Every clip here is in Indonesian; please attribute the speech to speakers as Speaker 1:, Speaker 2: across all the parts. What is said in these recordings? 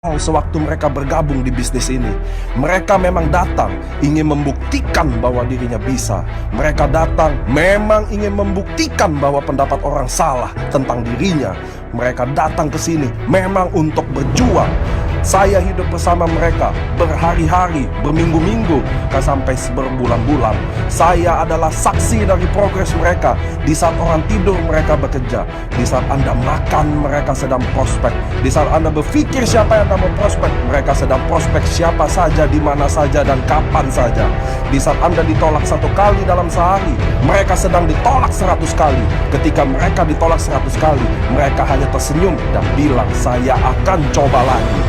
Speaker 1: Sewaktu mereka bergabung di bisnis ini, mereka memang datang ingin membuktikan bahwa dirinya bisa. Mereka datang memang ingin membuktikan bahwa pendapat orang salah tentang dirinya. Mereka datang ke sini memang untuk berjuang. Saya hidup bersama mereka berhari-hari, berminggu-minggu, sampai berbulan-bulan. Saya adalah saksi dari progres mereka. Di saat orang tidur, mereka bekerja. Di saat Anda makan, mereka sedang prospek. Di saat Anda berpikir siapa yang Anda mau prospek, mereka sedang prospek siapa saja, di mana saja, dan kapan saja. Di saat Anda ditolak 1 kali dalam sehari, mereka sedang ditolak 100 kali. Ketika mereka ditolak 100 kali, mereka hanya tersenyum dan bilang, saya akan coba lagi.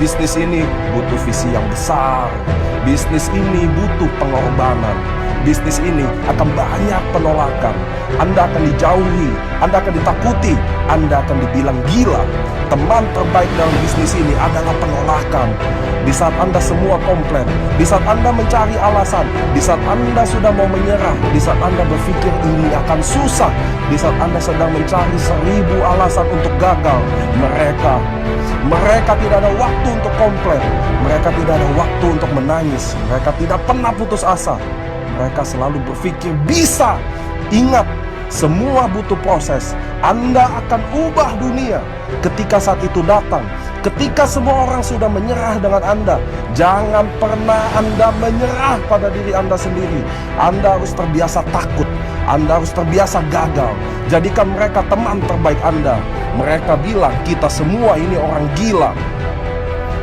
Speaker 1: Bisnis ini butuh visi yang besar. Bisnis ini butuh pengorbanan. Bisnis ini akan banyak penolakan. Anda akan dijauhi, Anda akan ditakuti, Anda akan dibilang gila. Teman terbaik dalam bisnis ini adalah penolakan. Di saat Anda semua komplain, di saat Anda mencari alasan, di saat Anda sudah mau menyerah, di saat Anda berpikir ini akan susah, di saat Anda sedang mencari 1000 alasan untuk gagal, mereka tidak ada waktu untuk komplain. Mereka tidak ada waktu untuk menangis. Mereka tidak pernah putus asa. Mereka selalu berpikir bisa. Ingat, semua butuh proses. Anda akan ubah dunia ketika saat itu datang. Ketika semua orang sudah menyerah dengan Anda, jangan pernah Anda menyerah pada diri Anda sendiri. Anda harus terbiasa takut. Anda harus terbiasa gagal. Jadikan mereka teman terbaik Anda. Mereka bilang kita semua ini orang gila.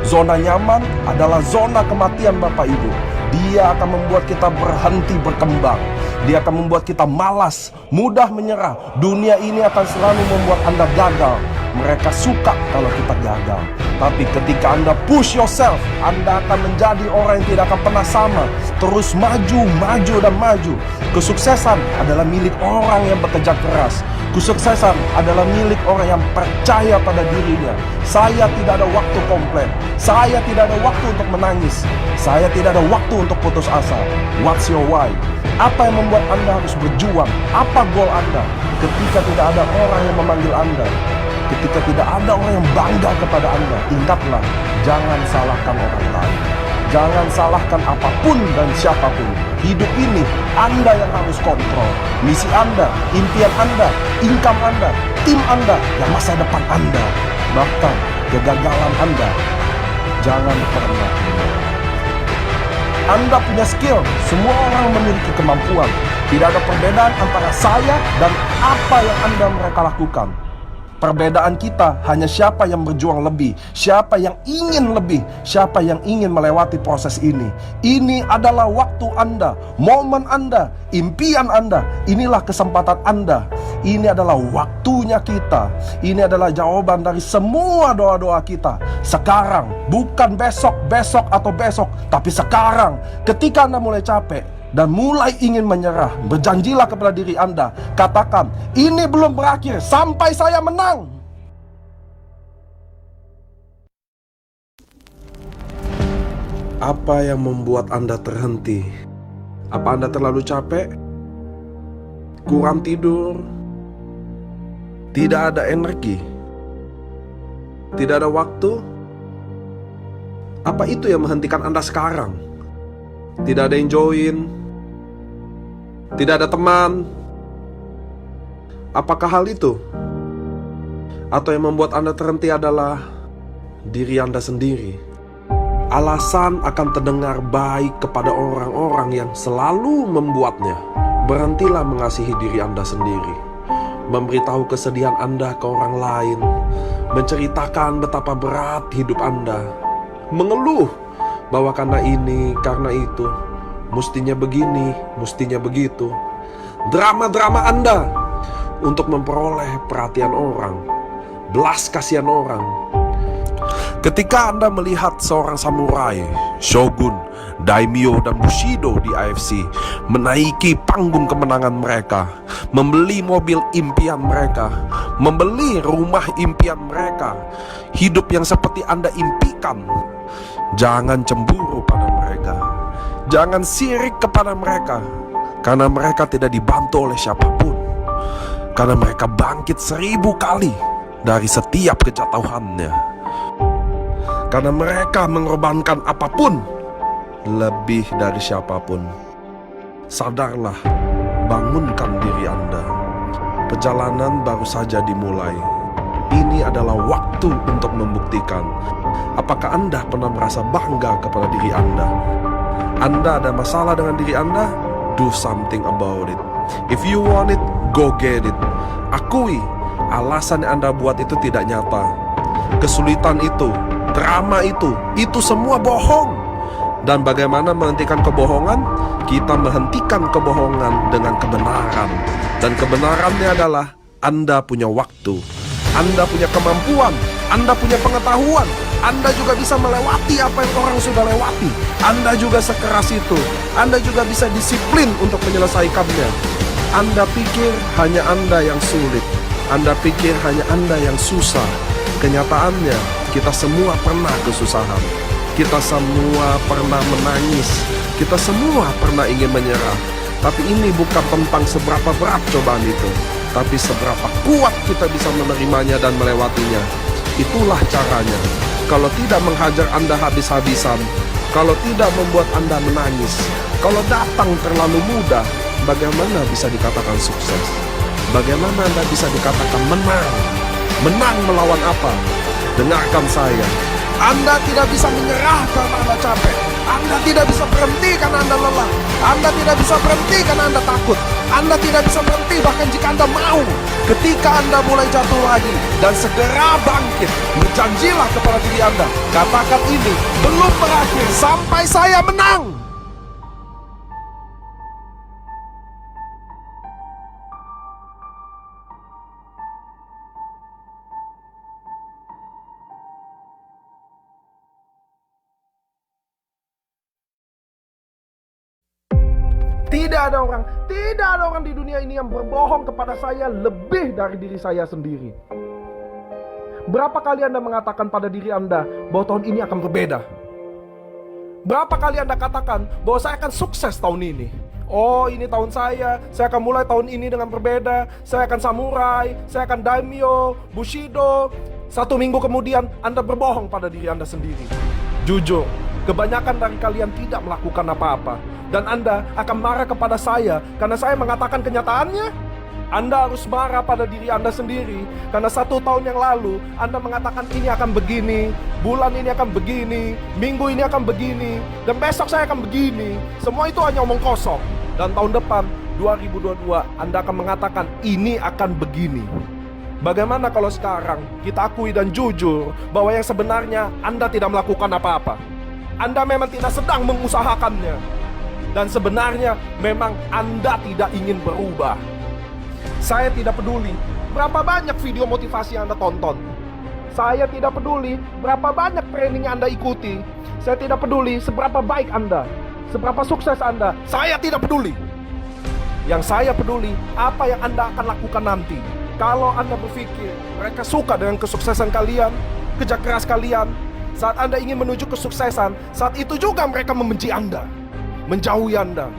Speaker 1: Zona nyaman adalah zona kematian Bapak Ibu. Dia akan membuat kita berhenti berkembang. Dia akan membuat kita malas, mudah menyerah. Dunia ini akan selalu membuat Anda gagal. Mereka suka kalau kita gagal. Tapi ketika Anda push yourself, Anda akan menjadi orang yang tidak akan pernah sama. Terus maju, maju, dan maju. Kesuksesan adalah milik orang yang bekerja keras. Kesuksesan adalah milik orang yang percaya pada dirinya. Saya tidak ada waktu komplain. Saya tidak ada waktu untuk menangis. Saya tidak ada waktu untuk putus asa. What's your why? Apa yang membuat Anda harus berjuang? Apa goal Anda? Ketika tidak ada orang yang memanggil Anda, ketika tidak ada orang yang bangga kepada Anda, ingatlah, jangan salahkan orang lain. Jangan salahkan apapun dan siapapun. Hidup ini Anda yang harus kontrol. Misi Anda, impian Anda, income Anda, tim Anda, dan masa depan Anda. Bahkan kegagalan Anda, jangan pernah menyerah. Anda punya skill, semua orang memiliki kemampuan. Tidak ada perbedaan antara saya dan apa yang mereka lakukan. Perbedaan kita hanya siapa yang berjuang lebih, siapa yang ingin lebih, siapa yang ingin melewati proses ini. Ini adalah waktu Anda, momen Anda, impian Anda. Inilah kesempatan Anda. Ini adalah waktunya kita. Ini adalah jawaban dari semua doa-doa kita. Sekarang, bukan besok, besok atau besok, tapi sekarang. Ketika Anda mulai capek dan mulai ingin menyerah, berjanjilah kepada diri Anda. Katakan, ini belum berakhir sampai saya menang. Apa yang membuat Anda terhenti? Apa Anda terlalu capek? Kurang tidur? Tidak ada energi? Tidak ada waktu? Apa itu yang menghentikan Anda sekarang? Tidak ada yang join? Tidak ada teman? Apakah hal itu? Atau yang membuat Anda terhenti adalah diri Anda sendiri? Alasan akan terdengar baik kepada orang-orang yang selalu membuatnya. Berhentilah mengasihi diri Anda sendiri. Memberitahu kesedihan Anda ke orang lain. Menceritakan betapa berat hidup Anda. Mengeluh bahwa karena ini, karena itu, mustinya begini, mustinya begitu. Drama-drama Anda untuk memperoleh perhatian orang, belas kasihan orang. Ketika Anda melihat seorang samurai, shogun, daimyo, dan bushido di AFC menaiki panggung kemenangan mereka, membeli mobil impian mereka, membeli rumah impian mereka, hidup yang seperti Anda impikan, jangan cemburu pada mereka. Jangan sirik kepada mereka, karena mereka tidak dibantu oleh siapapun. Karena mereka bangkit 1000 kali dari setiap kejatuhannya. Karena mereka mengorbankan apapun lebih dari siapapun. Sadarlah, bangunkan diri Anda. Perjalanan baru saja dimulai. Ini adalah waktu untuk membuktikan. Apakah Anda pernah merasa bangga kepada diri Anda? Anda ada masalah dengan diri Anda? Do something about it. If you want it, go get it. Akui, alasan yang Anda buat itu tidak nyata. Kesulitan itu, drama itu semua bohong. Dan bagaimana menghentikan kebohongan? Kita menghentikan kebohongan dengan kebenaran. Dan kebenarannya adalah Anda punya waktu, Anda punya kemampuan, Anda punya pengetahuan, Anda juga bisa melewati apa yang orang sudah lewati. Anda juga sekeras itu, Anda juga bisa disiplin untuk menyelesaikannya. Anda pikir hanya Anda yang sulit, Anda pikir hanya Anda yang susah. Kenyataannya, kita semua pernah kesusahan. Kita semua pernah menangis. Kita semua pernah ingin menyerah. Tapi ini bukan tentang seberapa berat cobaan itu, tapi seberapa kuat kita bisa menerimanya dan melewatinya. Itulah caranya. Kalau tidak menghajar Anda habis-habisan, kalau tidak membuat Anda menangis, kalau datang terlalu mudah, bagaimana bisa dikatakan sukses? Bagaimana Anda bisa dikatakan menang? Menang melawan apa? Dengarkan saya. Anda tidak bisa menyerah karena Anda capek. Anda tidak bisa berhenti karena Anda lelah. Anda tidak bisa berhenti karena Anda takut. Anda tidak bisa berhenti bahkan jika Anda mau. Ketika Anda mulai jatuh lagi dan segera bangkit, berjanjilah kepada diri Anda, katakan ini belum berakhir sampai saya menang. Tidak ada orang di dunia ini yang berbohong kepada saya lebih dari diri saya sendiri. Berapa kali Anda mengatakan pada diri Anda bahwa tahun ini akan berbeda? Berapa kali Anda katakan bahwa saya akan sukses tahun ini? Oh, ini tahun saya akan mulai tahun ini dengan berbeda. Saya akan samurai, saya akan daimyo, bushido. 1 minggu kemudian Anda berbohong pada diri Anda sendiri. Jujur, kebanyakan dari kalian tidak melakukan apa-apa. Dan Anda akan marah kepada saya karena saya mengatakan kenyataannya. Anda harus marah pada diri Anda sendiri karena 1 tahun yang lalu Anda mengatakan ini akan begini, bulan ini akan begini, minggu ini akan begini, dan besok saya akan begini. Semua itu hanya omong kosong. Dan tahun depan 2022 Anda akan mengatakan ini akan begini. Bagaimana kalau sekarang kita akui dan jujur bahwa yang sebenarnya Anda tidak melakukan apa-apa? Anda memang tidak sedang mengusahakannya. Dan sebenarnya memang Anda tidak ingin berubah. Saya tidak peduli berapa banyak video motivasi yang Anda tonton. Saya tidak peduli berapa banyak training yang Anda ikuti. Saya tidak peduli seberapa baik Anda, seberapa sukses Anda. Saya tidak peduli. Yang saya peduli apa yang Anda akan lakukan nanti. Kalau Anda berpikir mereka suka dengan kesuksesan kalian, kerja keras kalian, saat Anda ingin menuju kesuksesan, saat itu juga mereka membenci Anda, menjauhi Anda.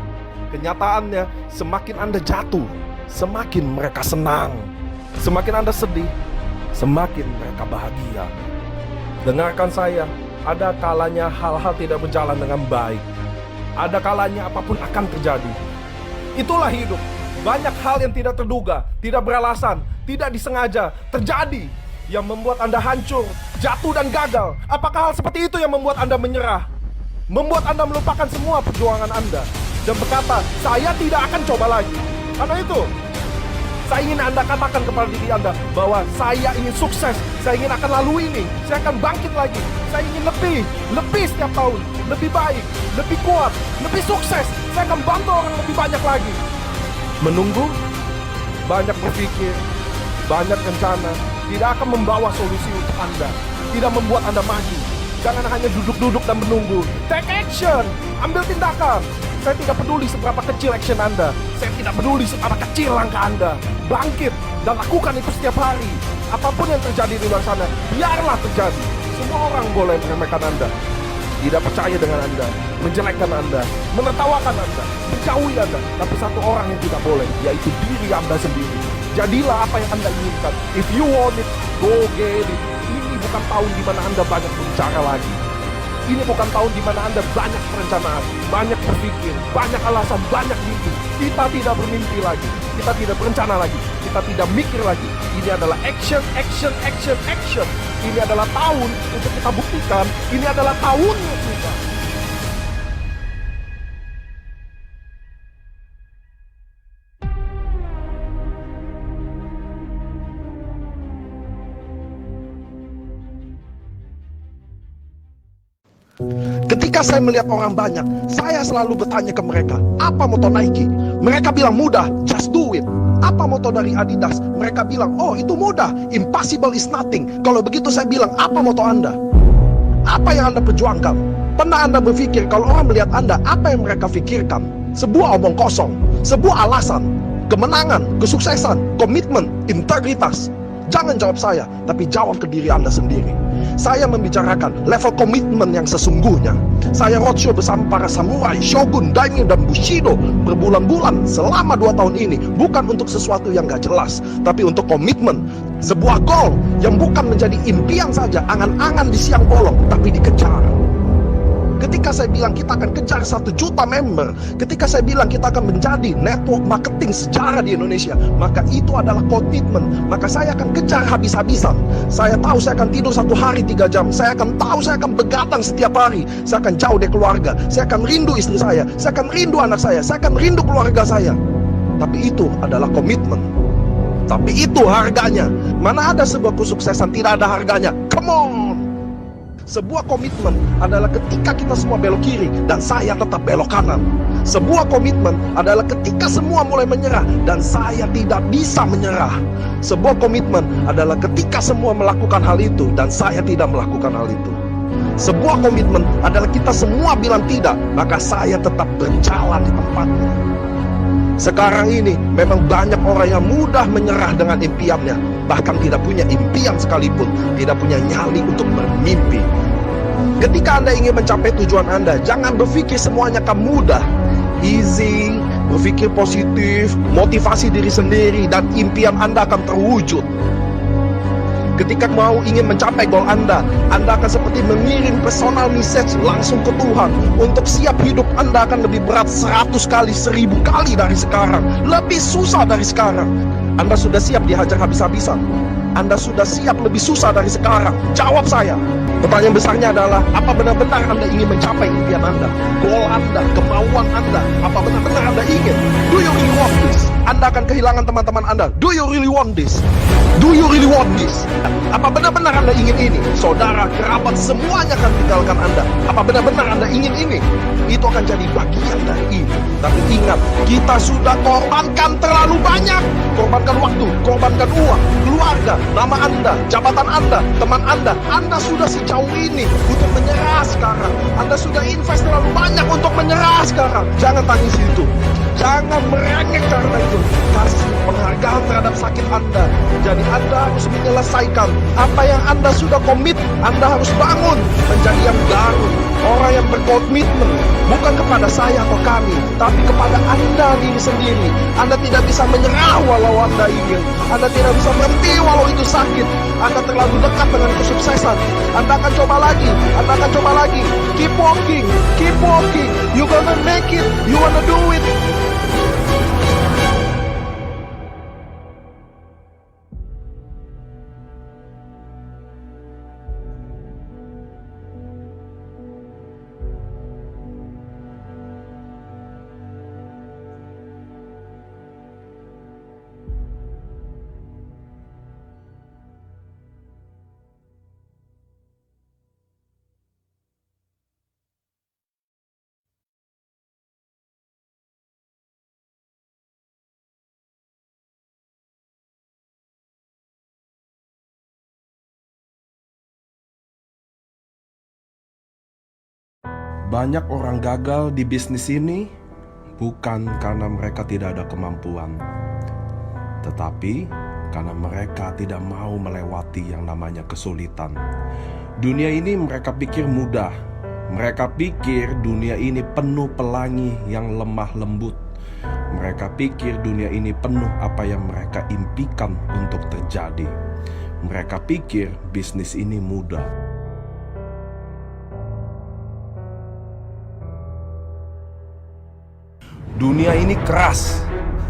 Speaker 1: Kenyataannya, semakin Anda jatuh, semakin mereka senang. Semakin Anda sedih, semakin mereka bahagia. Dengarkan saya, ada kalanya hal-hal tidak berjalan dengan baik. Ada kalanya apapun akan terjadi. Itulah hidup. Banyak hal yang tidak terduga, tidak beralasan, tidak disengaja terjadi, yang membuat Anda hancur, jatuh dan gagal. Apakah hal seperti itu yang membuat Anda menyerah? Membuat Anda melupakan semua perjuangan Anda dan berkata, saya tidak akan coba lagi. Karena itu, saya ingin Anda katakan kepada diri Anda bahwa saya ingin sukses, saya ingin akan lalui ini, saya akan bangkit lagi, saya ingin lebih setiap tahun, lebih baik, lebih kuat, lebih sukses, saya akan bantu orang lebih banyak lagi. Menunggu, banyak berpikir, banyak rencana, tidak akan membawa solusi untuk Anda, tidak membuat Anda maju. Jangan hanya duduk-duduk dan menunggu. Take action, ambil tindakan. Saya tidak peduli seberapa kecil action Anda, saya tidak peduli seberapa kecil langkah Anda. Bangkit dan lakukan itu setiap hari. Apapun yang terjadi di luar sana, biarlah terjadi. Semua orang boleh meremehkan Anda, tidak percaya dengan Anda, menjelekkan Anda, menertawakan Anda, menjauhi Anda. Tapi satu orang yang tidak boleh, yaitu diri Anda sendiri. Jadilah apa yang Anda inginkan. If you want it, go get it. Ini bukan tahun di mana Anda banyak bicara lagi. Ini bukan tahun di mana Anda banyak perencanaan, banyak berpikir, banyak alasan, banyak mimpi. Kita tidak bermimpi lagi, kita tidak berencana lagi, kita tidak mikir lagi. Ini adalah action, action, action, action. Ini adalah tahun untuk kita buktikan, ini adalah tahunnya kita. Ketika saya melihat orang banyak, saya selalu bertanya ke mereka, apa moto Nike? Mereka bilang mudah, just do it. Apa moto dari Adidas? Mereka bilang, oh itu mudah, impossible is nothing. Kalau begitu saya bilang, apa moto Anda? Apa yang Anda perjuangkan? Pernah Anda berpikir kalau orang melihat Anda, apa yang mereka pikirkan? Sebuah omong kosong, sebuah alasan, kemenangan, kesuksesan, komitmen, integritas. Jangan jawab saya, tapi jawab ke diri Anda sendiri. Saya membicarakan level komitmen yang sesungguhnya. Saya roadshow bersama para samurai, shogun, daimyo, dan bushido berbulan-bulan selama 2 tahun ini. Bukan untuk sesuatu yang gak jelas, tapi untuk komitmen. Sebuah goal yang bukan menjadi impian saja, angan-angan di siang bolong, tapi dikejar. Ketika saya bilang kita akan kejar 1 juta member, ketika saya bilang kita akan menjadi network marketing sejarah di Indonesia, maka itu adalah komitmen. Maka saya akan kejar habis-habisan. Saya tahu saya akan tidur 1 hari 3 jam. Saya akan tahu saya akan begadang setiap hari. Saya akan jauh dari keluarga. Saya akan rindu istri saya akan rindu anak saya akan rindu keluarga saya. Tapi itu adalah komitmen. Tapi itu harganya. Mana ada sebuah kesuksesan tidak ada harganya? Come on! Sebuah komitmen adalah ketika kita semua belok kiri dan saya tetap belok kanan. Sebuah komitmen adalah ketika semua mulai menyerah dan saya tidak bisa menyerah. Sebuah komitmen adalah ketika semua melakukan hal itu dan saya tidak melakukan hal itu. Sebuah komitmen adalah kita semua bilang tidak, maka saya tetap berjalan di tempatnya. Sekarang ini memang banyak orang yang mudah menyerah dengan impiannya, bahkan tidak punya impian sekalipun, tidak punya nyali untuk bermimpi. Ketika Anda ingin mencapai tujuan Anda, jangan berpikir semuanya akan mudah, easy, berpikir positif, motivasi diri sendiri, dan impian Anda akan terwujud. Ketika mau ingin mencapai goal Anda akan seperti mengirim personal message langsung ke Tuhan. Untuk siap hidup Anda akan lebih berat 100 kali, 1000 kali dari sekarang. Lebih susah dari sekarang. Anda sudah siap dihajar habis-habisan? Anda sudah siap lebih susah dari sekarang? Jawab saya. Pertanyaan besarnya adalah, apa benar-benar Anda ingin mencapai impian Anda? Goal Anda, kemauan Anda, apa benar-benar Anda ingin? Do you really want this? Anda akan kehilangan teman-teman Anda. Do you really want this? Do you really want this? Apa benar-benar Anda ingin ini? Saudara, kerabat, semuanya akan tinggalkan Anda. Apa benar-benar Anda ingin ini? Itu akan jadi bagian dari ini. Tapi ingat, kita sudah korbankan terlalu banyak. Korbankan waktu, korbankan uang, keluarga, nama Anda, jabatan Anda, teman Anda. Anda sudah sejauh ini untuk menyerah sekarang. Anda sudah invest terlalu banyak untuk menyerah sekarang. Jangan tangis itu. Jangan merengek karena itu. Kasih penghargaan terhadap sakit Anda. Jadi Anda harus menyelesaikan apa yang Anda sudah komit. Anda harus bangun menjadi yang baru. Orang yang berkomitmen bukan kepada saya atau kami, tapi kepada Anda diri sendiri. Anda tidak bisa menyerah walau Anda ingin. Anda tidak bisa berhenti walau itu sakit. Anda terlalu dekat dengan kesuksesan. Anda akan coba lagi. Anda akan coba lagi. Keep walking. Keep walking. You gonna make it. You wanna do it.
Speaker 2: Banyak orang gagal di bisnis ini bukan karena mereka tidak ada kemampuan, tetapi karena mereka tidak mau melewati yang namanya kesulitan. Dunia ini mereka pikir mudah. Mereka pikir dunia ini penuh pelangi yang lemah lembut. Mereka pikir dunia ini penuh apa yang mereka impikan untuk terjadi. Mereka pikir bisnis ini mudah.
Speaker 1: Dunia ini keras.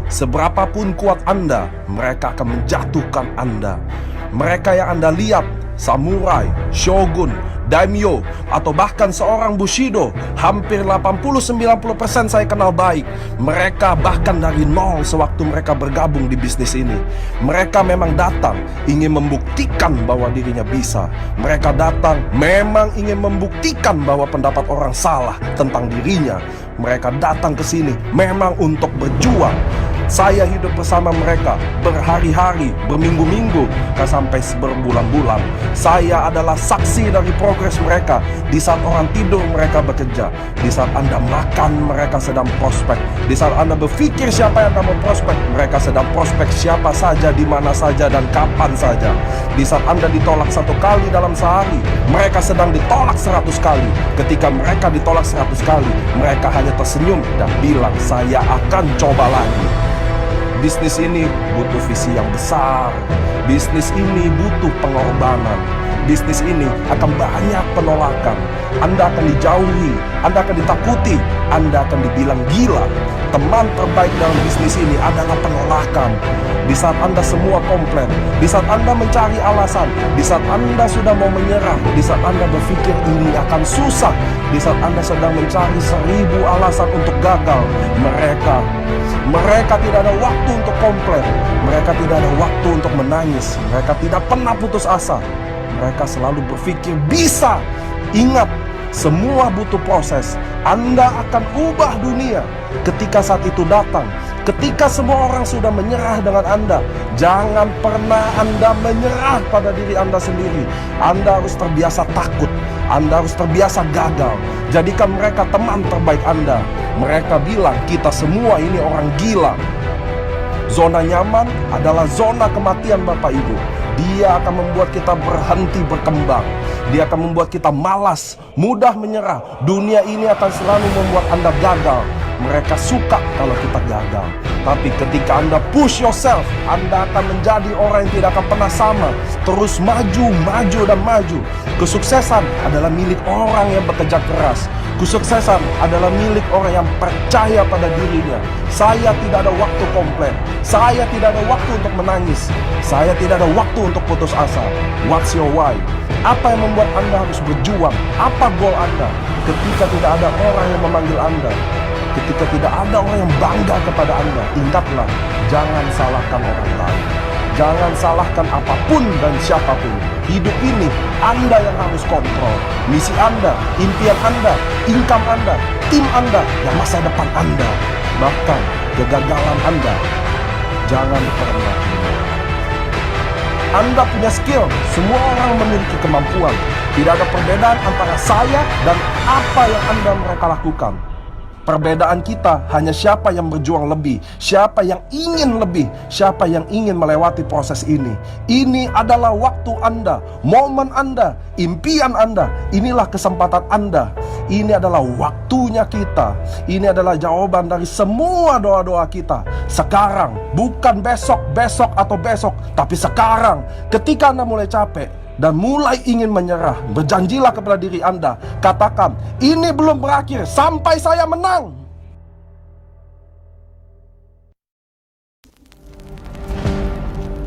Speaker 1: Seberapapun kuat Anda, mereka akan menjatuhkan Anda. Mereka yang Anda lihat, samurai, shogun, daimyo, atau bahkan seorang bushido, hampir 80-90% saya kenal baik. Mereka bahkan dari nol sewaktu mereka bergabung di bisnis ini. Mereka memang datang ingin membuktikan bahwa dirinya bisa. Mereka datang memang ingin membuktikan bahwa pendapat orang salah tentang dirinya. Mereka datang ke sini memang untuk berjuang. Saya hidup bersama mereka berhari-hari, berminggu-minggu, sampai berbulan-bulan. Saya adalah saksi dari progres mereka. Di saat orang tidur, mereka bekerja. Di saat Anda makan, mereka sedang prospek. Di saat Anda berpikir siapa yang Anda mau prospek, mereka sedang prospek siapa saja, di mana saja, dan kapan saja. Di saat Anda ditolak 1 kali dalam sehari, mereka sedang ditolak 100 kali. Ketika mereka ditolak 100 kali, mereka hanya tersenyum dan bilang, saya akan coba lagi. Bisnis ini butuh visi yang besar. Bisnis ini butuh pengorbanan. Bisnis ini akan banyak penolakan. Anda akan dijauhi, Anda akan ditakuti, Anda akan dibilang gila. Teman terbaik dalam bisnis ini adalah penolakan. Di saat Anda semua komplain, di saat Anda mencari alasan, di saat Anda sudah mau menyerah, di saat Anda berpikir ini akan susah, di saat Anda sedang mencari 1000 alasan untuk gagal, mereka tidak ada waktu untuk komplain. Mereka tidak ada waktu untuk menangis. Mereka tidak pernah putus asa. Mereka selalu berpikir bisa. Ingat, semua butuh proses. Anda akan ubah dunia ketika saat itu datang. Ketika semua orang sudah menyerah dengan Anda, jangan pernah Anda menyerah pada diri Anda sendiri. Anda harus terbiasa takut. Anda harus terbiasa gagal. Jadikan mereka teman terbaik Anda. Mereka bilang kita semua ini orang gila. Zona nyaman adalah zona kematian Bapak Ibu. Dia akan membuat kita berhenti berkembang. Dia akan membuat kita malas, mudah menyerah. Dunia ini akan selalu membuat Anda gagal. Mereka suka kalau kita gagal. Tapi ketika Anda push yourself, Anda akan menjadi orang yang tidak akan pernah sama. Terus maju, maju, dan maju. Kesuksesan adalah milik orang yang bekerja keras. Kesuksesan adalah milik orang yang percaya pada dirinya. Saya tidak ada waktu komplain. Saya tidak ada waktu untuk menangis. Saya tidak ada waktu untuk putus asa. What's your why? Apa yang membuat Anda harus berjuang? Apa goal Anda? Ketika tidak ada orang yang memanggil Anda, ketika tidak ada orang yang bangga kepada Anda, ingatlah, jangan salahkan orang lain. Jangan salahkan apapun dan siapapun. Hidup ini Anda yang harus kontrol. Misi Anda, impian Anda, income Anda, tim Anda, dan masa depan Anda. Bahkan kegagalan Anda, jangan pernah. Anda punya skill. Semua orang memiliki kemampuan. Tidak ada perbedaan antara saya dan apa yang mereka lakukan. Perbedaan kita hanya siapa yang berjuang lebih, siapa yang ingin lebih, siapa yang ingin melewati proses ini. Ini adalah waktu Anda, momen Anda, impian Anda. Inilah kesempatan Anda. Ini adalah waktunya kita. Ini adalah jawaban dari semua doa-doa kita. Sekarang, bukan besok, besok atau besok, tapi sekarang. Ketika Anda mulai capek dan mulai ingin menyerah, berjanjilah kepada diri Anda. Katakan, ini belum berakhir sampai saya menang.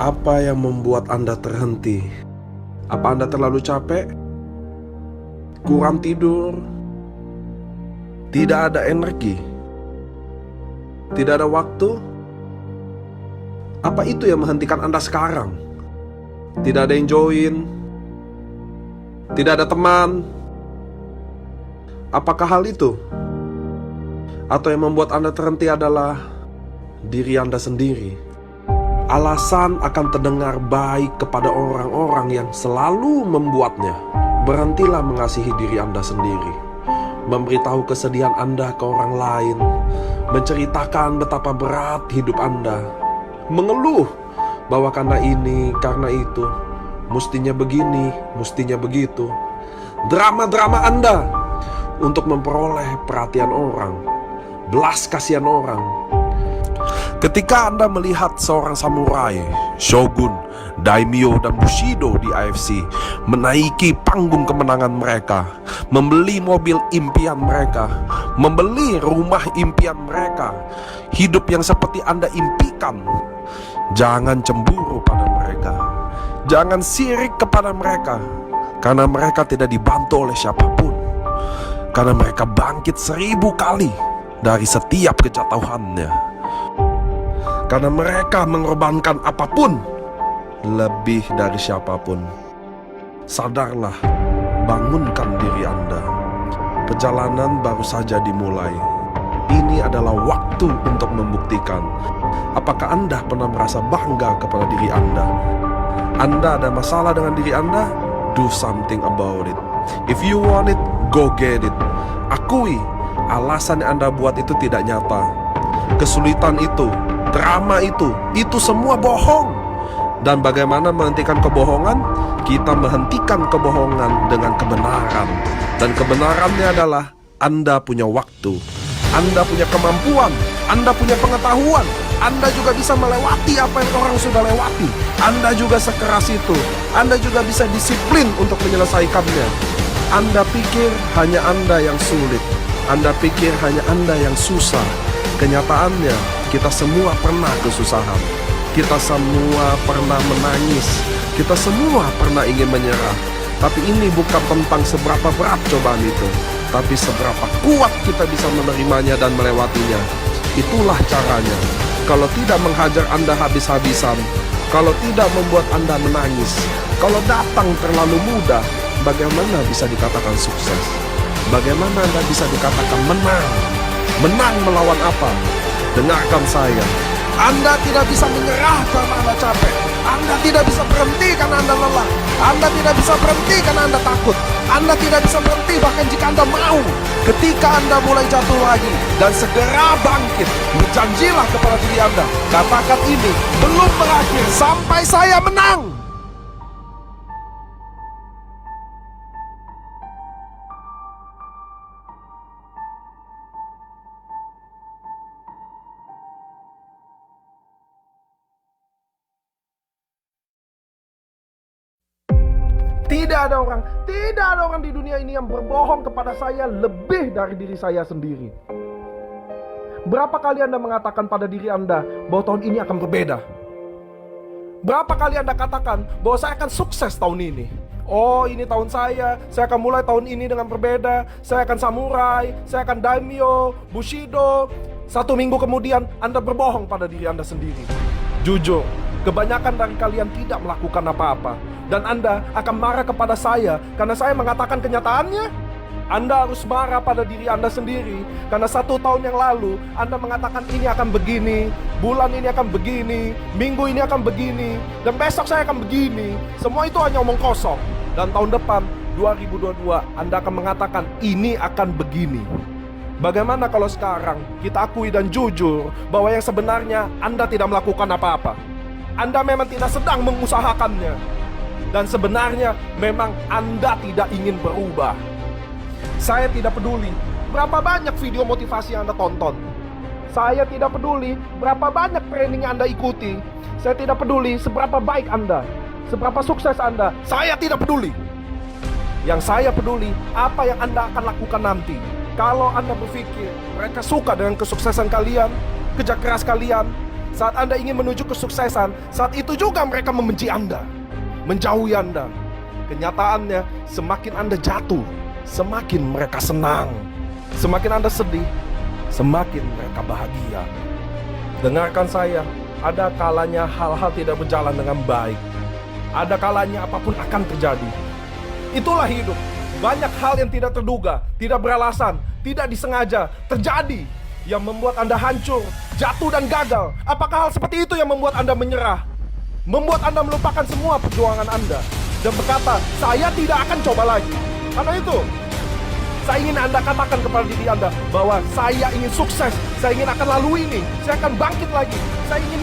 Speaker 2: Apa yang membuat Anda terhenti? Apa Anda terlalu capek? Kurang tidur? Tidak ada energi? Tidak ada waktu? Apa itu yang menghentikan Anda sekarang? Tidak ada yang join? Tidak ada teman? Apakah hal itu? Atau yang membuat Anda terhenti adalah diri Anda sendiri? Alasan akan terdengar baik kepada orang-orang yang selalu membuatnya. Berhentilah mengasihi diri Anda sendiri. Memberitahu kesedihan Anda ke orang lain. Menceritakan betapa berat hidup Anda. Mengeluh bahwa karena ini, karena itu, mustinya begini, mustinya begitu. Drama-drama Anda untuk memperoleh perhatian orang, belas kasihan orang. Ketika Anda melihat seorang samurai, shogun, Daimyo dan Bushido di AFC menaiki panggung kemenangan mereka, membeli mobil impian mereka, membeli rumah impian mereka, hidup yang seperti Anda impikan. Jangan cemburu pada mereka, jangan sirik kepada mereka, karena mereka tidak dibantu oleh siapapun, karena mereka bangkit 1000 kali dari setiap kejatuhannya, karena mereka mengorbankan apapun lebih dari siapapun. Sadarlah, bangunkan diri Anda. Perjalanan baru saja dimulai. Ini adalah waktu untuk membuktikan. Apakah Anda pernah merasa bangga kepada diri Anda? Anda ada masalah dengan diri Anda? Do something about it. If you want it, go get it. Akui alasan yang Anda buat itu tidak nyata. Kesulitan itu, drama itu semua bohong. Dan bagaimana menghentikan kebohongan? Kita menghentikan kebohongan dengan kebenaran. Dan kebenarannya adalah Anda punya waktu, Anda punya kemampuan, Anda punya pengetahuan, Anda juga bisa melewati apa yang orang sudah lewati. Anda juga sekeras itu, Anda juga bisa disiplin untuk menyelesaikannya. Anda pikir hanya Anda yang sulit, Anda pikir hanya Anda yang susah. Kenyataannya, kita semua pernah kesusahan. Kita semua pernah menangis, kita semua pernah ingin menyerah. Tapi ini bukan tentang seberapa berat cobaan itu, tapi seberapa kuat kita bisa menerimanya dan melewatinya. Itulah caranya. Kalau tidak menghajar Anda habis-habisan, kalau tidak membuat Anda menangis, kalau datang terlalu mudah, bagaimana bisa dikatakan sukses? Bagaimana Anda bisa dikatakan menang? Menang melawan apa? Dengarkan saya. Anda tidak bisa menyerah karena Anda capek. Anda tidak bisa berhenti karena Anda lelah. Anda tidak bisa berhenti karena Anda takut. Anda tidak bisa berhenti bahkan jika Anda mau. Ketika Anda mulai jatuh lagi dan segera bangkit, berjanjilah kepada diri Anda, katakan ini belum berakhir sampai saya menang. Tidak ada orang di dunia ini yang berbohong kepada saya lebih dari diri saya sendiri. Berapa kali Anda mengatakan pada diri Anda bahwa tahun ini akan berbeda? Berapa kali Anda katakan bahwa saya akan sukses tahun ini? Oh, ini tahun saya akan mulai tahun ini dengan berbeda. Saya akan samurai, saya akan daimyo, bushido. 1 minggu kemudian Anda berbohong pada diri Anda sendiri. Jujur, kebanyakan dari kalian tidak melakukan apa-apa. Dan Anda akan marah kepada saya karena saya mengatakan kenyataannya. Anda harus marah pada diri Anda sendiri karena 1 tahun yang lalu Anda mengatakan ini akan begini, bulan ini akan begini, minggu ini akan begini, dan besok saya akan begini. Semua itu hanya omong kosong. Dan tahun depan 2022 Anda akan mengatakan ini akan begini. Bagaimana kalau sekarang kita akui dan jujur bahwa yang sebenarnya Anda tidak melakukan apa-apa? Anda memang tidak sedang mengusahakannya. Dan sebenarnya memang Anda tidak ingin berubah. Saya tidak peduli berapa banyak video motivasi yang Anda tonton. Saya tidak peduli berapa banyak training yang Anda ikuti. Saya tidak peduli seberapa baik Anda, seberapa sukses Anda. Saya tidak peduli. Yang saya peduli apa yang Anda akan lakukan nanti. Kalau Anda berpikir mereka suka dengan kesuksesan kalian, kerja keras kalian, saat Anda ingin menuju kesuksesan, saat itu juga mereka membenci Anda, menjauhi Anda. Kenyataannya, semakin Anda jatuh, semakin mereka senang. Semakin Anda sedih, semakin mereka bahagia. Dengarkan saya, ada kalanya hal-hal tidak berjalan dengan baik. Ada kalanya apapun akan terjadi. Itulah hidup. Banyak hal yang tidak terduga, tidak beralasan, tidak disengaja terjadi yang membuat Anda hancur, jatuh dan gagal. Apakah hal seperti itu yang membuat Anda menyerah? Membuat Anda melupakan semua perjuangan Anda dan berkata, saya tidak akan coba lagi. Karena itu, saya ingin Anda katakan kepada diri Anda bahwa saya ingin sukses, saya ingin akan lalui ini, saya akan bangkit lagi. Saya ingin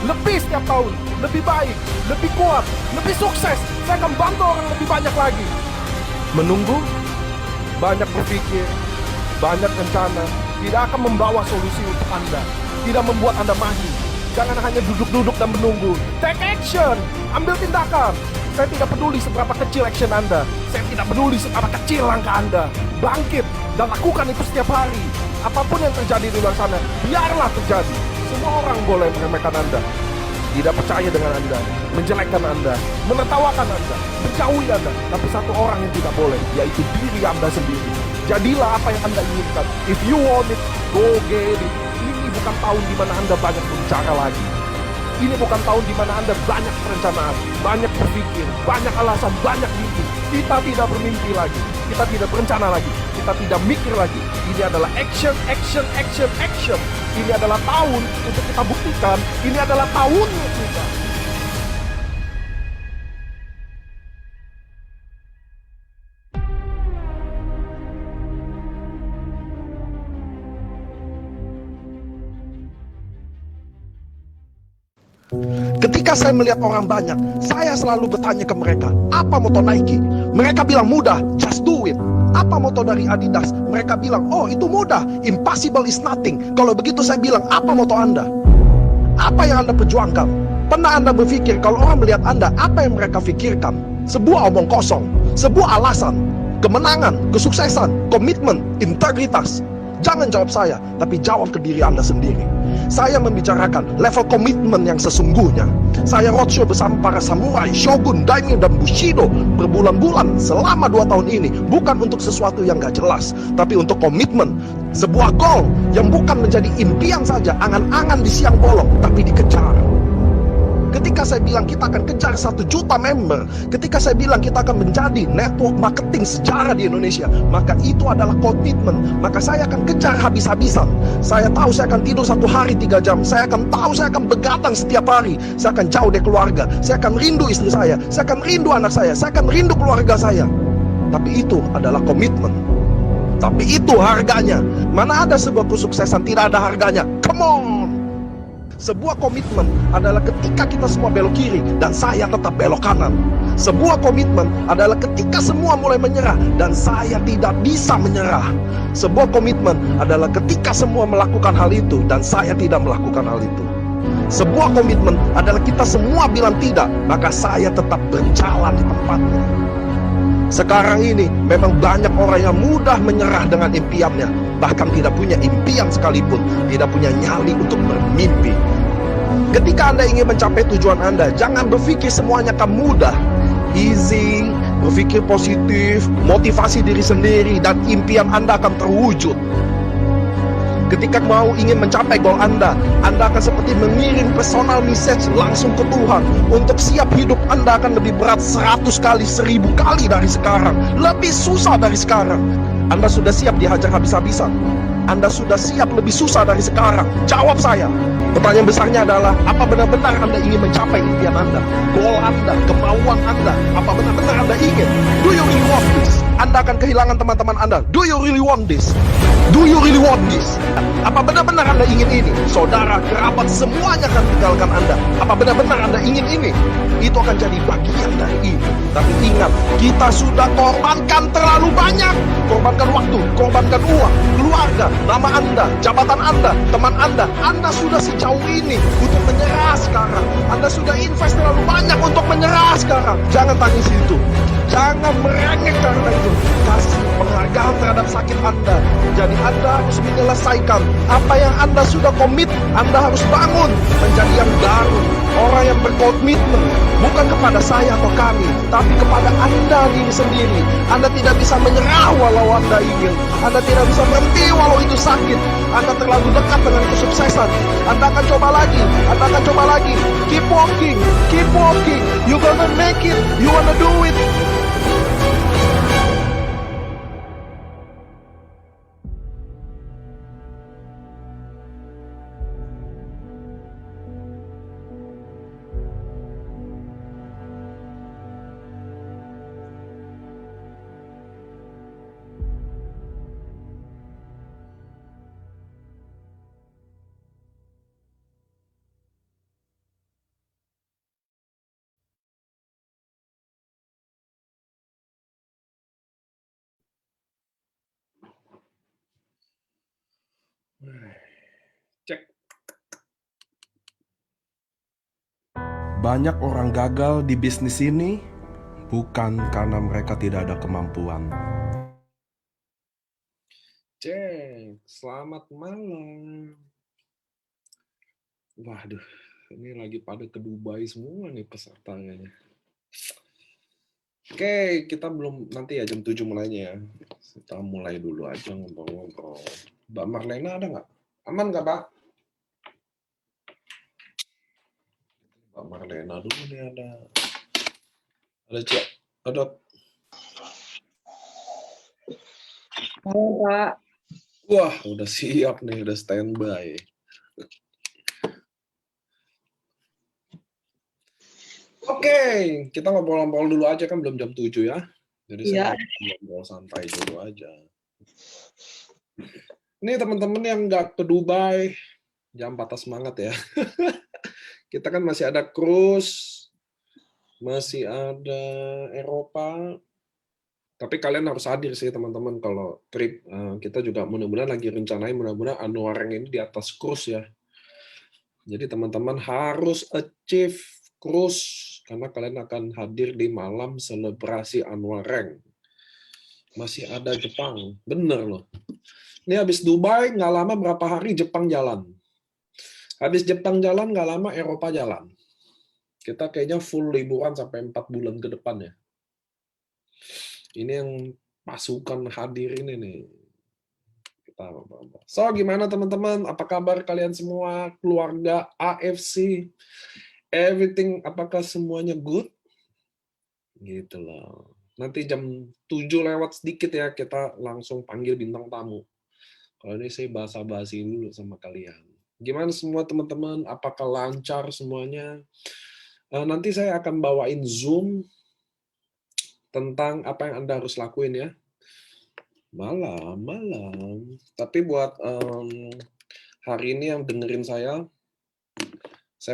Speaker 2: lebih setiap tahun, lebih baik, lebih kuat, lebih sukses. Saya akan bantu orang lebih banyak lagi. Menunggu, banyak berpikir, banyak rencana, tidak akan membawa solusi untuk Anda, tidak membuat Anda maju.
Speaker 1: Jangan hanya duduk-duduk dan menunggu. Take action, ambil tindakan. Saya tidak peduli seberapa kecil action Anda. Saya tidak peduli seberapa kecil langkah Anda. Bangkit dan lakukan itu setiap hari. Apapun yang terjadi di luar sana, biarlah terjadi. Semua orang boleh meremehkan Anda, tidak percaya dengan Anda, menjelekkan Anda, menertawakan Anda, menjauhi Anda. Tapi satu orang yang tidak boleh, yaitu diri Anda sendiri. Jadilah apa yang Anda inginkan. If you want it, go get it. Ini bukan tahun di mana Anda banyak berbicara lagi. Ini bukan tahun di mana Anda banyak perencanaan, banyak berpikir, banyak alasan, banyak mimpi. Kita tidak bermimpi lagi, kita tidak berencana lagi, kita tidak mikir lagi. Ini adalah action, action, action, action. Ini adalah tahun untuk kita buktikan, ini adalah tahunnya kita. Ketika saya melihat orang banyak, saya selalu bertanya ke mereka, apa moto Nike? Mereka bilang mudah, just do it. Apa moto dari Adidas? Mereka bilang, oh itu mudah, impossible is nothing. Kalau begitu saya bilang, apa moto Anda? Apa yang Anda perjuangkan? Pernah Anda berpikir kalau orang melihat Anda, apa yang mereka pikirkan? Sebuah omong kosong, sebuah alasan, kemenangan, kesuksesan, komitmen, integritas. Jangan jawab saya, tapi jawab ke diri Anda sendiri. Saya membicarakan level komitmen yang sesungguhnya. Saya roadshow bersama para samurai, shogun, daimyo, dan bushido berbulan-bulan selama 2 tahun ini. Bukan untuk sesuatu yang gak jelas, tapi untuk komitmen. Sebuah goal yang bukan menjadi impian saja, angan-angan di siang bolong, tapi dikejar. Ketika saya bilang kita akan kejar 1 juta member, ketika saya bilang kita akan menjadi network marketing sejarah di Indonesia, maka itu adalah komitmen. Maka saya akan kejar habis-habisan. Saya tahu saya akan tidur 1 hari 3 jam. Saya akan tahu saya akan begadang setiap hari. Saya akan jauh dari keluarga. Saya akan rindu istri saya akan rindu anak saya akan rindu keluarga saya. Tapi itu adalah komitmen. Tapi itu harganya. Mana ada sebuah kesuksesan tidak ada harganya? Come on! Sebuah komitmen adalah ketika kita semua belok kiri dan saya tetap belok kanan. Sebuah komitmen adalah ketika semua mulai menyerah dan saya tidak bisa menyerah. Sebuah komitmen adalah ketika semua melakukan hal itu dan saya tidak melakukan hal itu. Sebuah komitmen adalah kita semua bilang tidak, maka saya tetap berjalan di tempatnya. Sekarang ini memang banyak orang yang mudah menyerah dengan impiannya, bahkan tidak punya impian sekalipun, tidak punya nyali untuk bermimpi. Ketika Anda ingin mencapai tujuan Anda, jangan berpikir semuanya akan mudah, easy, berpikir positif, motivasi diri sendiri, dan impian Anda akan terwujud. Ketika mau ingin mencapai goal Anda akan seperti mengirim personal message langsung ke Tuhan. Untuk siap hidup Anda akan lebih berat 100 kali, 1000 kali dari sekarang. Lebih susah dari sekarang. Anda sudah siap dihajar habis-habisan? Anda sudah siap lebih susah dari sekarang? Jawab saya. Pertanyaan besarnya adalah, apa benar-benar Anda ingin mencapai impian Anda? Goal Anda, kemauan Anda, apa benar-benar Anda ingin? Do you really want this? Anda akan kehilangan teman-teman Anda. Do you really want this? Do you really want this? Apa benar-benar Anda ingin ini? Saudara, kerabat, semuanya akan tinggalkan Anda. Apa benar-benar Anda ingin ini? Itu akan jadi bagian dari itu. Tapi ingat, kita sudah korbankan terlalu banyak. Korbankan waktu, korbankan uang, keluarga, nama Anda, jabatan Anda, teman Anda. Anda sudah sejauh ini untuk menyerah sekarang. Anda sudah invest terlalu banyak untuk menyerah sekarang. Jangan tangis itu. Jangan merengek karena itu. Kasih penghargaan terhadap sakit Anda. Jadi Anda harus menyelesaikan apa yang Anda sudah komit. Anda harus bangun menjadi yang baru. Orang yang berkomitmen, bukan kepada saya atau kami, tapi kepada Anda diri sendiri. Anda tidak bisa menyerah walau Anda ingin. Anda tidak bisa berhenti walau itu sakit. Anda terlalu dekat dengan kesuksesan. Anda akan coba lagi. Anda akan coba lagi. Keep walking. Keep walking. You gonna make it. You wanna do it. Cek.
Speaker 2: Banyak orang gagal di bisnis ini bukan karena mereka tidak ada kemampuan.
Speaker 1: Cek, selamat malam. Waduh, ini lagi pada ke Dubai semua nih pesertanya. Oke, kita belum nanti ya jam 7 mulainya ya. Kita mulai dulu aja ngobrol-ngobrol. Mbak Marlena ada nggak? Aman nggak, Pak? Mbak Marlena dulu nih ada. Ada Cik. Ada.
Speaker 3: Halo Pak,
Speaker 1: Wah, udah siap nih, udah standby. Oke, kita ngobrol-ngobrol dulu aja kan belum jam 7 ya. Jadi saya
Speaker 3: iya,
Speaker 1: ngobrol santai dulu aja. Ini teman-teman yang nggak ke Dubai, jangan patah semangat ya. Kita kan masih ada cruise, masih ada Eropa. Tapi kalian harus hadir sih teman-teman kalau trip. Kita juga mudah-mudahan lagi rencanain mudah-mudahan Anuareng ini di atas cruise ya. Jadi teman-teman harus achieve cruise karena kalian akan hadir di malam selebrasi Anuareng. Masih ada Jepang, bener loh. Ini habis Dubai nggak lama berapa hari Jepang jalan. Habis Jepang jalan nggak lama Eropa jalan. Kita kayaknya full liburan sampai 4 bulan ke depan ya. Ini yang pasukan hadir ini nih. So, gimana teman-teman? Apa kabar kalian semua? Keluarga AFC? Everything, apakah semuanya good? Gitu loh. Nanti jam 7 lewat sedikit ya, kita langsung panggil bintang tamu. Kalau ini saya basa-basi dulu sama kalian. Gimana semua teman-teman? Apakah lancar semuanya? Nanti saya akan bawain Zoom tentang apa yang Anda harus lakuin ya. Malam. Tapi buat hari ini yang dengerin saya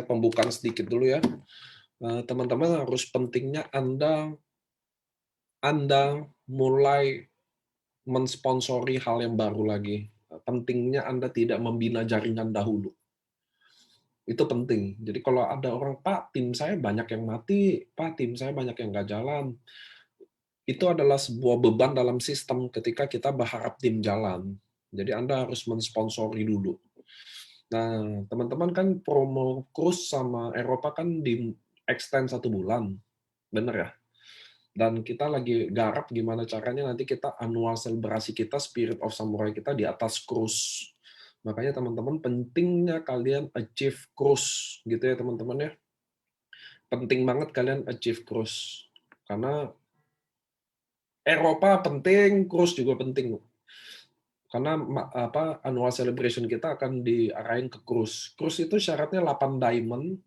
Speaker 1: pembukaan sedikit dulu ya. Teman-teman harus pentingnya Anda mulai mensponsori hal yang baru lagi. Pentingnya Anda tidak membina jaringan dahulu. Itu penting. Jadi kalau ada orang, Pak, tim saya banyak yang mati, Pak, tim saya banyak yang nggak jalan. Itu adalah sebuah beban dalam sistem ketika kita berharap tim jalan. Jadi Anda harus mensponsori dulu. Nah, teman-teman kan promo cruise sama Eropa kan di extend 1 bulan. Bener ya? Dan kita lagi garap gimana caranya nanti kita annual selebrasi kita, Spirit of Samurai kita di atas cruise. Makanya teman-teman pentingnya kalian achieve cruise. Gitu ya teman-teman ya. Penting banget kalian achieve cruise. Karena Eropa penting, cruise juga penting. Karena annual celebration kita akan diarahin ke cruise. Cruise itu syaratnya 8 diamond,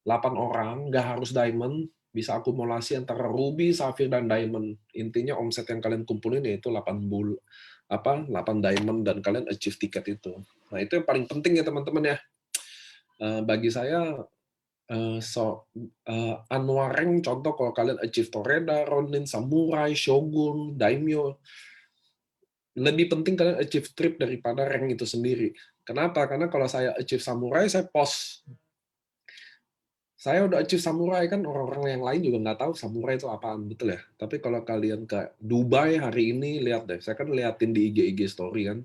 Speaker 1: 8 orang, nggak harus diamond, bisa akumulasi antara ruby, safir, dan diamond. Intinya omset yang kalian kumpulin yaitu 8 diamond dan kalian achieve tiket itu. Nah, itu yang paling penting ya teman-teman ya. Bagi saya Annuareng contoh kalau kalian achieve Toreda, Ronin, Samurai, Shogun, Daimyo, lebih penting kalian achieve trip daripada rank itu sendiri. Kenapa? Karena kalau saya achieve Samurai, saya post. Saya udah achieve Samurai, kan orang-orang yang lain juga nggak tahu Samurai itu apaan, betul ya? Tapi kalau kalian ke Dubai hari ini, lihat deh. Saya kan liatin di IG story kan.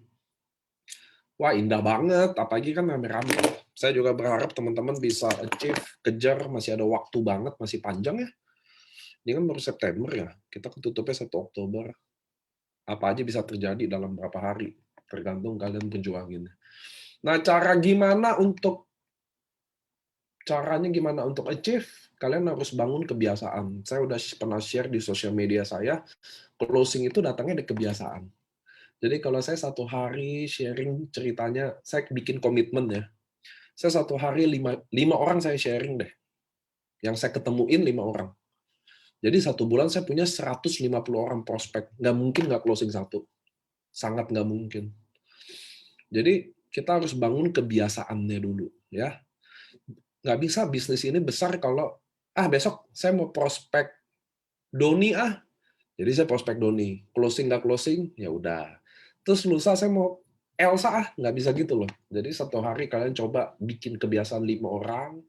Speaker 1: Wah, indah banget. Apalagi kan rame-rame. Saya juga berharap teman-teman bisa achieve, kejar. Masih ada waktu banget, masih panjang ya. Ini kan baru September ya. Kita ketutupnya 1 Oktober. Apa aja bisa terjadi dalam berapa hari, tergantung kalian berjuangin. Nah, caranya gimana untuk achieve? Kalian harus bangun kebiasaan. Saya udah pernah share di sosial media saya, closing itu datangnya dari kebiasaan. Jadi kalau saya 1 hari sharing ceritanya, saya bikin komitmen ya. Saya 1 hari 5 orang saya sharing deh. Yang saya ketemuin 5 orang. Jadi 1 bulan saya punya 150 orang prospek. Nggak mungkin nggak closing 1. Sangat nggak mungkin. Jadi kita harus bangun kebiasaannya dulu. Ya. Nggak bisa bisnis ini besar kalau, besok saya mau prospek Doni Jadi saya prospek Doni. Closing nggak closing, ya udah. Terus lusa saya mau Elsa nggak bisa gitu loh. Jadi 1 hari kalian coba bikin kebiasaan 5 orang.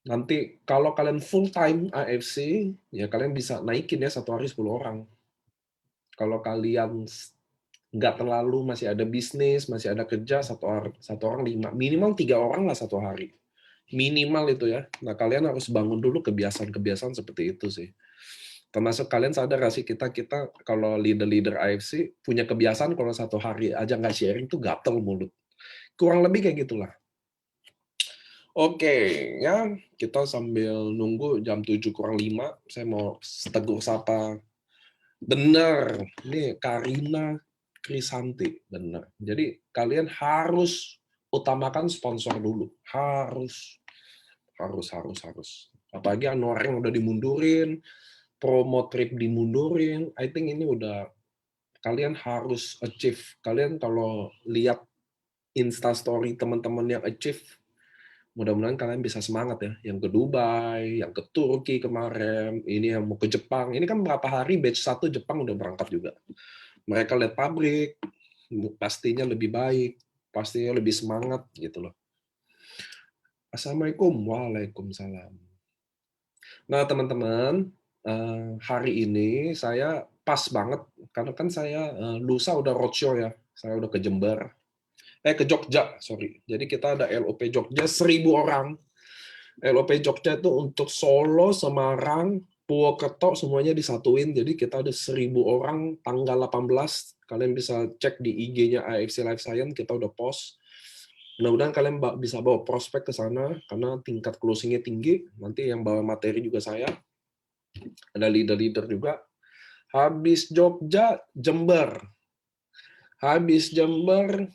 Speaker 2: Nanti kalau kalian full time AFC, ya kalian bisa naikin ya 1 hari 10 orang. Kalau kalian nggak terlalu masih ada bisnis, masih ada kerja, satu orang 5, minimal 3 orang lah 1 hari. Minimal itu ya. Nah kalian harus bangun dulu kebiasaan-kebiasaan seperti itu sih. Termasuk kalian sadar gak sih kita kalau leader-leader AFC punya kebiasaan kalau 1 hari aja nggak sharing tuh gatel mulut. Kurang lebih kayak gitulah. Oke, ya kita sambil nunggu jam 7:05, saya mau tegur sapa. Bener, ini Karina Krisanti, bener. Jadi kalian harus utamakan sponsor dulu, harus. Apalagi Anoreng udah dimundurin, promo trip dimundurin, I think ini udah kalian harus achieve. Kalian kalau lihat Instastory teman-teman yang achieve, mudah-mudahan kalian bisa semangat ya. Yang ke Dubai, yang ke Turki kemarin, ini yang mau ke Jepang. Ini kan berapa hari batch 1 Jepang udah berangkat juga. Mereka lihat pabrik, pastinya lebih baik, pastinya lebih semangat gitu loh. Assalamualaikum. Waalaikumsalam. Nah, teman-teman, hari ini saya pas banget karena kan saya lusa udah roadshow ya. Saya udah ke Jember. Ke Jogja, sorry. Jadi kita ada LOP Jogja 1.000 orang. LOP Jogja itu untuk Solo, Semarang, Purwokerto semuanya disatuin. Jadi kita ada 1.000 orang tanggal 18. Kalian bisa cek di IG-nya AFC Life Science, kita udah post. Mudah-mudahan kalian bisa bawa prospek ke sana karena tingkat closing-nya tinggi. Nanti yang bawa materi juga saya. Ada leader-leader juga. Habis Jogja, Jember. Habis Jember,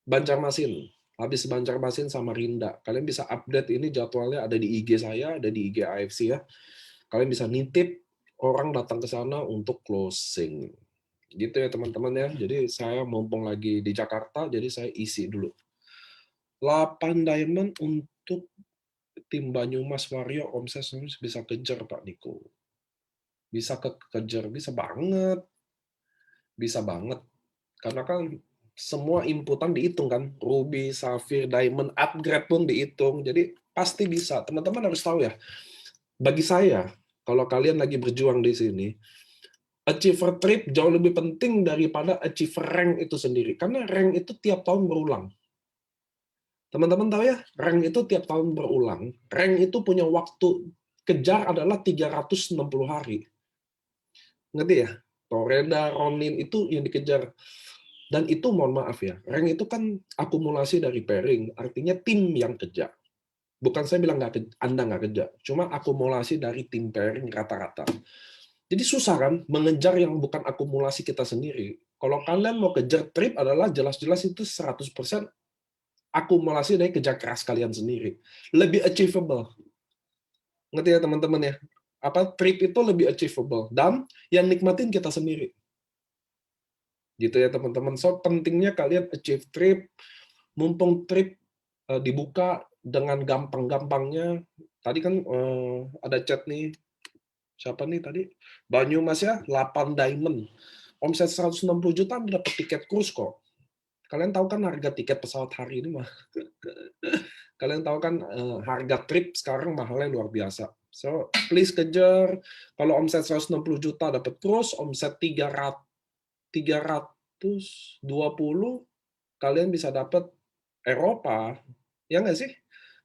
Speaker 2: Banjarmasin. Habis Banjarmasin sama Rinda. Kalian bisa update ini jadwalnya ada di IG saya, ada di IG AFC ya. Kalian bisa nitip orang datang ke sana untuk closing. Gitu ya teman-teman ya. Jadi saya mumpung lagi di Jakarta, jadi saya isi dulu. 8 diamond untuk tim Banyumas Warrior omset bisa kejar Pak Niko. Bisa kejar, bisa banget. Bisa banget. Karena kan semua inputan dihitung kan. Ruby, Sapphire, Diamond, upgrade pun dihitung. Jadi pasti bisa. Teman-teman harus tahu ya. Bagi saya, kalau kalian lagi berjuang di sini, achiever trip jauh lebih penting daripada achiever rank itu sendiri. Karena rank itu tiap tahun berulang. Teman-teman tahu ya, rank itu tiap tahun berulang. Rank itu punya waktu kejar adalah 360 hari. Ngerti ya? Torreda, Ronin itu yang dikejar. Dan itu mohon maaf ya, rank itu kan akumulasi dari pairing, artinya tim yang kejar. Bukan saya bilang Anda nggak kejar, cuma akumulasi dari tim pairing rata-rata. Jadi susah kan mengejar yang bukan akumulasi kita sendiri. Kalau kalian mau kejar trip adalah jelas-jelas itu 100% akumulasi dari kerja keras kalian sendiri. Lebih achievable. Ngerti ya teman-teman ya? Trip itu lebih achievable. Dan yang nikmatin kita sendiri. Gitu ya teman-teman. So, pentingnya kalian achieve trip. Mumpung trip dibuka dengan gampang-gampangnya. Tadi kan ada chat nih. Siapa nih tadi? Banyumas ya, 8 diamond. Omset 160 juta dapat tiket cruise kok. Kalian tahu kan harga tiket pesawat hari ini mah. Kalian tahu kan harga trip sekarang mahalnya luar biasa. So, please kejar. Kalau omset 160 juta dapat cruise, omset 320 kalian bisa dapat Eropa. Ya nggak sih?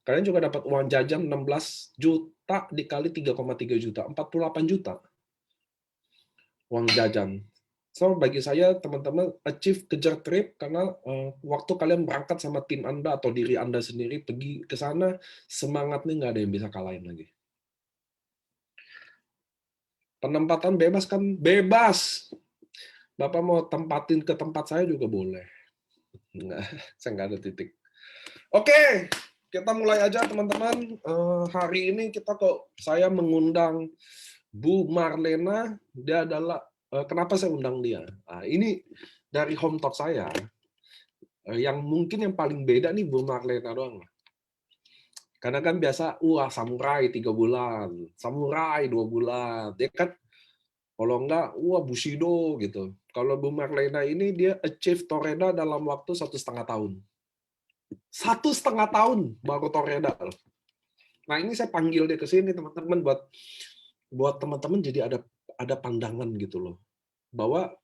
Speaker 2: Kalian juga dapat uang jajan 16 juta dikali 3,3 juta, 48 juta. Uang jajan. So, bagi saya, teman-teman, achieve kejar trip, karena waktu kalian berangkat sama tim Anda atau diri Anda sendiri pergi ke sana, semangatnya nggak ada yang bisa kalahin lagi. Penempatan bebas kan? Bebas! Bapak mau tempatin ke tempat saya juga boleh. Nggak, saya nggak ada titik. Oke, kita mulai aja, teman-teman. Hari ini saya mengundang Bu Marlena. Dia adalah kenapa saya undang dia? Nah, ini dari home talk saya. Yang mungkin yang paling beda nih Bu Marlena doang. Karena kan biasa, samurai 3 bulan, samurai 2 bulan. Dia kan, kalau enggak, Bushido gitu. Kalau Bu Marlena ini dia achieve Torreda dalam waktu 1,5 tahun. 1,5 tahun baru Torreda. Nah, ini saya panggil dia ke sini teman-teman buat teman-teman jadi ada pandangan gitu loh. Bahwa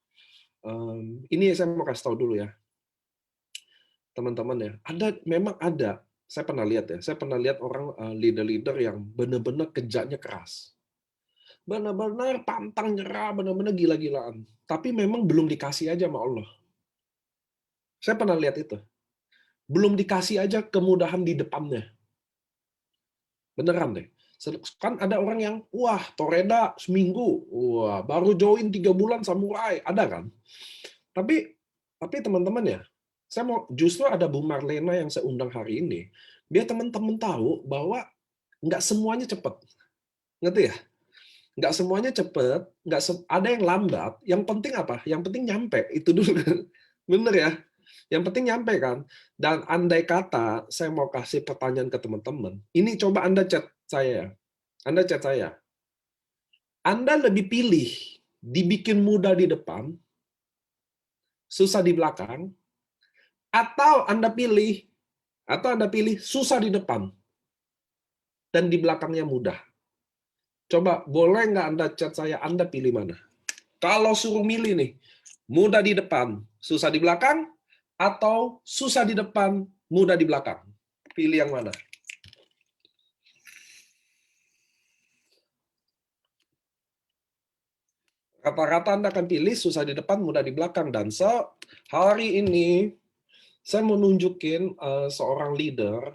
Speaker 2: ini saya mau kasih tahu dulu ya. Teman-teman ya, memang ada. Saya pernah lihat orang leader-leader yang benar-benar kerjanya keras. Benar-benar pantang nyerah, benar-benar gila-gilaan. Tapi memang belum dikasih aja sama Allah. Saya pernah lihat itu. Belum dikasih aja kemudahan di depannya. Beneran deh. Kan ada orang yang, wah, Toreda seminggu, wah, baru join 3 bulan samurai, ada kan? Tapi teman-teman ya, justru ada Bu Marlena yang saya undang hari ini, biar teman-teman tahu bahwa nggak semuanya cepat. Ngerti ya? Nggak semuanya cepat, ada yang lambat, yang penting apa? Yang penting nyampe, itu dulu. Bener ya? Yang penting nyampe kan? Dan andai kata saya mau kasih pertanyaan ke teman-teman, ini coba Anda chat saya. Anda lebih pilih dibikin mudah di depan, susah di belakang, atau Anda pilih susah di depan dan di belakangnya mudah. Coba boleh nggak Anda chat saya, Anda pilih mana? Kalau suruh milih nih, mudah di depan, susah di belakang, atau susah di depan, mudah di belakang. Pilih yang mana? Rata-rata Anda akan pilih susah di depan, mudah di belakang. Dan hari ini saya mau nunjukin seorang leader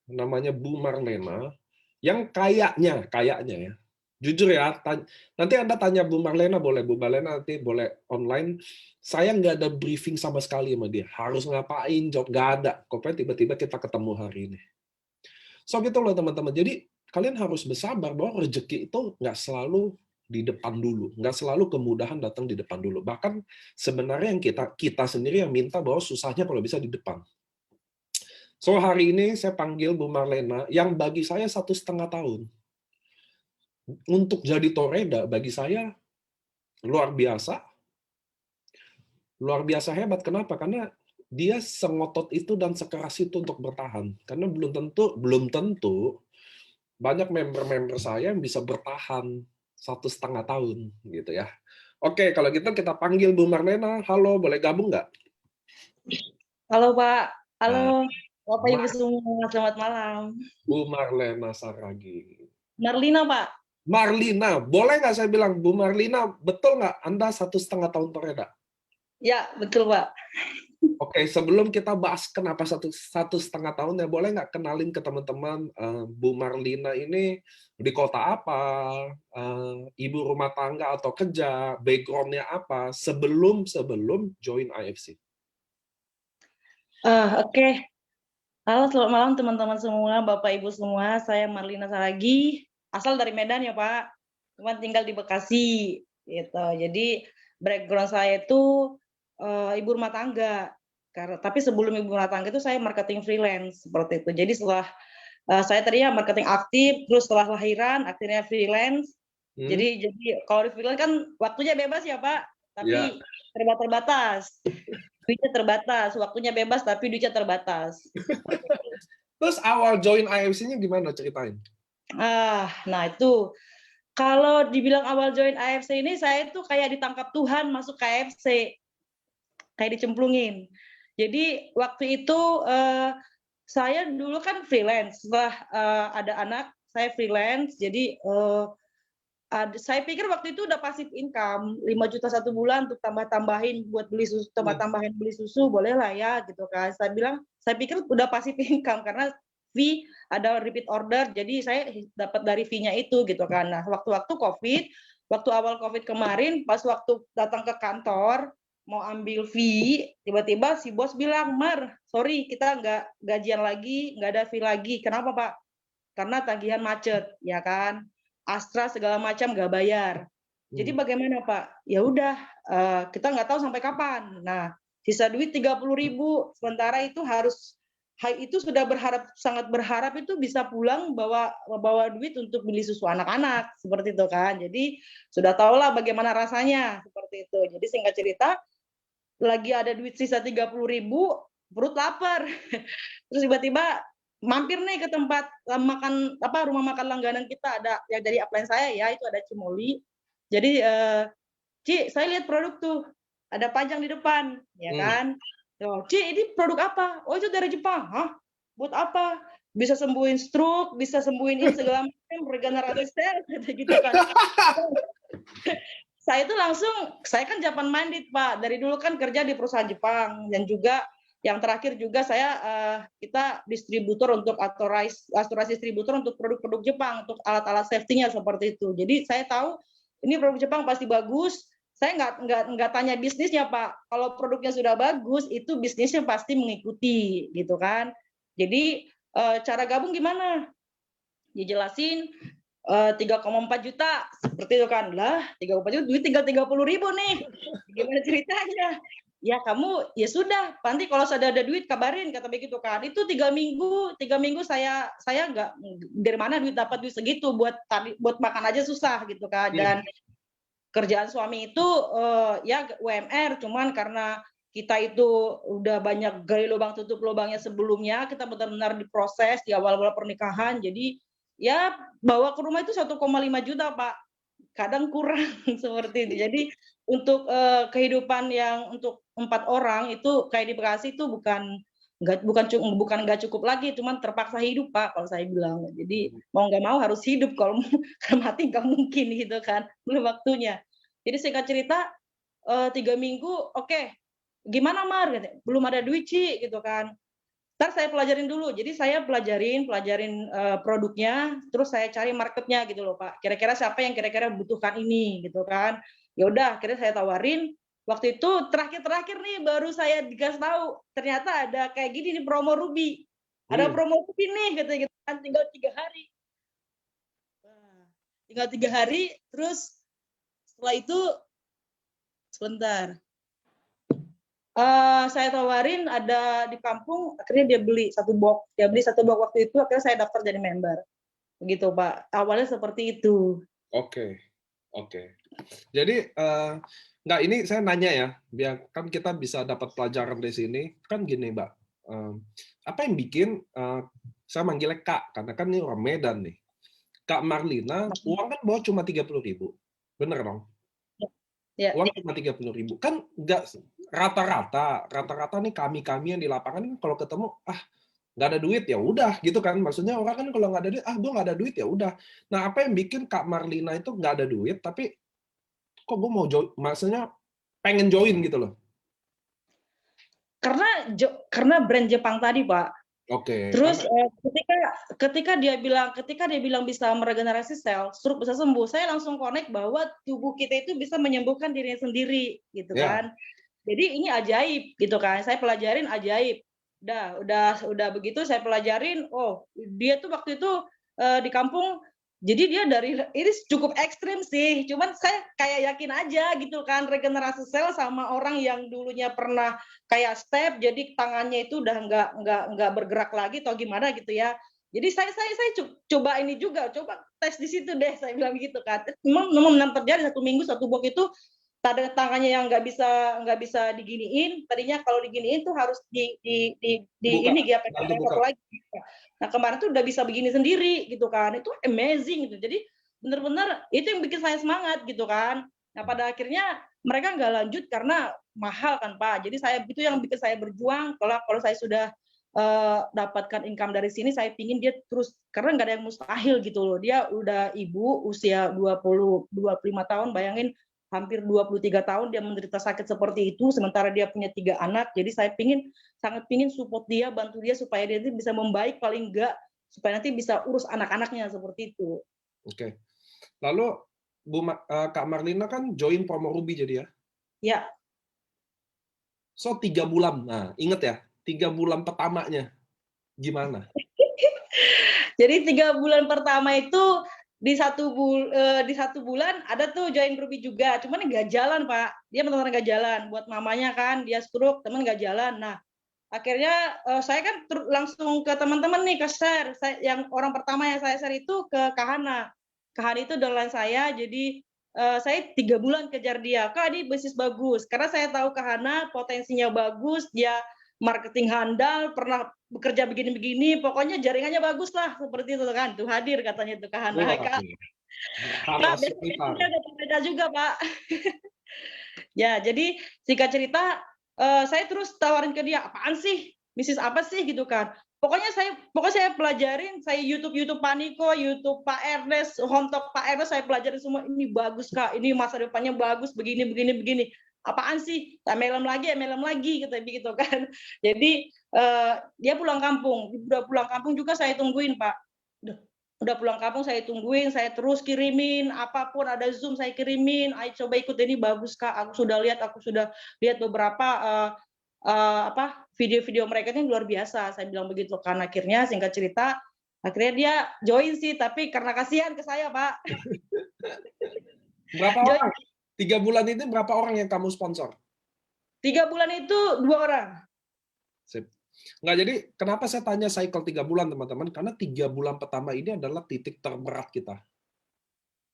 Speaker 2: namanya Bu Marlena yang kayaknya ya. Jujur ya, nanti Anda tanya Bu Marlena, boleh Bu Marlena nanti boleh online. Saya nggak ada briefing sama sekali sama dia. Harus ngapain, job nggak ada. Kok tiba-tiba kita ketemu hari ini. So gitu loh teman-teman. Jadi kalian harus bersabar bahwa rezeki itu nggak selalu di depan dulu, nggak selalu kemudahan datang di depan dulu. Bahkan sebenarnya yang kita sendiri yang minta bahwa susahnya kalau bisa di depan. So hari ini saya panggil Bu Marlena yang bagi saya 1,5 tahun. Untuk jadi Toreda bagi saya luar biasa hebat. Kenapa? Karena dia sengotot itu dan sekeras itu untuk bertahan. Karena belum tentu banyak member-member saya yang bisa bertahan 1,5 tahun gitu ya. Oke, kalau gitu kita panggil Bu Marlena. Halo, boleh gabung nggak?
Speaker 3: Halo Pak, halo Bapak Ibu semua, selamat malam.
Speaker 2: Bu Marlena Saragi.
Speaker 3: Marlina Pak.
Speaker 2: Marlina, boleh nggak saya bilang Bu Marlina, betul nggak Anda 1,5 tahun Toreda?
Speaker 3: Ya, betul Pak.
Speaker 2: Oke, sebelum kita bahas kenapa 1,5 tahun, ya boleh nggak kenalin ke teman-teman Bu Marlina ini di kota apa, ibu rumah tangga atau kerja, background-nya apa sebelum join IFC?
Speaker 3: Oke. Halo, selamat malam teman-teman semua, Bapak Ibu semua. Saya Marlina Saragi, asal dari Medan ya Pak. Cuma tinggal di Bekasi gitu. Jadi background saya itu ibu rumah tangga. Tapi sebelum ibu rumah tangga itu saya marketing freelance seperti itu. Jadi setelah saya tadinya marketing aktif, terus setelah lahiran akhirnya freelance. Jadi kalau di freelance kan waktunya bebas ya Pak, tapi terbatas. Duitnya terbatas, waktunya bebas tapi duitnya terbatas.
Speaker 2: Terus awal join IFC-nya gimana, ceritain?
Speaker 3: Nah itu kalau dibilang awal join IFC ini saya itu kayak ditangkap Tuhan masuk KFC, kayak dicemplungin. Jadi waktu itu saya dulu kan freelance, setelah ada anak saya freelance, jadi saya pikir waktu itu udah pasif income 5 juta 1 bulan untuk tambahin buat beli susu, tambahin beli susu boleh lah ya gitu kan. Saya pikir udah pasif income karena fee ada repeat order, jadi saya dapat dari fee-nya itu gitu kan. Nah waktu awal COVID kemarin pas waktu datang ke kantor mau ambil fee, tiba-tiba si bos bilang, Mar, sorry kita nggak gajian lagi, nggak ada fee lagi. Kenapa Pak? Karena tagihan macet ya kan. Astra segala macam nggak bayar. Jadi bagaimana Pak? Ya udah kita nggak tahu sampai kapan. Nah sisa duit 30.000. Sementara itu sudah sangat berharap itu bisa pulang bawa duit untuk beli susu anak-anak seperti itu kan. Jadi sudah tahulah bagaimana rasanya seperti itu. Jadi singkat cerita lagi ada duit sisa 30.000, perut lapar. Terus tiba-tiba mampir nih ke tempat makan rumah makan langganan kita, ada ya dari upline saya ya, itu ada Cimoli. Jadi Ci, saya lihat produk tuh ada pajang di depan, ya kan? Tuh, Ci, ini produk apa? Oh, itu dari Jepang. Hah? Buat apa? Bisa sembuhin stroke, bisa sembuhin ini segala macam, regenerasi sel, gitu kan. Saya itu langsung, saya kan Japan minded Pak, dari dulu kan kerja di perusahaan Jepang, dan juga yang terakhir juga kita distributor untuk asuransi distributor untuk produk-produk Jepang, untuk alat-alat safety-nya seperti itu. Jadi saya tahu ini produk Jepang pasti bagus. Saya nggak tanya bisnisnya Pak. Kalau produknya sudah bagus, itu bisnisnya pasti mengikuti, gitu kan. Jadi cara gabung gimana? Dijelasin 3,4 juta seperti itu kan, lah 3,4 juta duit tinggal 30.000 nih, gimana ceritanya? Ya kamu ya sudah, nanti kalau sudah ada duit kabarin, kata begitu kan. Itu 3 minggu saya nggak, dari mana duit dapat duit segitu, buat makan aja susah gitu kan. Dan kerjaan suami itu ya UMR, cuman karena kita itu udah banyak gali lubang tutup lubangnya sebelumnya, kita benar-benar diproses di awal-awal pernikahan, jadi ya bawa ke rumah itu 1,5 juta Pak, kadang kurang seperti itu. Jadi untuk kehidupan yang untuk 4 orang itu kayak di Bekasi itu bukan nggak cukup lagi, cuman terpaksa hidup Pak kalau saya bilang. Jadi mau nggak mau harus hidup, kalau mati nggak mungkin gitu kan, belum waktunya. Jadi singkat cerita 3 minggu, oke. Gimana Mar? Belum ada duit Ci, gitu kan. Ntar saya pelajarin dulu. Jadi saya pelajarin produknya, terus saya cari marketnya gitu loh Pak. Kira-kira siapa yang kira-kira membutuhkan ini gitu kan. Ya udah, akhirnya saya tawarin. Waktu itu terakhir nih baru saya dikasih tahu, ternyata ada kayak gini nih promo Ruby. Ada promo Ruby nih gitu kan, tinggal 3 hari. Tinggal 3 hari, terus setelah itu sebentar. Saya tawarin ada di kampung, akhirnya dia beli satu box waktu itu, akhirnya saya daftar jadi member, begitu Pak. Awalnya seperti itu.
Speaker 2: Oke. Jadi nggak, ini saya nanya ya, biar kan kita bisa dapat pelajaran di sini. Kan gini Mbak, apa yang bikin saya manggilnya Kak, karena kan ini orang Medan nih. Kak Marlina, uang kan bawa cuma 30.000, bener dong?
Speaker 3: Ya.
Speaker 2: Uang cuma 30.000, kan nggak rata-rata nih kami yang di lapangan kalau ketemu nggak ada duit ya udah gitu kan, maksudnya orang kan kalau nggak ada duit gue nggak ada duit ya udah. Nah, apa yang bikin Kak Marlina itu nggak ada duit tapi kok gue mau join, maksudnya pengen join gitu loh?
Speaker 3: Karena brand Jepang tadi Pak.
Speaker 2: Oke.
Speaker 3: Terus ketika dia bilang bisa meregenerasi sel, stroke bisa sembuh, saya langsung connect bahwa tubuh kita itu bisa menyembuhkan dirinya sendiri gitu kan. Jadi ini ajaib gitu kan. Saya pelajarin ajaib. Udah begitu saya pelajarin, oh dia tuh waktu itu di kampung, jadi dia ini cukup ekstrim sih, cuman saya kayak yakin aja gitu kan, regenerasi sel sama orang yang dulunya pernah kayak step, jadi tangannya itu udah nggak bergerak lagi atau gimana gitu ya. Jadi saya coba ini juga, coba tes di situ deh, saya bilang gitu kan. Memang terjadi 1 minggu 1 box itu tangannya yang nggak bisa diginiin. Tadinya kalau diginiin tuh harus ini dia satu lagi. Nah kemarin tuh udah bisa begini sendiri gitu kan. Itu amazing gitu. Jadi benar-benar itu yang bikin saya semangat gitu kan. Nah pada akhirnya mereka nggak lanjut karena mahal kan Pak. Jadi itu yang bikin saya berjuang. Kalau saya sudah dapatkan income dari sini, saya pingin dia terus, karena nggak ada yang mustahil gitu loh. Dia udah ibu usia 25 tahun, bayangin hampir 23 tahun dia menderita sakit seperti itu, sementara dia punya 3 anak. Jadi saya sangat pingin support dia, bantu dia supaya dia bisa membaik, paling enggak supaya nanti bisa urus anak-anaknya seperti itu.
Speaker 2: Oke. Lalu Kak Marlina kan join promo Ruby jadi ya?
Speaker 3: Ya.
Speaker 2: So 3 bulan. Nah, inget ya, 3 bulan pertamanya gimana?
Speaker 3: Jadi 3 bulan pertama itu di satu bulan ada tuh join Ruby juga, cuman nggak jalan Pak, dia benar-benar nggak jalan, buat mamanya kan dia stroke, teman nggak jalan. Nah akhirnya saya kan langsung ke teman-teman nih, ke share, yang orang pertama yang saya share itu ke Kahana itu downline saya. Jadi saya 3 bulan kejar dia, Kak ini bisnis bagus, karena saya tahu Kahana potensinya bagus, dia marketing handal, pernah bekerja begini-begini, pokoknya jaringannya bagus lah, seperti itu kan. Tuh hadir katanya tuh Kak Hana.
Speaker 2: Wah,
Speaker 3: Kak,
Speaker 2: Hana
Speaker 3: besok
Speaker 2: Sweetheart.
Speaker 3: dia ada beda juga Pak. Ya, jadi singkat cerita, saya terus tawarin ke dia, apaan sih? Bisnis apa sih gitu kan? Pokoknya saya pelajarin, saya YouTube Pak Niko, YouTube Pak Ernest, Hontok Pak Ernest, saya pelajarin semua. Ini bagus Kak, ini masa depannya bagus, begini, begini, begini. Apaan sih? MLM lagi, gitu begitu kan. Jadi dia pulang kampung, udah pulang kampung juga saya tungguin Pak. Udah pulang kampung saya tungguin, saya terus kirimin apapun, ada Zoom saya kirimin, ayo coba ikut ini bagus Kak, aku sudah lihat beberapa video-video mereka ini luar biasa, saya bilang begitu kan. Akhirnya singkat cerita, akhirnya dia join sih, tapi karena kasihan ke saya Pak.
Speaker 2: Berapa orang? 3 bulan itu berapa orang yang kamu sponsor?
Speaker 3: 3 bulan itu 2 orang.
Speaker 2: Sip. Nggak, jadi kenapa saya tanya cycle 3 bulan teman-teman? Karena 3 bulan pertama ini adalah titik terberat kita.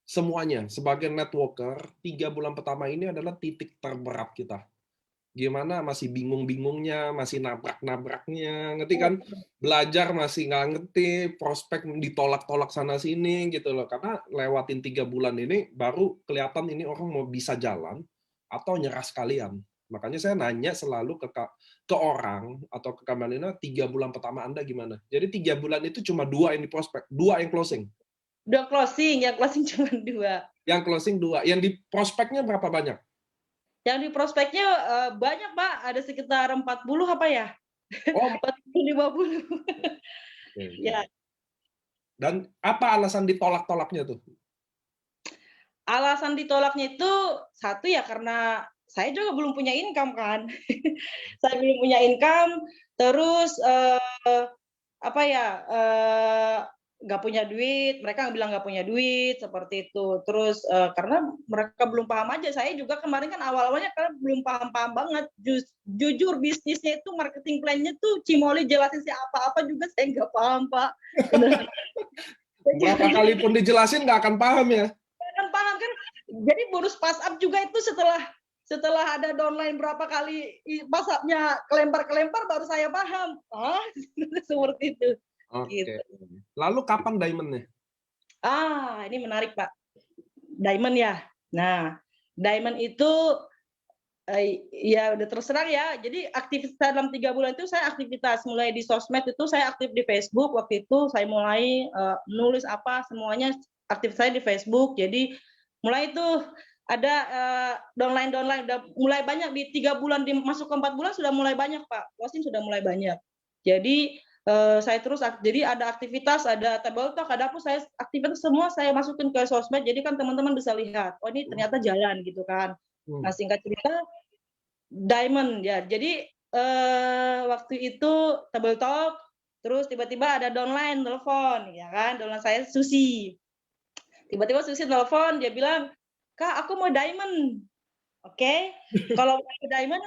Speaker 2: Semuanya, sebagai networker, 3 bulan pertama ini adalah titik terberat kita. Gimana masih bingung-bingungnya, masih nabrak-nabraknya, ngerti kan? Belajar masih nggak ngerti, prospek ditolak-tolak sana-sini gitu loh. Karena lewatin 3 bulan ini, baru kelihatan ini orang mau bisa jalan, atau nyerah sekalian. Makanya saya nanya selalu ke orang atau ke Kak Malina, 3 bulan pertama Anda gimana? Jadi 3 bulan itu cuma 2 yang di prospek, 2 yang closing.
Speaker 3: Udah closing, yang closing cuma 2.
Speaker 2: Yang closing 2, yang di prospeknya berapa banyak?
Speaker 3: Yang di prospeknya banyak Pak, ada sekitar 40 apa ya?
Speaker 2: Oh,
Speaker 3: 40-50. Ya.
Speaker 2: Dan apa alasan ditolak-tolaknya tuh?
Speaker 3: Alasan ditolaknya itu satu ya karena saya juga belum punya income kan. Saya belum punya income, terus nggak punya duit, mereka bilang nggak punya duit seperti itu. Terus karena mereka belum paham aja, saya juga kemarin kan awal-awalnya karena belum paham-paham banget. Jujur bisnisnya itu marketing plan-nya tuh Cimoli jelasin sih apa-apa juga saya nggak paham Pak.
Speaker 2: Berapa kali pun dijelasin nggak akan paham ya?
Speaker 3: Kan paham kan. Jadi bonus pass up juga itu setelah ada downline berapa kali pass up-nya kelempar baru saya paham. Seperti itu.
Speaker 2: Oke.
Speaker 3: Gitu.
Speaker 2: Lalu kapan diamond-nya?
Speaker 3: Ini menarik Pak. Diamond ya. Nah, diamond itu ya udah terserang ya. Jadi aktivitas dalam 3 bulan itu saya aktivitas mulai di sosmed itu saya aktif di Facebook. Waktu itu saya mulai nulis apa semuanya aktif saya di Facebook. Jadi mulai itu ada downline udah mulai banyak di 3 bulan masuk ke 4 bulan sudah mulai banyak Pak. Closing sudah mulai banyak. Jadi saya terus jadi ada aktivitas, ada table talk, ada apa saya aktivitas semua saya masukin ke sosmed. Jadi kan teman-teman bisa lihat, oh ini ternyata jalan gitu kan. Nah singkat cerita diamond ya. Jadi waktu itu table talk, terus tiba-tiba ada downline telepon, ya kan? Downline saya Susi. Tiba-tiba Susi telepon, dia bilang, Kak aku mau diamond. Oke, kalau mau diamond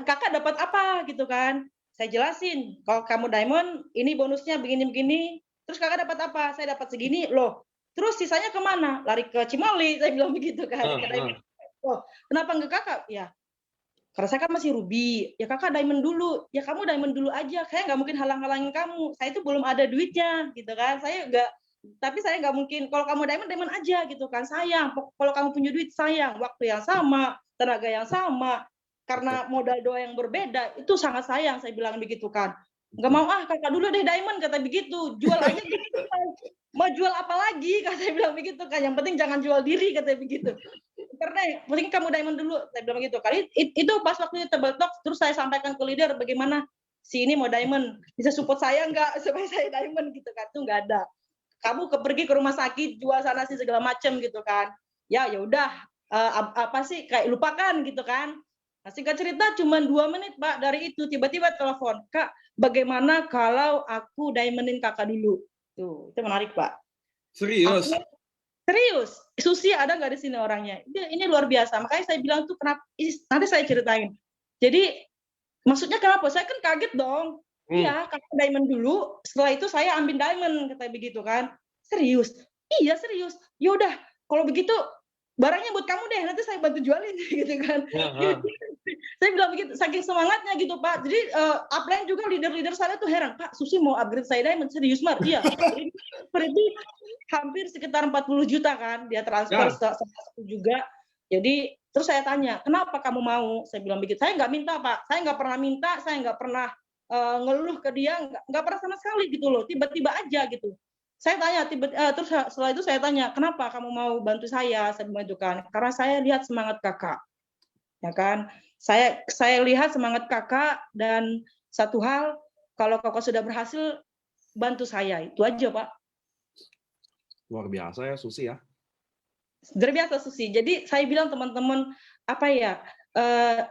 Speaker 3: kakak dapat apa gitu kan? Saya jelasin, kalau kamu diamond, ini bonusnya begini-begini. Terus kakak dapat apa? Saya dapat segini, loh. Terus sisanya kemana? Lari ke Cimoli, saya bilang begitu kan. Oh, kenapa enggak kakak? Ya, karena saya kan masih ruby. Ya kakak diamond dulu. Ya kamu diamond dulu aja. Saya nggak mungkin halang-halangin kamu. Saya itu belum ada duitnya, gitu kan. Tapi saya nggak mungkin. Kalau kamu diamond aja, gitu kan. Sayang. Kalau kamu punya duit, sayang. Waktu yang sama, tenaga yang sama. Karena modal doa yang berbeda, itu sangat sayang, saya bilang begitu kan. Nggak mau kakak dulu deh diamond, kata begitu. Jual aja gitu. Mau jual apa lagi, kata saya bilang begitu kan. Yang penting jangan jual diri, kata begitu. Karena penting kamu diamond dulu, saya bilang begitu. Kali itu pas waktu table talk, terus saya sampaikan ke leader bagaimana si ini mau diamond, bisa support saya nggak supaya saya diamond gitu kan. Itu nggak ada. Kamu pergi ke rumah sakit, jual sana sih segala macam gitu kan. Ya udah, apa sih kayak lupakan gitu kan. Nah, singkat cerita cuma 2 menit Pak dari itu tiba-tiba telepon, Kak, bagaimana kalau aku diamondin kakak dulu? Tuh, itu menarik Pak.
Speaker 2: Serius?
Speaker 3: Serius. Susi ada nggak di sini orangnya? Ini luar biasa. Makanya saya bilang tuh kenapa? Nanti saya ceritain. Jadi maksudnya kenapa? Saya kan kaget dong. Iya, kakak diamond dulu. Setelah itu saya ambil diamond, kata begitu kan. Serius? Iya serius. Yaudah, kalau begitu barangnya buat kamu deh, nanti saya bantu jualin gitu kan. Saya bilang begitu, saking semangatnya gitu Pak. Jadi upline juga leader-leader saya tuh heran, Pak Susi mau upgrade saya diamond, serius Mar? Iya. Berarti hampir sekitar 40 juta kan dia transfer
Speaker 2: Ya.
Speaker 3: juga. Jadi terus saya tanya, kenapa kamu mau? Saya bilang begitu. Saya nggak minta Pak, saya nggak pernah minta, saya nggak pernah ngeluh ke dia, nggak pernah sama sekali gitu loh. Tiba-tiba aja gitu. Saya tanya, terus setelah itu saya tanya, kenapa kamu mau bantu saya? Saya bilang gitu kan, karena saya lihat semangat kakak, ya kan. Saya lihat semangat kakak dan satu hal, kalau kakak sudah berhasil, bantu saya. Itu aja Pak.
Speaker 2: Luar biasa ya Susi ya.
Speaker 3: Luar biasa Susi. Jadi saya bilang teman-teman, apa ya,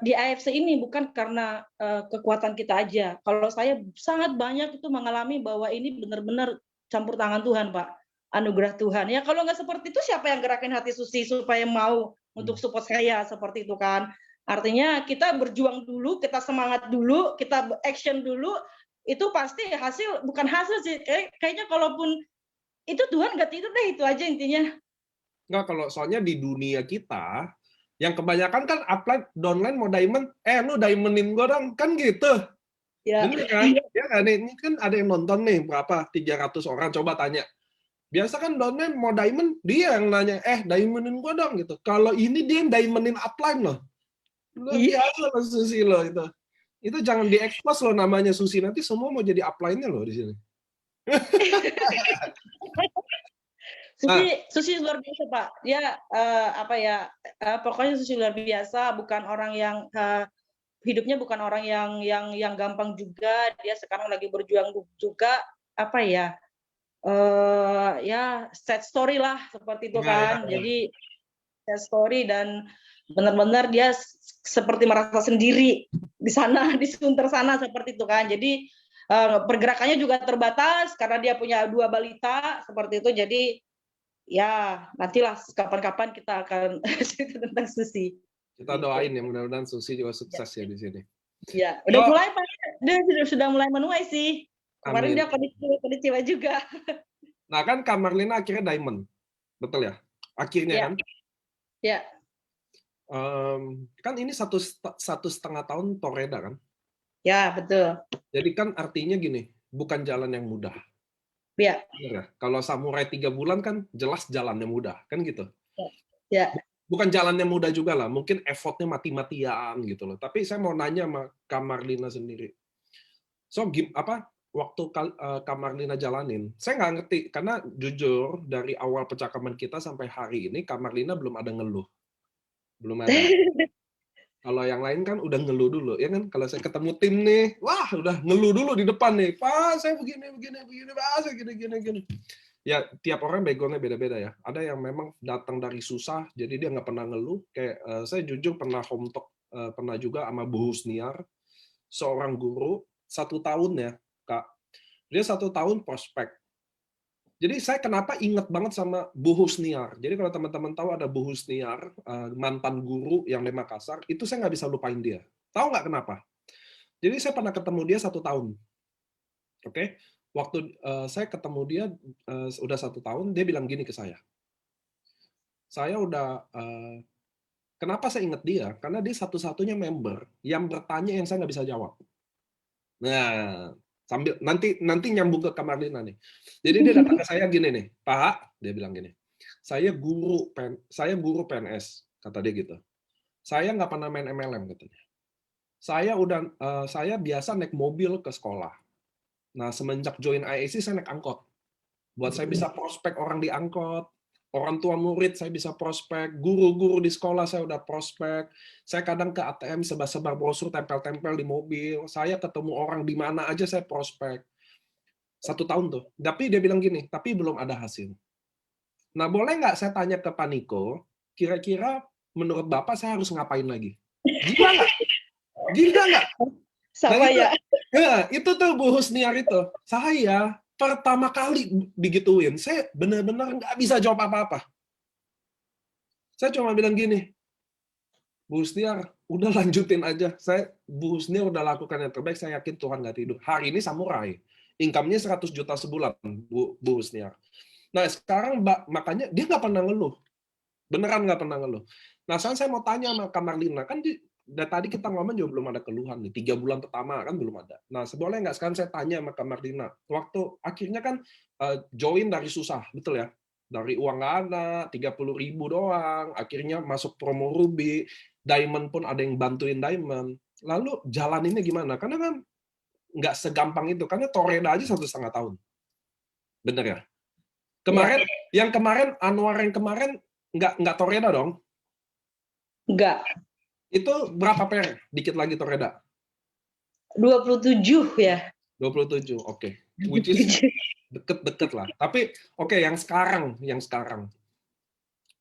Speaker 3: di AFC ini bukan karena kekuatan kita aja. Kalau saya sangat banyak itu mengalami bahwa ini benar-benar campur tangan Tuhan Pak. Anugerah Tuhan. Ya kalau nggak seperti itu siapa yang gerakin hati Susi supaya mau untuk support saya seperti itu kan. Artinya kita berjuang dulu, kita semangat dulu, kita action dulu, itu pasti hasil, bukan hasil sih, kayaknya kalaupun itu Tuhan nggak tidur deh, itu aja intinya.
Speaker 2: Nggak, kalau soalnya di dunia kita, yang kebanyakan kan upline, downline mau diamond, lu diamondin gue dong, kan gitu.
Speaker 3: Ya.
Speaker 2: Bener kan? Ya kan? Ini kan ada yang nonton nih, berapa? 300 orang, coba tanya. Biasa kan downline mau diamond, dia yang nanya, diamondin gue dong, gitu. Kalau ini dia yang diamondin upline loh. Luar biasa loh Susi loh itu. Itu jangan diekspos loh namanya Susi, nanti semua mau jadi upline-nya loh di sini.
Speaker 3: Susi luar biasa Pak. Dia apa ya? Pokoknya Susi luar biasa. Bukan orang yang hidupnya bukan orang yang gampang juga. Dia sekarang lagi berjuang juga. Apa ya? Ya sad story lah seperti itu kan. Jadi sad story dan benar-benar dia seperti merasa sendiri di sana, di Sunter sana seperti itu kan. Jadi pergerakannya juga terbatas karena dia punya 2 balita seperti itu. Jadi ya nantilah kapan-kapan kita akan cerita tentang Susi.
Speaker 2: Kita doain ya mudah-mudahan Susi juga sukses ya di sini.
Speaker 3: Ya, udah mulai Pak. Dia sudah mulai menuai sih. Kemarin dia kondisi cewek juga.
Speaker 2: Nah kan Kak Marlina akhirnya diamond, betul ya? Akhirnya
Speaker 3: ya.
Speaker 2: kan?
Speaker 3: Ya.
Speaker 2: Kan ini 1,5 tahun Toreda kan?
Speaker 3: Ya betul.
Speaker 2: Jadi kan artinya gini, bukan jalan yang mudah.
Speaker 3: Ya.
Speaker 2: Ya, kalau samurai 3 bulan kan jelas jalannya mudah, kan gitu.
Speaker 3: Ya.
Speaker 2: Bukan jalannya mudah juga lah, mungkin effortnya mati-matian gitu loh. Tapi saya mau nanya sama Kak Marlina sendiri. So, waktu Kak Marlina jalanin, saya nggak ngerti, karena jujur dari awal percakapan kita sampai hari ini, Kak Marlina belum ada ngeluh. Belum ada. Kalau yang lain kan udah ngeluh dulu, ya kan? Kalau saya ketemu tim nih, wah udah ngeluh dulu di depan nih. Pak, saya begini, Pak, saya gini. Ya, tiap orang background-nya beda-beda ya. Ada yang memang datang dari susah, jadi dia nggak pernah ngeluh. Kayak saya jujur pernah home talk, pernah juga sama Bu Husniar, seorang guru, 1 tahun ya, Kak. Dia 1 tahun prospek. Jadi saya kenapa ingat banget sama Bu Husniar. Jadi kalau teman-teman tahu ada Bu Husniar, mantan guru yang di Makassar, itu saya nggak bisa lupain dia. Tahu nggak kenapa? Jadi saya pernah ketemu dia 1 tahun. Oke, waktu saya ketemu dia udah 1 tahun, dia bilang gini ke saya. Saya udah, kenapa saya ingat dia? Karena dia satu-satunya member yang bertanya yang saya nggak bisa jawab. Nah, sambil nanti nyambung ke Kak Marlina nih. Jadi dia datang ke saya gini nih, Pak, dia bilang gini, saya guru PNS, kata dia gitu. Saya nggak pernah main MLM katanya. Saya biasa naik mobil ke sekolah. Nah, semenjak join IAC saya naik angkot. Buat saya bisa prospek orang di angkot, orang tua murid saya bisa prospek, guru-guru di sekolah saya udah prospek, saya kadang ke ATM sebar-sebar brosur tempel-tempel di mobil, saya ketemu orang di mana aja saya prospek. 1 tahun tuh. Tapi dia bilang gini, tapi belum ada hasil. Nah, boleh nggak saya tanya ke Pak Niko, kira-kira menurut Bapak saya harus ngapain lagi? Gila nggak? Gila nggak?
Speaker 3: Sama
Speaker 2: itu,
Speaker 3: ya.
Speaker 2: Itu tuh Bu Husniar itu. Saya pertama kali digituin, saya benar-benar nggak bisa jawab apa-apa. Saya cuma bilang gini, Bu Husniar, udah lanjutin aja. Bu Husniar udah lakukan yang terbaik, saya yakin Tuhan nggak tidur. Hari ini samurai, income-nya 100 juta sebulan, Bu Husniar. Nah sekarang makanya dia nggak pernah ngeluh. Beneran nggak pernah ngeluh. Nah sekarang saya mau tanya sama Kak Marlina, kan Dan tadi kita ngomong juga belum ada keluhan nih, 3 bulan pertama kan belum ada. Nah, boleh nggak sekarang saya tanya sama Kak Martina, waktu akhirnya kan join dari susah, betul ya? Dari uang nggak ada, 30.000 doang, akhirnya masuk promo Ruby, Diamond pun ada yang bantuin Diamond. Lalu jalan ini gimana? Karena kan nggak segampang itu, karena Toreda aja 1,5 tahun. Bener ya?
Speaker 3: Ya,
Speaker 2: Kemarin, Anwar yang kemarin nggak Toreda dong?
Speaker 3: enggak.
Speaker 2: Itu berapa per? Dikit lagi Toreda.
Speaker 3: 27 ya.
Speaker 2: 27, oke. Which is deket-deket lah. Tapi oke, yang sekarang.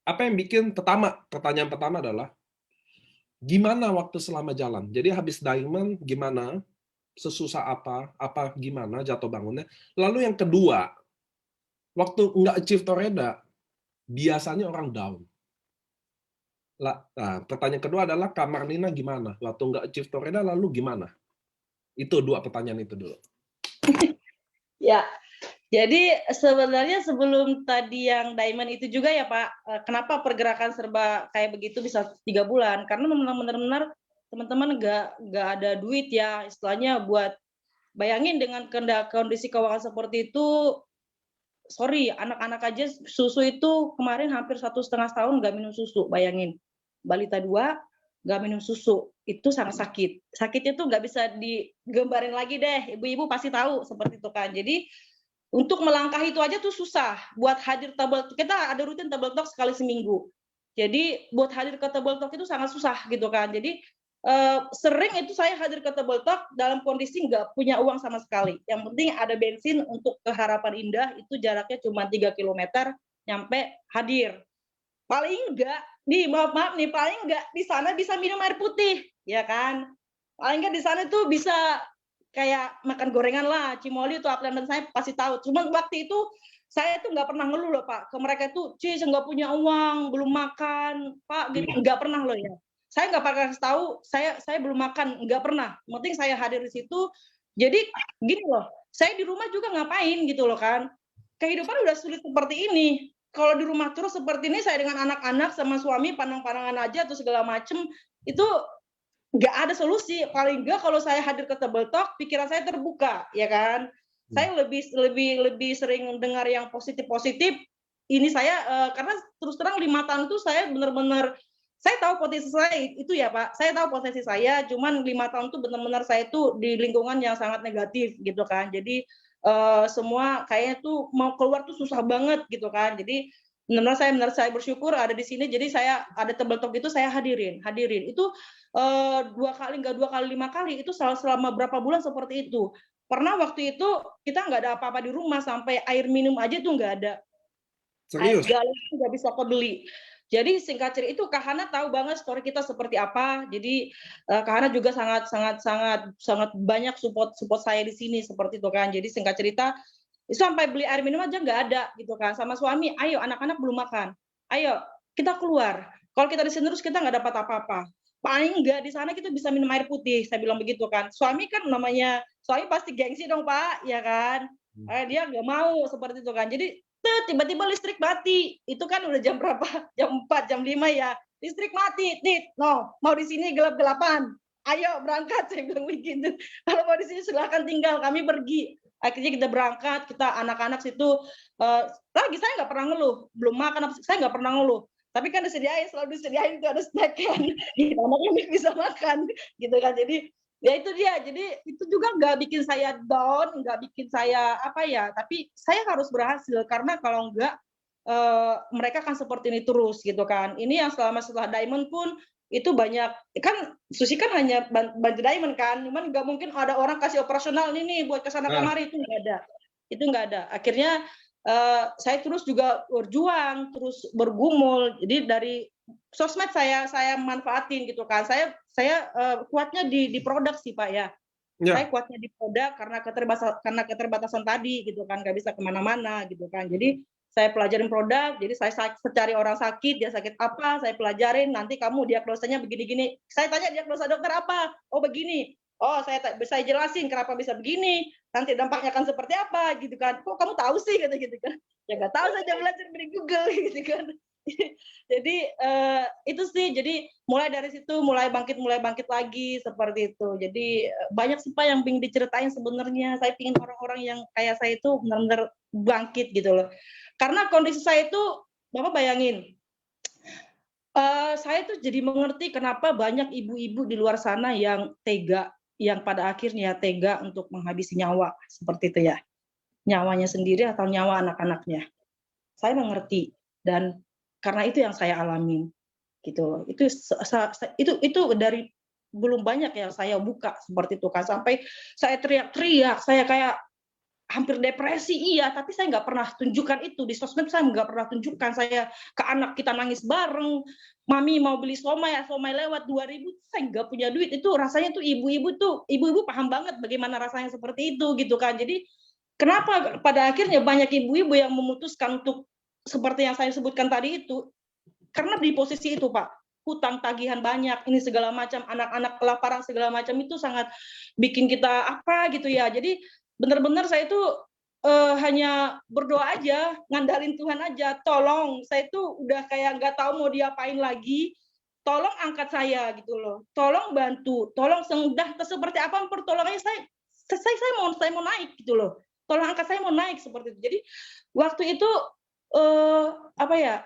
Speaker 2: Apa yang bikin pertanyaan pertama adalah, gimana waktu selama jalan? Jadi habis Diamond, gimana? Sesusah apa gimana jatuh bangunnya? Lalu yang kedua, waktu nggak achieve Toreda, biasanya orang down. Nah, pertanyaan kedua adalah Kak Marlina gimana? Waktu nggak achieve Toreda, lalu gimana? Itu 2 pertanyaan itu dulu.
Speaker 3: Ya, jadi sebenarnya sebelum tadi yang Diamond itu juga ya Pak, kenapa pergerakan serba kayak begitu bisa 3 bulan? Karena memang benar-benar teman-teman nggak ada duit ya, istilahnya buat bayangin dengan kondisi keuangan seperti itu, sorry, anak-anak aja susu itu kemarin hampir 1,5 tahun nggak minum susu, bayangin. Balita 2 nggak minum susu, itu sangat sakit. Sakitnya tuh nggak bisa digambarin lagi deh, ibu-ibu pasti tahu seperti itu kan. Jadi untuk melangkah itu aja tuh susah. Buat hadir table talk, kita ada rutin table talk sekali seminggu. Jadi buat hadir ke table talk itu sangat susah gitu kan. Jadi sering itu saya hadir ke table talk dalam kondisi nggak punya uang sama sekali. Yang penting ada bensin untuk ke Harapan Indah, itu jaraknya cuma 3 kilometer nyampe hadir. Paling enggak nih, maaf nih, paling enggak di sana bisa minum air putih, ya kan? Paling enggak di sana tuh bisa kayak makan gorengan lah, cimoli itu apa dan saya pasti tahu. Cuman waktu itu saya tuh nggak pernah ngeluh loh Pak ke mereka tuh, Cis nggak punya uang, belum makan, Pak, gitu nggak pernah loh ya. Saya nggak pernah kasih tahu, saya belum makan, nggak pernah. Yang penting saya hadir di situ. Jadi gini loh, saya di rumah juga ngapain gitu loh kan. Kehidupan udah sulit seperti ini. Kalau di rumah terus seperti ini, saya dengan anak-anak sama suami pandang-pandangan aja atau segala macem, itu nggak ada solusi. Paling nggak kalau saya hadir ke table talk, pikiran saya terbuka, ya kan. Saya lebih sering dengar yang positif-positif. Ini saya karena terus terang 5 tahun itu saya benar-benar, saya tahu potensi saya itu ya Pak. Saya tahu potensi saya, cuman 5 tahun itu benar-benar saya itu di lingkungan yang sangat negatif gitu kan. Jadi semua kayaknya tuh mau keluar tuh susah banget gitu kan. Jadi benar saya bersyukur ada di sini. Jadi saya ada table talk itu saya hadirin. Itu 2 kali, nggak 2 kali, 5 kali, itu selama berapa bulan seperti itu. Pernah waktu itu kita nggak ada apa-apa di rumah, sampai air minum aja tuh nggak ada. Air
Speaker 2: Serius?
Speaker 3: galon itu nggak bisa kebeli. Jadi singkat cerita itu Kak Hana tahu banget story kita seperti apa. Jadi Kak Hana juga sangat banyak support saya di sini seperti itu kan. Jadi singkat cerita itu sampai beli air minum aja nggak ada gitu kan. Sama suami, ayo anak-anak belum makan, ayo kita keluar. Kalau kita di sini terus kita nggak dapat apa-apa. Paling enggak di sana kita bisa minum air putih, saya bilang begitu kan. Suami kan namanya, suami pasti gengsi dong Pak, ya kan. Dia nggak mau seperti itu kan. Jadi tiba-tiba listrik mati. Itu kan udah jam berapa? Jam 4, jam 5 ya. Listrik mati. No, mau di sini gelap-gelapan. Ayo berangkat, saya bilang begitu. Kalau mau di sini silahkan tinggal, kami pergi. Akhirnya kita berangkat, kita anak-anak situ lagi saya nggak pernah ngeluh, belum makan, saya nggak pernah ngeluh. Tapi kan selalu disediain itu ada snack kan, anaknya bisa makan, gitu kan. Jadi ya itu dia. Jadi itu juga nggak bikin saya down, nggak bikin saya apa ya. Tapi saya harus berhasil karena kalau enggak mereka akan seperti ini terus gitu kan. Ini yang setelah Diamond pun itu banyak kan, Susi kan hanya bantu Diamond kan, cuman nggak mungkin ada orang kasih operasional ini buat kesana kemari, itu nggak ada. Akhirnya saya terus juga berjuang, terus bergumul. Jadi dari sosmed saya manfaatin gitu kan. Saya kuatnya di produk sih Pak ya. Saya kuatnya di produk karena keterbatasan tadi gitu kan, nggak bisa kemana-mana gitu kan. Jadi saya pelajarin produk, jadi saya cari orang sakit, dia sakit apa, saya pelajarin, nanti kamu diagnosanya begini-gini. Saya tanya diagnosa dokter apa? Oh begini. Oh saya jelasin kenapa bisa begini, nanti dampaknya akan seperti apa gitu kan. Kok kamu tahu sih gitu kan. Ya nggak tahu, saya belajar dari Google gitu kan. Jadi itu sih, jadi mulai dari situ mulai bangkit lagi seperti itu. Jadi banyak sih Pak yang pengen diceritain sebenarnya. Saya pingin orang-orang yang kayak saya itu benar-benar bangkit gitu loh. Karena kondisi saya itu, Bapak bayangin, saya tuh jadi mengerti kenapa banyak ibu-ibu di luar sana yang tega, yang pada akhirnya tega untuk menghabisi nyawa, seperti itu ya. Nyawanya sendiri atau nyawa anak-anaknya. Saya mengerti dan karena itu yang saya alamin gitu loh. Itu dari belum banyak yang saya buka seperti itu kan, sampai saya teriak-teriak, saya kayak hampir depresi iya, tapi saya nggak pernah tunjukkan itu di sosmed, saya nggak pernah tunjukkan. Saya ke anak kita nangis bareng, mami mau beli somai, somai lewat 2.000, saya nggak punya duit. Itu rasanya tuh ibu-ibu paham banget bagaimana rasanya seperti itu gitu kan. Jadi kenapa pada akhirnya banyak ibu-ibu yang memutuskan untuk seperti yang saya sebutkan tadi itu, karena di posisi itu Pak, hutang tagihan banyak, ini segala macam, anak-anak kelaparan segala macam, itu sangat bikin kita apa gitu ya. Jadi benar-benar saya itu hanya berdoa aja, ngandalin Tuhan aja. Tolong, saya itu udah kayak nggak tahu mau diapain lagi. Tolong angkat saya gitu loh. Tolong bantu, tolong semudah seperti apa pertolongannya, saya mau naik gitu loh. Tolong angkat saya mau naik seperti itu. Jadi waktu itu apa ya?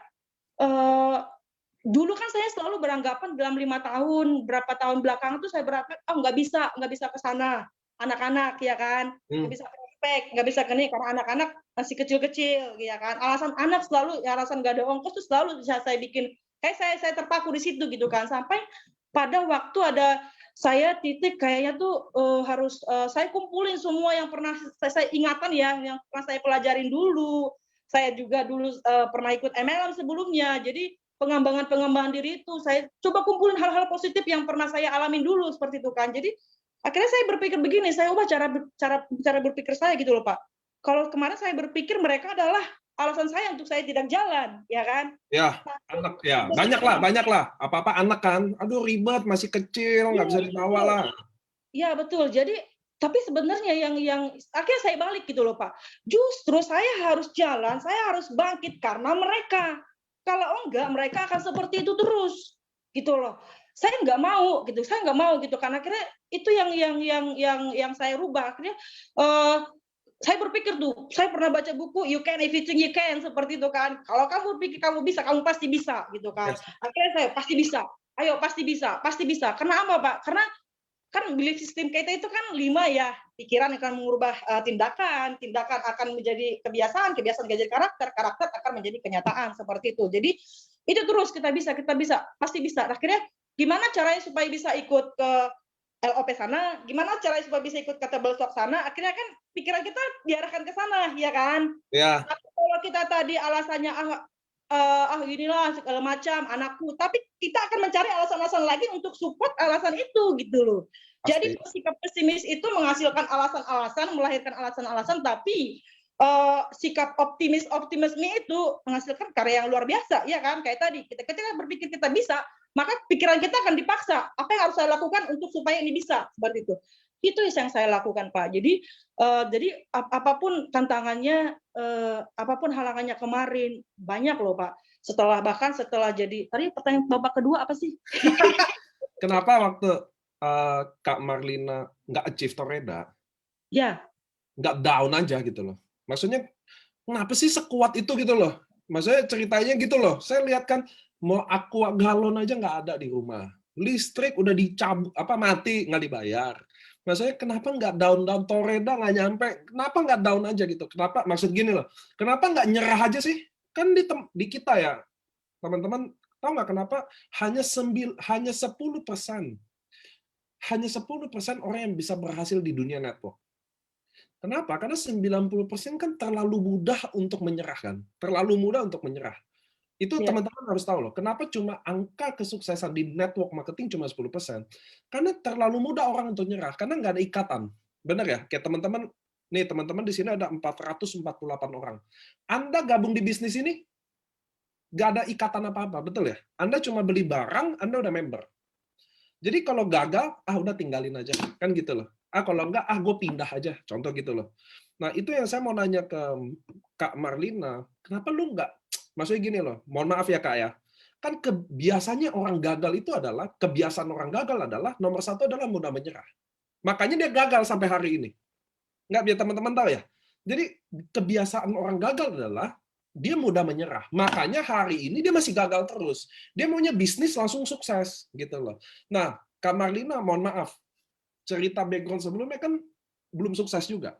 Speaker 3: Dulu kan saya selalu beranggapan dalam 5 tahun, berapa tahun belakangan tuh saya beranggapan, nggak bisa ke sana, anak-anak ya kan, nggak bisa prospek, nggak bisa ke ini karena anak-anak masih kecil-kecil, ya kan. Alasan anak selalu, alasan nggak ada ongkos tuh selalu bisa saya bikin, kayak saya terpaku di situ gitu kan, sampai pada waktu ada saya titik kayaknya tuh harus saya kumpulin semua yang pernah saya ingatan ya, yang pernah saya pelajarin dulu. Saya juga dulu pernah ikut MLM sebelumnya, jadi pengembangan diri itu saya coba kumpulin hal-hal positif yang pernah saya alamin dulu seperti itu kan. Jadi akhirnya saya berpikir begini, saya ubah cara berpikir saya gitu loh Pak. Kalau kemarin saya berpikir mereka adalah alasan saya untuk saya tidak jalan, ya kan?
Speaker 2: Ya, anak ya, banyak lah. Apa-apa anak kan, aduh ribet, masih kecil, nggak bisa dibawa lah.
Speaker 3: Iya betul. Jadi tapi sebenarnya yang akhirnya saya balik gitu loh Pak. Justru saya harus jalan, saya harus bangkit karena mereka. Kalau enggak, mereka akan seperti itu terus, gitu loh. Saya nggak mau gitu. Karena akhirnya itu yang saya rubah. Akhirnya saya berpikir tuh, saya pernah baca buku You Can Everything You Can seperti itu kan. Kalau kamu pikir kamu bisa, kamu pasti bisa gitu kan. Akhirnya saya pasti bisa. Ayo pasti bisa. Karena apa Pak? Karena kan belief system kita itu kan 5 ya, pikiran akan mengubah tindakan akan menjadi kebiasaan menjadi karakter akan menjadi kenyataan seperti itu. Jadi itu terus kita bisa, pasti bisa. Akhirnya gimana caranya supaya bisa ikut ke LOP sana, gimana caranya supaya bisa ikut ke Table Talk sana, akhirnya kan pikiran kita diarahkan ke sana, ya kan?
Speaker 2: Ya.
Speaker 3: Tapi kalau kita tadi alasannya inilah segala macam anakku, tapi kita akan mencari alasan-alasan lagi untuk support alasan itu gitu loh. Jadi sikap pesimis itu menghasilkan alasan-alasan, melahirkan alasan-alasan, tapi sikap optimisme itu menghasilkan karya yang luar biasa, ya kan? Kayak tadi kita berpikir kita bisa, maka pikiran kita akan dipaksa. Apa yang harus saya lakukan untuk supaya ini bisa seperti itu? Itu yang saya lakukan Pak. Jadi apapun tantangannya, apapun halangannya kemarin, banyak loh Pak. Bahkan setelah jadi, tadi pertanyaan Bapak kedua apa sih?
Speaker 2: Kenapa waktu Kak Marlina nggak achieve Toreda,
Speaker 3: Ya.
Speaker 2: nggak down aja gitu loh. Maksudnya kenapa sih sekuat itu gitu loh. Maksudnya ceritanya gitu loh. Saya lihat kan mau aqua galon aja nggak ada di rumah. Listrik udah dicabut, mati nggak dibayar. Maksudnya kenapa nggak down Toreda nggak nyampe? Kenapa nggak down aja gitu? Kenapa? Maksud gini loh. Kenapa nggak nyerah aja sih? Kan di kita ya, teman-teman tahu nggak kenapa hanya 10%. Hanya 10% orang yang bisa berhasil di dunia network. Kenapa? Karena 90% kan terlalu mudah untuk menyerah kan. Terlalu mudah untuk menyerah. Itu teman-teman harus tahu loh. Kenapa cuma angka kesuksesan di network marketing cuma 10%? Karena terlalu mudah orang untuk nyerah. Karena nggak ada ikatan. Benar ya? Kayak teman-teman di sini ada 448 orang. Anda gabung di bisnis ini, nggak ada ikatan apa-apa. Betul ya? Anda cuma beli barang, Anda udah member. Jadi kalau gagal, udah tinggalin aja. Kan gitu loh. Kalau enggak, gue pindah aja. Contoh gitu loh. Nah, itu yang saya mau nanya ke Kak Marlina. Kenapa lu enggak Maksudnya gini loh, mohon maaf ya Kak ya. Kan biasanya orang gagal itu adalah, kebiasaan orang gagal adalah, nomor satu adalah mudah menyerah. Makanya dia gagal sampai hari ini. Nggak, biar teman-teman tahu ya. Jadi kebiasaan orang gagal adalah dia mudah menyerah. Makanya hari ini dia masih gagal terus. Dia maunya bisnis langsung sukses gitu loh. Nah, Kak Marlina, mohon maaf, cerita background sebelumnya kan belum sukses juga.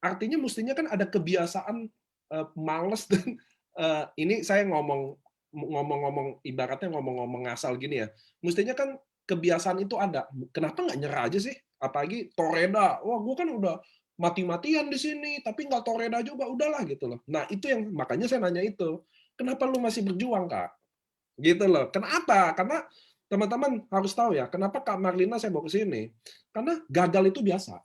Speaker 2: Artinya mestinya kan ada kebiasaan males dan ini saya ngomong-ngomong ibaratnya ngomong-ngomong ngasal gini ya. Mestinya kan kebiasaan itu ada. Kenapa nggak nyerah aja sih? Apalagi Toreda, wah gue kan udah mati-matian di sini, tapi nggak Toreda juga, udahlah gitu loh. Nah itu yang makanya saya nanya itu, kenapa lu masih berjuang Kak? Gitu loh. Kenapa? Karena teman-teman harus tahu ya, kenapa Kak Marlina saya bawa ke sini? Karena gagal itu biasa.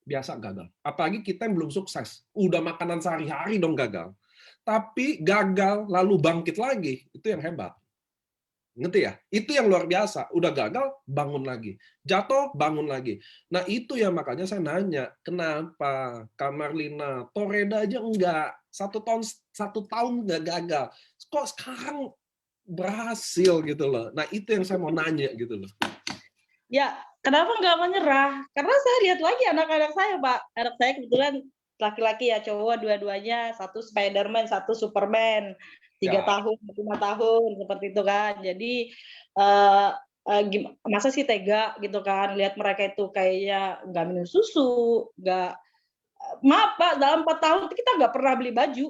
Speaker 2: Biasa gagal. Apalagi kita yang belum sukses. Udah makanan sehari-hari dong gagal. Tapi gagal lalu bangkit lagi, itu yang hebat. Ngerti ya? Itu yang luar biasa. Udah gagal, bangun lagi. Jatuh, bangun lagi. Nah itu ya makanya saya nanya, kenapa Kak Marlina, Toreda aja enggak. Satu tahun nggak gagal. Kok sekarang berhasil gitu loh. Nah itu yang saya mau nanya gitu loh.
Speaker 3: Ya, kenapa nggak menyerah? Karena saya lihat lagi anak-anak saya, Pak. Anak saya kebetulan laki-laki ya, cowok dua-duanya, satu Spiderman, satu Superman, 3
Speaker 2: Ya.
Speaker 3: tahun, 5 tahun, seperti itu kan. Jadi masa sih tega gitu kan, lihat mereka itu kayaknya nggak minum susu, nggak, maaf Pak, dalam 4 tahun kita nggak pernah beli baju.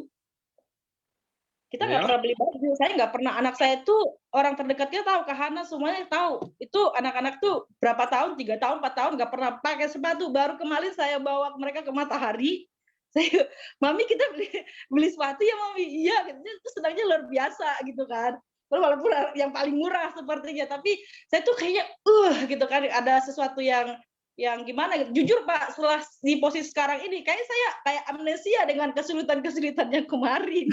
Speaker 3: Kita nggak
Speaker 2: Ya.
Speaker 3: pernah beli baju, saya nggak pernah, anak saya itu orang terdekatnya tahu, Kak Hana semuanya tahu. Itu anak-anak tuh berapa tahun, 3 tahun, 4 tahun nggak pernah pakai sepatu. Baru kemarin saya bawa mereka ke Matahari, saya, "Mami kita beli sepatu ya Mami?" "Iya," itu senangnya luar biasa gitu kan. Walaupun yang paling murah sepertinya, tapi saya tuh kayaknya, gitu kan, ada sesuatu yang gimana gitu. Jujur Pak, setelah di posisi sekarang ini, kayaknya saya kayak amnesia dengan kesulitan-kesulitan yang kemarin.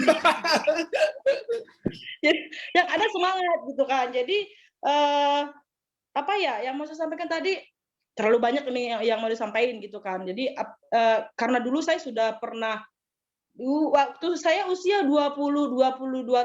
Speaker 3: Yang ada semangat gitu kan. Jadi apa ya yang mau saya sampaikan tadi, terlalu banyak ini yang mau disampaikan gitu kan. Jadi karena dulu saya sudah pernah waktu saya usia 22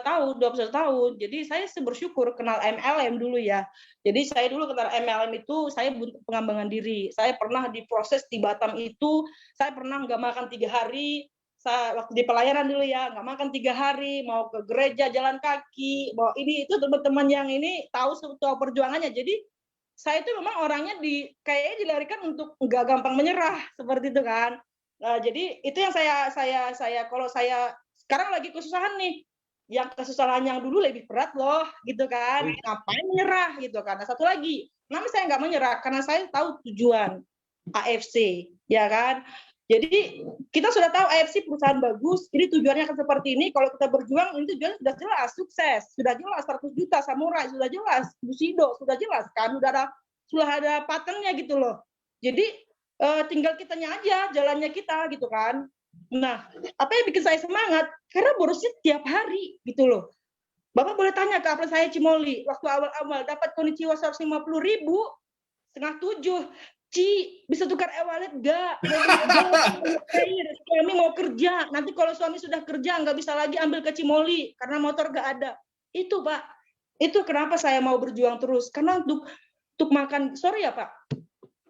Speaker 3: tahun, 21 tahun. Jadi saya bersyukur kenal MLM dulu ya. Jadi saya dulu kenal MLM itu saya pengembangan diri. Saya pernah diproses di Batam itu, saya pernah nggak makan 3 hari. Saya waktu di pelayaran dulu ya, nggak makan 3 hari, mau ke gereja jalan kaki, mau ini itu, teman-teman yang ini tahu soal perjuangannya. Jadi saya itu memang orangnya kayaknya dilarikan untuk nggak gampang menyerah seperti itu kan. Jadi itu yang saya kalau saya sekarang lagi kesusahan nih, yang kesusahan yang dulu lebih berat loh gitu kan, ngapain menyerah gitu kan. Nah satu lagi, kenapa saya nggak menyerah, karena saya tahu tujuan AFC ya kan. Jadi kita sudah tahu AFC perusahaan bagus, ini tujuannya akan seperti ini. Kalau kita berjuang, ini tujuan sudah jelas, sukses, sudah jelas, 100 juta samurai, sudah jelas, Bushido, sudah jelas kan, sudah ada patternnya gitu loh. Jadi tinggal kitanya aja, jalannya kita gitu kan. Nah, apa yang bikin saya semangat? Karena borosnya tiap hari gitu loh. Bapak boleh tanya ke upline saya Cimoli, waktu awal-awal dapat konnichiwa 150.000, 6:30, Ci, bisa tukar e-wallet nggak? Suami mau kerja, nanti kalau suami sudah kerja nggak bisa lagi ambil ke Cimoli karena motor nggak ada. Itu Pak, itu kenapa saya mau berjuang terus. Karena untuk makan, sorry ya Pak,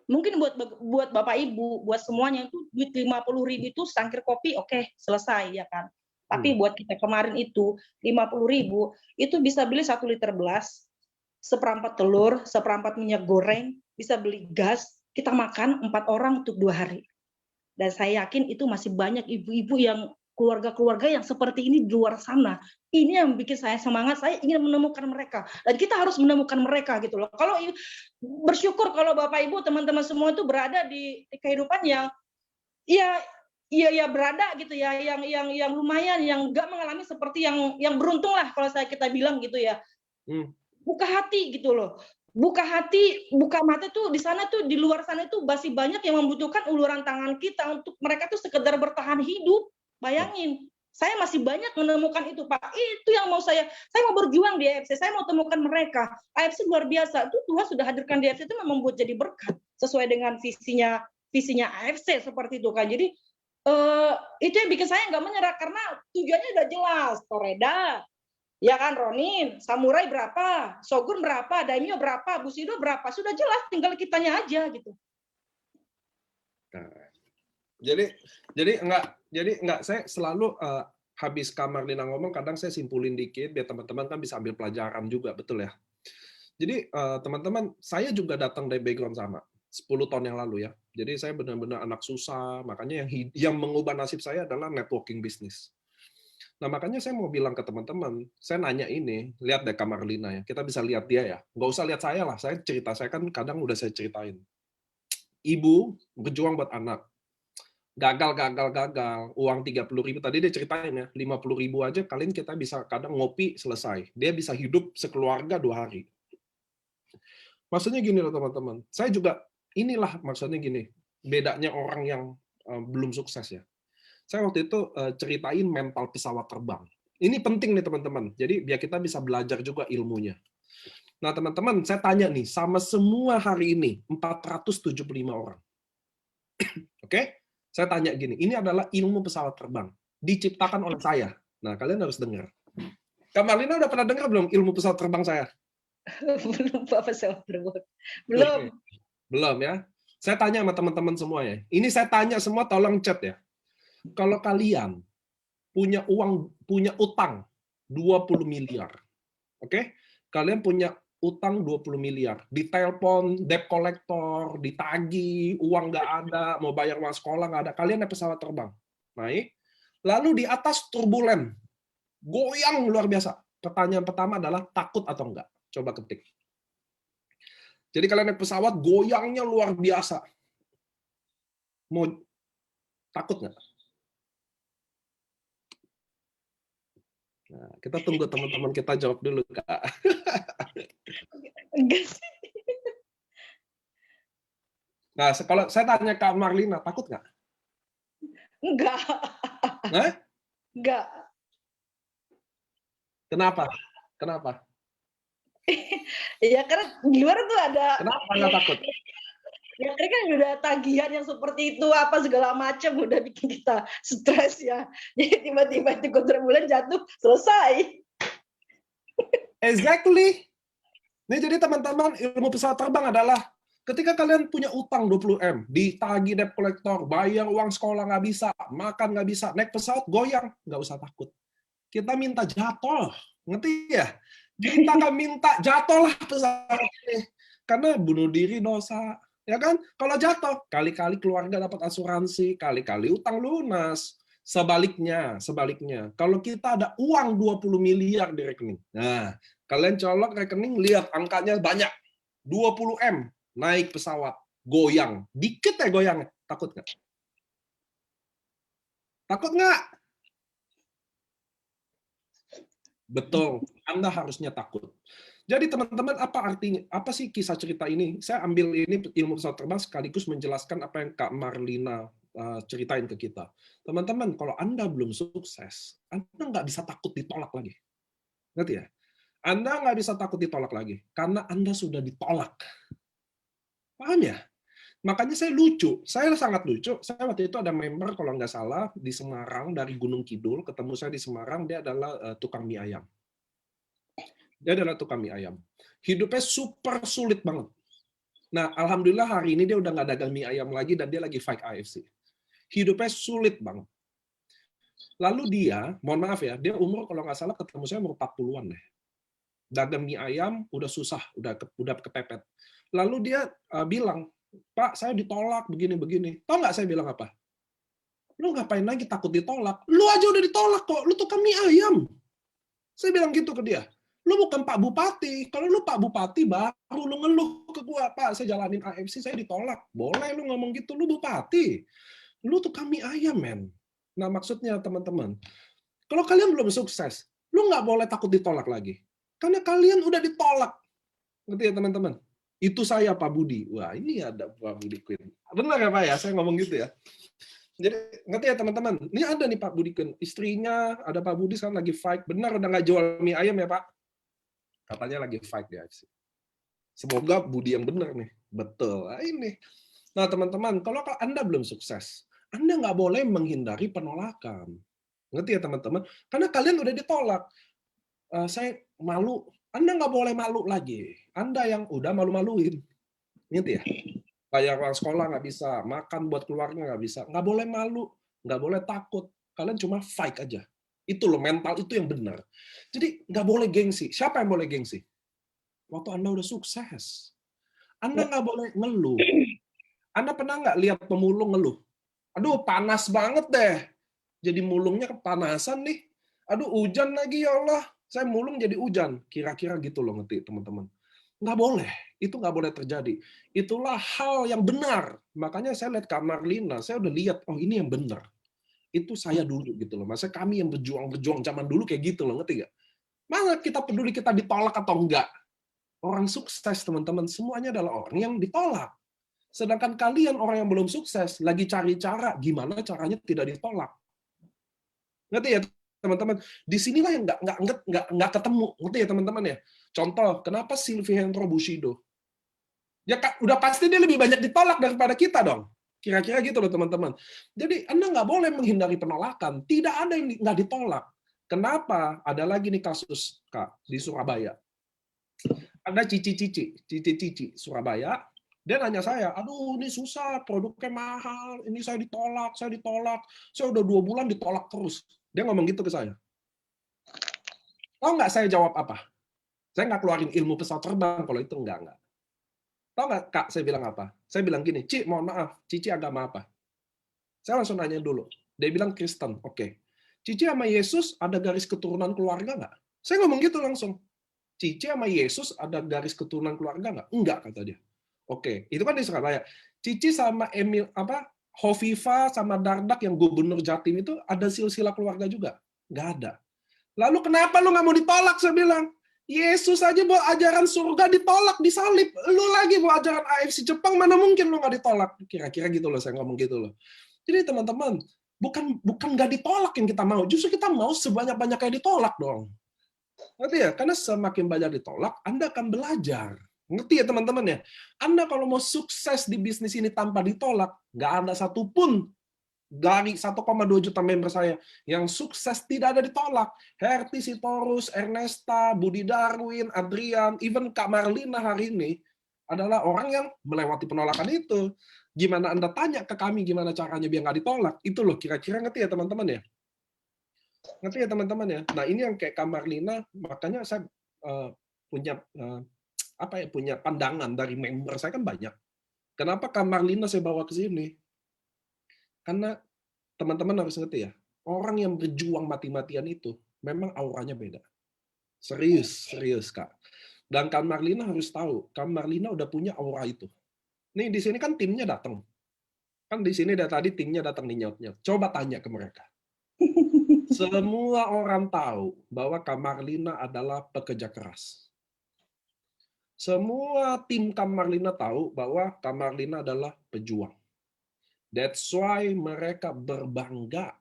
Speaker 3: mungkin buat Bapak Ibu, buat semuanya itu duit 50.000 itu secangkir kopi, oke, selesai ya kan. Tapi buat kita kemarin itu 50.000 itu bisa beli 1 liter beras, seperempat telur, seperempat minyak goreng, bisa beli gas, kita makan 4 orang untuk 2 hari. Dan saya yakin itu masih banyak ibu-ibu yang keluarga-keluarga yang seperti ini di luar sana. Ini yang bikin saya semangat, saya ingin menemukan mereka. Dan kita harus menemukan mereka gitu loh. Kalau bersyukur kalau Bapak Ibu, teman-teman semua itu berada di kehidupan yang ya berada gitu ya, yang lumayan, yang enggak mengalami seperti yang beruntung lah kalau kita bilang gitu ya. Buka hati gitu loh. Buka hati, buka mata tuh di sana tuh, di luar sana tuh masih banyak yang membutuhkan uluran tangan kita untuk mereka tuh sekedar bertahan hidup. Bayangin, saya masih banyak menemukan itu Pak. Itu yang mau saya mau berjuang di AFC, saya mau temukan mereka. AFC luar biasa, itu Tuhan sudah hadirkan di AFC itu memang buat jadi berkat sesuai dengan visinya AFC seperti itu kan. Jadi Itu yang bikin saya nggak menyerah karena tujuannya udah jelas. Toreda, ya kan, Ronin, Samurai berapa, Shogun berapa, Daimyo berapa, Bushido berapa, sudah jelas, tinggal kitanya aja gitu.
Speaker 2: Nah, jadi enggak saya selalu habis Kak Marlina ngomong kadang saya simpulin dikit biar teman-teman kan bisa ambil pelajaran juga, betul ya. Jadi teman-teman, saya juga datang dari background sama 10 tahun yang lalu ya. Jadi saya benar-benar anak susah, makanya yang mengubah nasib saya adalah networking bisnis. Nah, makanya saya mau bilang ke teman-teman, saya nanya ini, lihat deh Kak Marlina ya, kita bisa lihat dia ya. Nggak usah lihat saya lah, saya cerita, saya kan kadang udah saya ceritain. Ibu berjuang buat anak, gagal, uang 30.000, tadi dia ceritain ya, 50.000 aja kalian kita bisa kadang ngopi selesai. Dia bisa hidup sekeluarga 2 hari. Maksudnya gini loh teman-teman, saya juga, inilah maksudnya gini, bedanya orang yang belum sukses ya. Saya waktu itu ceritain mental pesawat terbang. Ini penting nih teman-teman, jadi biar kita bisa belajar juga ilmunya. Nah teman-teman, saya tanya nih, sama semua hari ini, 475 orang. Oke? Saya tanya gini, ini adalah ilmu pesawat terbang. Diciptakan oleh saya. Nah, kalian harus dengar. Kak Marlina udah pernah dengar belum ilmu pesawat terbang saya?
Speaker 3: Belum Bapak pesawat terbang. Belum.
Speaker 2: Belum ya? Saya tanya sama teman-teman semua ya. Ini saya tanya semua, tolong chat ya. Kalau kalian punya utang 20 miliar. Oke? Kalian punya utang 20 miliar. Ditelepon, debt collector, ditagih, uang nggak ada, mau bayar uang sekolah nggak ada. Kalian naik pesawat terbang. Naik. Lalu di atas turbulen. Goyang luar biasa. Pertanyaan pertama adalah takut atau enggak? Coba ketik. Jadi kalian naik pesawat, goyangnya luar biasa. Mau takut nggak? Nah, kita tunggu teman-teman kita jawab dulu, Kak.
Speaker 3: Enggak sih.
Speaker 2: Nah, kalau saya tanya Kak Marlina, takut nggak?
Speaker 3: Enggak.
Speaker 2: Nah?
Speaker 3: Enggak.
Speaker 2: Kenapa? Kenapa?
Speaker 3: Ya karena di luar tuh ada.
Speaker 2: Kenapa nggak takut?
Speaker 3: Ya kan udah tagihan yang seperti itu apa segala macam udah bikin kita stres ya. Jadi tiba-tiba itu kontrabulan jatuh selesai.
Speaker 2: Exactly. Nih jadi teman-teman, ilmu pesawat terbang adalah ketika kalian punya utang 20 M, ditagih debt collector, bayar uang sekolah nggak bisa, makan nggak bisa, naik pesawat goyang, nggak usah takut. Kita minta jatuh, ngerti ya? Kita kan minta jatuhlah pesawat ini, karena bunuh diri dosa. Ya kan? Kalau jatuh, kali-kali keluarga dapat asuransi, kali-kali utang lunas. Sebaliknya, kalau kita ada uang 20 miliar di rekening. Nah, kalian colok rekening, lihat angkanya banyak. 20 M, naik pesawat, goyang. Dikit ya goyangnya. Takut nggak? Takut nggak? Betul, Anda harusnya takut. Jadi teman-teman, apa sih kisah cerita ini? Saya ambil ini ilmu pesawat terbang sekaligus menjelaskan apa yang Kak Marlina ceritain ke kita. Teman-teman, kalau Anda belum sukses, Anda nggak bisa takut ditolak lagi. Ngerti ya? Anda nggak bisa takut ditolak lagi, karena Anda sudah ditolak. Paham ya? Makanya saya sangat lucu. Saya waktu itu ada member, kalau nggak salah, di Semarang, dari Gunung Kidul, ketemu saya di Semarang, dia adalah tukang mie ayam. Dia adalah tukang mie ayam. Hidupnya super sulit banget. Nah, alhamdulillah hari ini dia udah nggak dagang mie ayam lagi dan dia lagi fight AFC. Hidupnya sulit banget. Lalu dia, mohon maaf ya, dia umur kalau nggak salah ketemu saya umur 40-an deh. Dagang mie ayam udah susah, udah kepepet. Lalu dia bilang, Pak, saya ditolak begini-begini. Tahu nggak saya bilang apa? Lu ngapain lagi takut ditolak? Lu aja udah ditolak kok, lu tukang mie ayam. Saya bilang gitu ke dia. Lu bukan Pak Bupati. Kalau lu Pak Bupati baru lu ngeluh ke gua, Pak, saya jalanin AFC, saya ditolak. Boleh lu ngomong gitu, lu Bupati. Lu tukang mie ayam, men. Nah, maksudnya teman-teman, kalau kalian belum sukses, lu nggak boleh takut ditolak lagi. Karena kalian udah ditolak. Ngerti ya, teman-teman? Itu saya, Pak Budi. Wah, ini ada Pak Budi Queen. Benar ya, Pak ya? Saya ngomong gitu ya. Jadi, ngerti ya, teman-teman? Ini ada nih Pak Budi Queen. Istrinya, ada Pak Budi sekarang lagi fight. Benar udah nggak jual mie ayam ya, Pak? Katanya lagi fight di AFC. Semoga Budi yang benar nih. Betul. Nah, ini. Nah, teman-teman, kalau Anda belum sukses, Anda nggak boleh menghindari penolakan. Ngerti ya teman-teman? Karena kalian udah ditolak. Saya malu. Anda nggak boleh malu lagi. Anda yang udah malu-maluin. Ngerti ya? Kayak orang sekolah nggak bisa, makan buat keluarga nggak bisa. Nggak boleh malu, nggak boleh takut. Kalian cuma fight aja. Itu loh, mental itu yang benar. Jadi nggak boleh gengsi. Siapa yang boleh gengsi? Waktu Anda udah sukses. Anda
Speaker 3: Ya.
Speaker 2: nggak boleh ngeluh. Anda pernah nggak lihat pemulung ngeluh? Aduh, panas banget deh. Jadi mulungnya kepanasan nih. Aduh, hujan lagi ya Allah. Saya mulung jadi hujan. Kira-kira gitu loh ngerti teman-teman. Nggak boleh. Itu nggak boleh terjadi. Itulah hal yang benar. Makanya saya lihat Kak Marlina, saya udah lihat, oh ini yang benar. Itu saya dulu gitu loh. Masa kami yang berjuang zaman dulu kayak gitu loh, ngerti nggak? Mana kita peduli kita ditolak atau enggak? Orang sukses teman-teman, semuanya adalah orang yang ditolak. Sedangkan kalian orang yang belum sukses lagi cari cara gimana caranya tidak ditolak. Ngerti ya teman-teman? Disinilah yang nggak ketemu. Ngerti ya teman-teman ya? Contoh, kenapa Sylvie Hendro Bushido? Ya udah pasti dia lebih banyak ditolak daripada kita dong. Kira-kira gitu loh teman-teman. Jadi Anda nggak boleh menghindari penolakan. Tidak ada yang nggak ditolak. Kenapa? Ada lagi nih kasus Kak di Surabaya. Ada Cici Surabaya. Dia nanya saya, aduh ini susah, produknya mahal, ini saya ditolak. Saya udah 2 bulan ditolak terus. Dia ngomong gitu ke saya. Tahu nggak saya jawab apa? Saya nggak keluarin ilmu pesawat terbang kalau itu enggak. Tahu nggak Kak saya bilang apa? Saya bilang gini, Ci, mohon maaf, Cici agama apa? Saya langsung nanya dulu. Dia bilang Kristen, oke. Cici sama Yesus ada garis keturunan keluarga nggak? Saya ngomong gitu langsung. Cici sama Yesus ada garis keturunan keluarga nggak? Enggak, kata dia. Oke, itu kan di Surabaya. Cici sama Hovifa sama Dardak yang gubernur Jatim itu ada silsilah keluarga juga? Nggak ada. Lalu kenapa lu nggak mau ditolak? Saya bilang, Yesus aja bawa ajaran surga ditolak, disalib. Lu lagi bawa ajaran AFC Jepang, mana mungkin lu nggak ditolak? Kira-kira gitu loh, saya ngomong gitu loh. Jadi teman-teman, bukan nggak ditolak yang kita mau, justru kita mau sebanyak-banyaknya ditolak dong. Ngerti ya? Karena semakin banyak ditolak, Anda akan belajar. Ngerti ya teman-teman ya? Anda kalau mau sukses di bisnis ini tanpa ditolak, nggak ada satupun dari 1,2 juta member saya yang sukses tidak ada ditolak. Herti Sitorus, Ernesta, Budi Darwin, Adrian, even Kak Marlina hari ini adalah orang yang melewati penolakan itu. Gimana Anda tanya ke kami gimana caranya biar nggak ditolak? Itu loh kira-kira ngerti ya teman-teman ya? Ngerti ya teman-teman ya? Nah ini yang kayak Kak Marlina, makanya saya punya punya pandangan dari member saya kan banyak. Kenapa Kak Marlina saya bawa ke sini? Karena teman-teman harus ngerti ya, orang yang berjuang mati-matian itu memang auranya beda. Serius Kak. Dan Kak Marlina harus tahu, Kak Marlina udah punya aura itu. Nih di sini kan timnya datang. Kan di sini dari tadi timnya datang nih nyaut-nyaut. Coba tanya ke mereka. Semua orang tahu bahwa Kak Marlina adalah pekerja keras. Semua tim Kak Marlina tahu bahwa Kak Marlina adalah pejuang. That's why mereka berbangga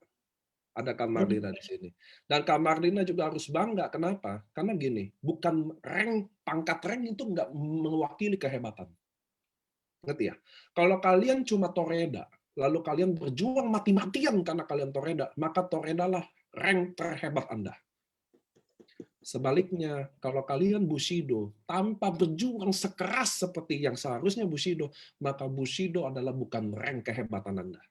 Speaker 2: ada Kak Marlina di sini. Dan Kak Marlina juga harus bangga. Kenapa? Karena gini, bukan pangkat rank itu nggak mewakili kehebatan. Ngerti ya? Kalau kalian cuma toreda, lalu kalian berjuang mati-matian karena kalian toreda, maka toreda lah rank terhebat Anda. Sebaliknya, kalau kalian Bushido tanpa berjuang sekeras seperti yang seharusnya Bushido, maka Bushido adalah bukan rank kehebatan Anda.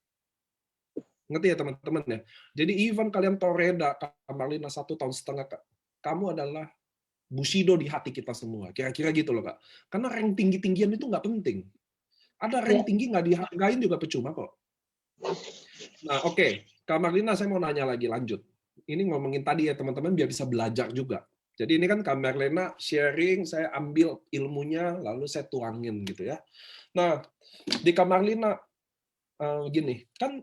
Speaker 2: Ngerti ya teman-teman ya? Jadi even kalian toreda, Kak Marlina 1,5 tahun, kamu adalah Bushido di hati kita semua. Kira-kira gitu loh Kak. Karena rank tinggi-tinggian itu nggak penting. Ada rank tinggi nggak dihargain juga percuma kok. Nah oke, Kak Marlina saya mau nanya lagi, lanjut. Ini ngomongin tadi ya teman-teman biar bisa belajar juga. Jadi ini kan Kak Marlina sharing, saya ambil ilmunya, lalu saya tuangin gitu ya. Nah, di Kak Marlina, gini, kan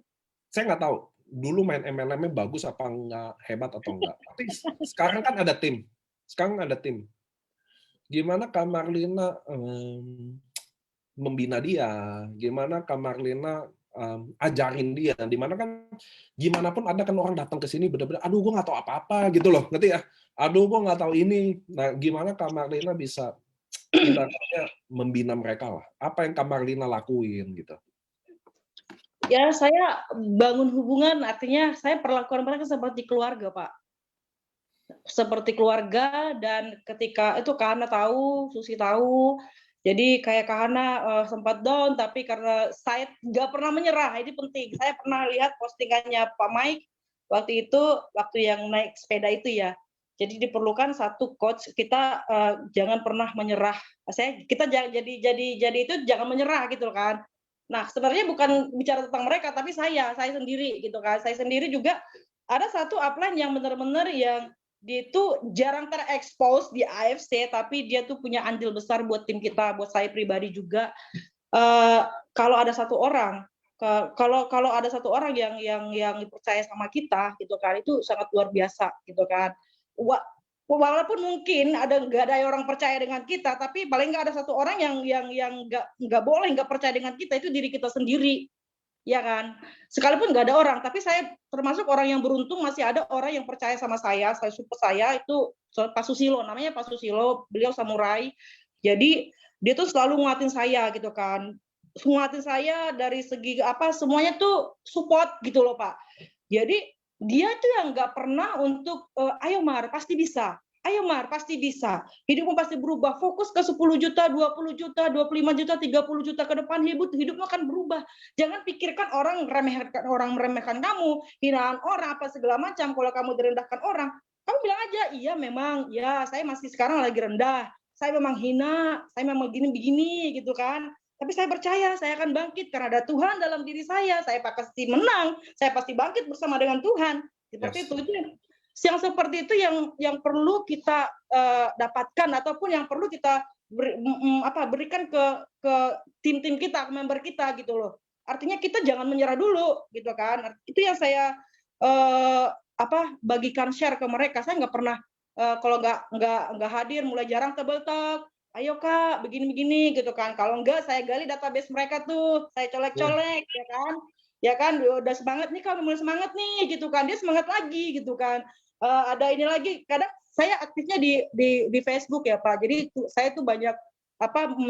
Speaker 2: saya nggak tahu dulu main MLM-nya bagus apa nggak, hebat atau enggak. Tapi sekarang kan ada tim. Sekarang ada tim. Gimana Kak Marlina membina dia? Gimana Kak Marlina ajarin dia? Dimana kan gimana pun ada kan orang datang ke sini benar-benar, aduh gue nggak tahu apa-apa gitu loh, ngerti ya? Aduh gue nggak tahu ini. Nah, gimana Kak Marlina bisa ibaratnya membina mereka lah? Apa yang Kak Marlina lakuin gitu?
Speaker 3: Ya, saya bangun hubungan artinya saya perlakuan mereka seperti keluarga, Pak. Seperti keluarga dan ketika itu Kak Hana tahu, Susi tahu, jadi kayak Kak Hana, sempat down tapi karena saya nggak pernah menyerah, ini penting. Saya pernah lihat postingannya Pak Mike waktu itu, waktu yang naik sepeda itu ya. Jadi diperlukan satu coach kita, jangan pernah menyerah. Kita jadi itu jangan menyerah gitu kan. Nah, sebenarnya bukan bicara tentang mereka, tapi saya sendiri gitu kan. Saya sendiri juga ada satu upline yang benar-benar yang dia itu jarang terekspos di AFC, tapi dia tuh punya andil besar buat tim kita, buat saya pribadi juga. Kalau ada satu orang, kalau ada satu orang yang percaya sama kita, gitu kan, itu sangat luar biasa, gitu kan. Walaupun mungkin nggak ada orang percaya dengan kita, tapi paling nggak ada satu orang yang nggak boleh nggak percaya dengan kita, itu diri kita sendiri, ya kan? Sekalipun nggak ada orang, tapi saya termasuk orang yang beruntung masih ada orang yang percaya sama saya support saya itu Pak Susilo, namanya Pak Susilo, beliau samurai. Jadi dia tuh selalu nguatin saya gitu kan. Nguatin saya dari segi apa semuanya tuh support gitu loh, Pak. Jadi dia tuh yang nggak pernah untuk ayo Mar, pasti bisa. Ayo Mar, pasti bisa. Hidupmu pasti berubah. Fokus ke 10 juta, 20 juta, 25 juta, 30 juta ke depan, hidupmu akan berubah. Jangan pikirkan orang meremehkan kamu, hinaan orang apa segala macam. Kalau kamu direndahkan orang, kamu bilang aja, iya memang, ya saya masih sekarang lagi rendah. Saya memang hina, saya memang begini gitu kan. Tapi saya percaya saya akan bangkit karena ada Tuhan dalam diri saya pasti menang, saya pasti bangkit bersama dengan Tuhan. Seperti itu yang seperti itu yang perlu kita dapatkan ataupun yang perlu kita berikan ke tim-tim kita, ke member kita gitu loh. Artinya kita jangan menyerah dulu gitu kan. Itu yang saya bagikan share ke mereka. Saya nggak pernah kalau nggak hadir, mulai jarang table talk. Ayo Kak, begini-begini gitu kan. Kalau enggak saya gali database mereka tuh, saya colek-colek ya kan. Ya kan, udah semangat nih kalau mulai semangat nih gitu kan. Dia semangat lagi gitu kan. Ada ini lagi, kadang saya aktifnya di Facebook ya Pak. Jadi saya tuh banyak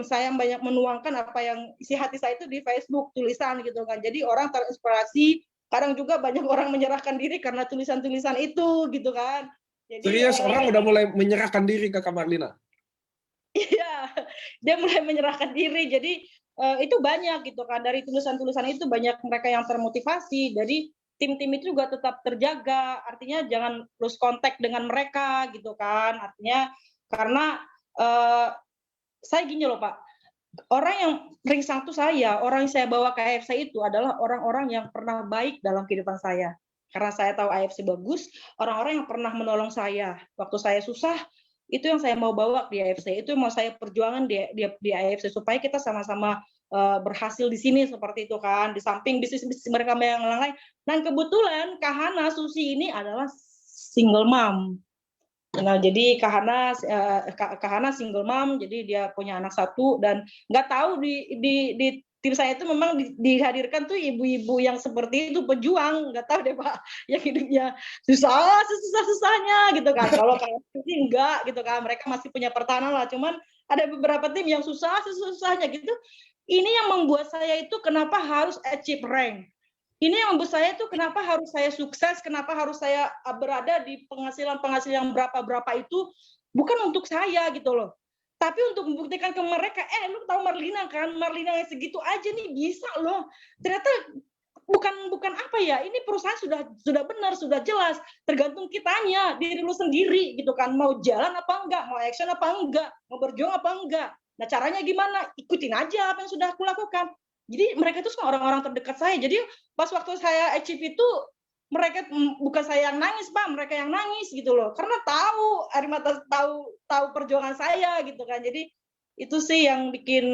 Speaker 3: saya banyak menuangkan apa yang isi hati saya itu di Facebook tulisan gitu kan. Jadi orang terinspirasi. Kadang juga banyak orang menyerahkan diri karena tulisan-tulisan itu gitu kan. Jadi
Speaker 4: Serius, orang udah mulai menyerahkan diri ke Kak Marlina.
Speaker 3: iya, dia mulai menyerahkan diri. Jadi itu banyak gitu kan, dari tulisan-tulisan itu banyak mereka yang termotivasi. Jadi tim-tim itu juga tetap terjaga. Artinya jangan lose kontak dengan mereka gitu kan. Artinya karena saya gini loh Pak, orang yang ring satu saya, orang yang saya bawa ke AFC itu adalah orang-orang yang pernah baik dalam kehidupan saya. Karena saya tahu AFC bagus, orang-orang yang pernah menolong saya waktu saya susah, itu yang saya mau bawa di AFC, itu yang mau saya perjuangan di AFC supaya kita sama-sama berhasil di sini seperti itu kan, di samping bisnis-bisnis mereka yang lain. Dan kebetulan Kak Hana Susi ini adalah single mom. Nah, jadi Kak Hana single mom, jadi dia punya anak satu dan nggak tahu di tim saya itu memang dihadirkan tuh ibu-ibu yang seperti itu pejuang, nggak tahu deh Pak, yang hidupnya susahnya gitu kan. Kalau kayak sih enggak gitu kan, mereka masih punya pertahanan lah. Cuman ada beberapa tim yang susahnya gitu. Ini yang membuat saya itu kenapa harus achieve rank. Ini yang membuat saya tuh kenapa harus saya sukses, kenapa harus saya berada di penghasilan yang berapa itu bukan untuk saya gitu loh. Tapi untuk membuktikan ke mereka, lu tahu Marlina kan, Marlina yang segitu aja nih bisa loh. Ternyata bukan apa ya, ini perusahaan sudah benar, sudah jelas, tergantung kitanya, diri lu sendiri gitu kan, mau jalan apa enggak, mau action apa enggak, mau berjuang apa enggak. Nah caranya gimana? Ikutin aja apa yang sudah aku lakukan. Jadi mereka itu semua orang-orang terdekat saya. Jadi pas waktu saya achieve itu, mereka bukan saya yang nangis Pak, mereka yang nangis gitu loh. Karena tahu air mata, tahu perjuangan saya gitu kan. Jadi itu sih yang bikin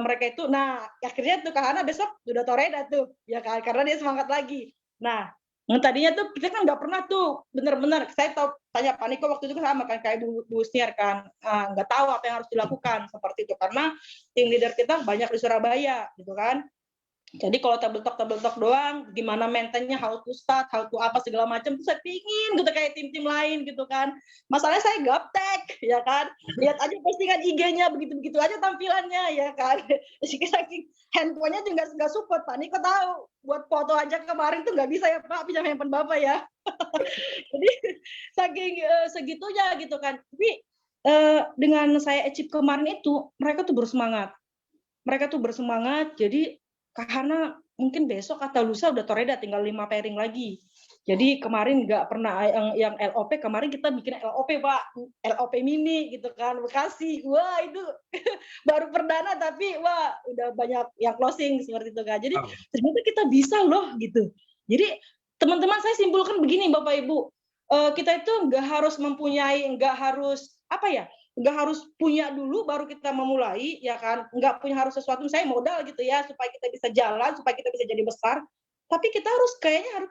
Speaker 3: mereka itu. Nah akhirnya tuh Kak Hana besok udah toreda tuh, ya kan? Karena dia semangat lagi. Nah tadinya tuh kita kan nggak pernah tuh benar-benar. Saya tahu tanya Pak Niko waktu itu sama kan kayak Bu Sniar kan, nggak tahu apa yang harus dilakukan seperti itu karena tim leader kita banyak di Surabaya gitu kan. Jadi kalau tabel talk doang, gimana maintainnya, how to start, how to apa segala macam, tuh saya pingin gitu kayak tim-tim lain gitu kan. Masalahnya saya gaptek, ya kan. Lihat aja postingan IG-nya begitu-begitu aja tampilannya, ya kan. Saking handphonenya juga nggak support, Pak Niko tahu. Buat foto aja kemarin tuh nggak bisa ya Pak, pinjam handphone Bapak ya. Jadi saking segitunya gitu kan. Tapi dengan saya achieve kemarin itu, mereka tuh bersemangat. Jadi karena mungkin besok atau lusa udah Toreda tinggal 5 pairing lagi. Jadi kemarin nggak pernah yang LOP, kemarin kita bikin LOP Pak, LOP mini gitu kan, Bekasi. Wah itu baru perdana tapi wah udah banyak yang closing seperti itu kan. Jadi ternyata kita bisa loh gitu. Jadi teman-teman saya simpulkan begini Bapak Ibu, kita itu nggak harus nggak harus punya dulu baru kita memulai, ya kan? Nggak punya harus sesuatu, saya modal gitu ya, supaya kita bisa jalan, supaya kita bisa jadi besar. Tapi kita harus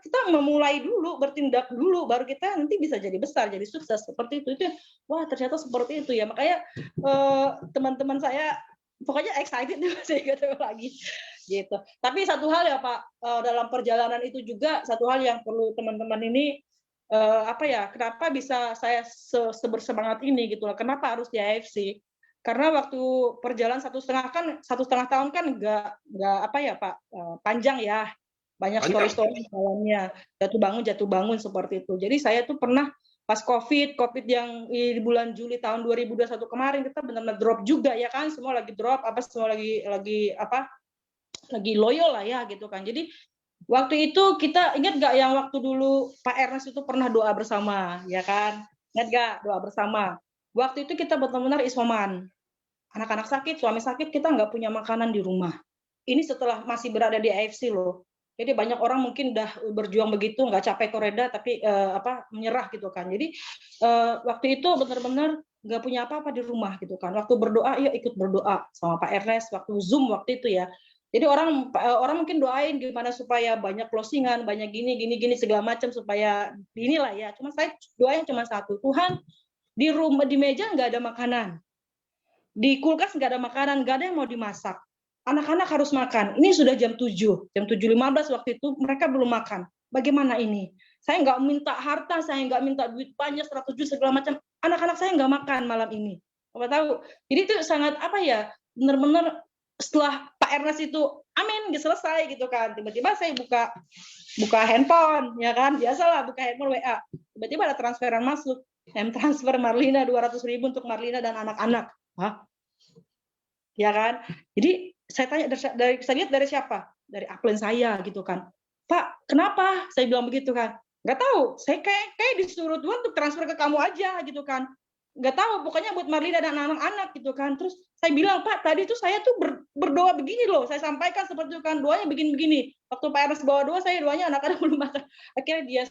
Speaker 3: kita memulai dulu, bertindak dulu, baru kita nanti bisa jadi besar, jadi sukses seperti itu. Wah ternyata seperti itu ya. Makanya teman-teman saya pokoknya excited saya ketemu lagi gitu. Tapi satu hal ya Pak, dalam perjalanan itu juga satu hal yang perlu teman-teman ini kenapa bisa saya sebersemangat ini gitu loh, kenapa harus di AFC, karena waktu perjalanan 1,5 tahun kan nggak Pak, panjang ya, banyak story-story di dalamnya, jatuh bangun seperti itu. Jadi saya tuh pernah pas COVID yang di bulan Juli tahun 2021 kemarin, kita benar-benar drop juga ya kan, semua lagi drop, semua lagi loyo lah ya gitu kan. Jadi waktu itu kita ingat nggak yang waktu dulu Pak Ernest itu pernah doa bersama, ya kan? Ingat nggak doa bersama? Waktu itu kita benar-benar isoman. Anak-anak sakit, suami sakit, kita nggak punya makanan di rumah. Ini setelah masih berada di AFC loh. Jadi banyak orang mungkin udah berjuang begitu, nggak capek Toreda, tapi menyerah gitu kan. Jadi waktu itu benar-benar nggak punya apa-apa di rumah gitu kan. Waktu berdoa, yuk ikut berdoa sama Pak Ernest. Waktu Zoom waktu itu ya. Jadi orang mungkin doain gimana supaya banyak closingan, banyak gini segala macam supaya inilah ya. Cuma saya doain cuma satu, Tuhan di rumah di meja nggak ada makanan, di kulkas nggak ada makanan, nggak ada yang mau dimasak. Anak-anak harus makan. Ini sudah jam 7:15 waktu itu mereka belum makan. Bagaimana ini? Saya nggak minta harta, saya nggak minta duit banyak 100 juta segala macam. Anak-anak saya nggak makan malam ini. Apa tahu? Jadi itu sangat benar-benar setelah Pak Ernest itu amin selesai gitu kan, tiba-tiba saya buka handphone ya kan, biasalah buka handphone WA, tiba-tiba ada transferan masuk, transfer Marlina 200.000 untuk Marlina dan anak-anak. Hah? Ya kan, jadi saya tanya saya lihat dari siapa, dari upline saya gitu kan. Pak kenapa saya bilang begitu kan, nggak tahu, saya kayak disuruh Tuhan untuk transfer ke kamu aja gitu kan, nggak tahu, pokoknya buat Marlina dan anak-anak gitu kan. Terus saya bilang, Pak tadi tuh saya tuh berdoa begini loh, saya sampaikan seperti itu kan, doanya begini-begini. Waktu Pak Ernest bawa doa, saya doanya anak-anak belum makan. Akhirnya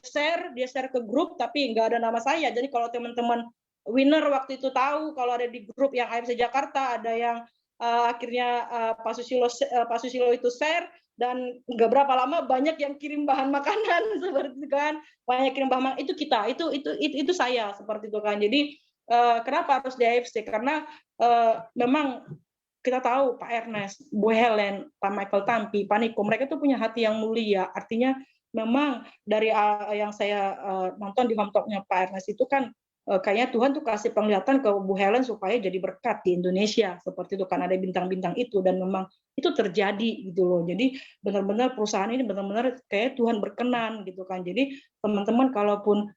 Speaker 3: dia share ke grup, tapi nggak ada nama saya. Jadi kalau teman-teman winner waktu itu tahu, kalau ada di grup yang AFC Jakarta, ada yang akhirnya Pak Susilo itu share, dan nggak berapa lama banyak yang kirim bahan makanan seperti itu kan, banyak kirim bahan makanan, itu saya seperti itu kan. Jadi kenapa harus di AFC? Karena memang kita tahu Pak Ernest, Bu Helen, Pak Michael Tampi, Pak Niko, mereka tuh punya hati yang mulia. Artinya memang dari yang saya nonton di home talk-nya Pak Ernest itu kan kayaknya Tuhan tuh kasih penglihatan ke Bu Helen supaya jadi berkat di Indonesia seperti itu kan, ada bintang-bintang itu, dan memang itu terjadi gitu loh. Jadi benar-benar perusahaan ini benar-benar kayak Tuhan berkenan gitu kan. Jadi teman-teman kalaupun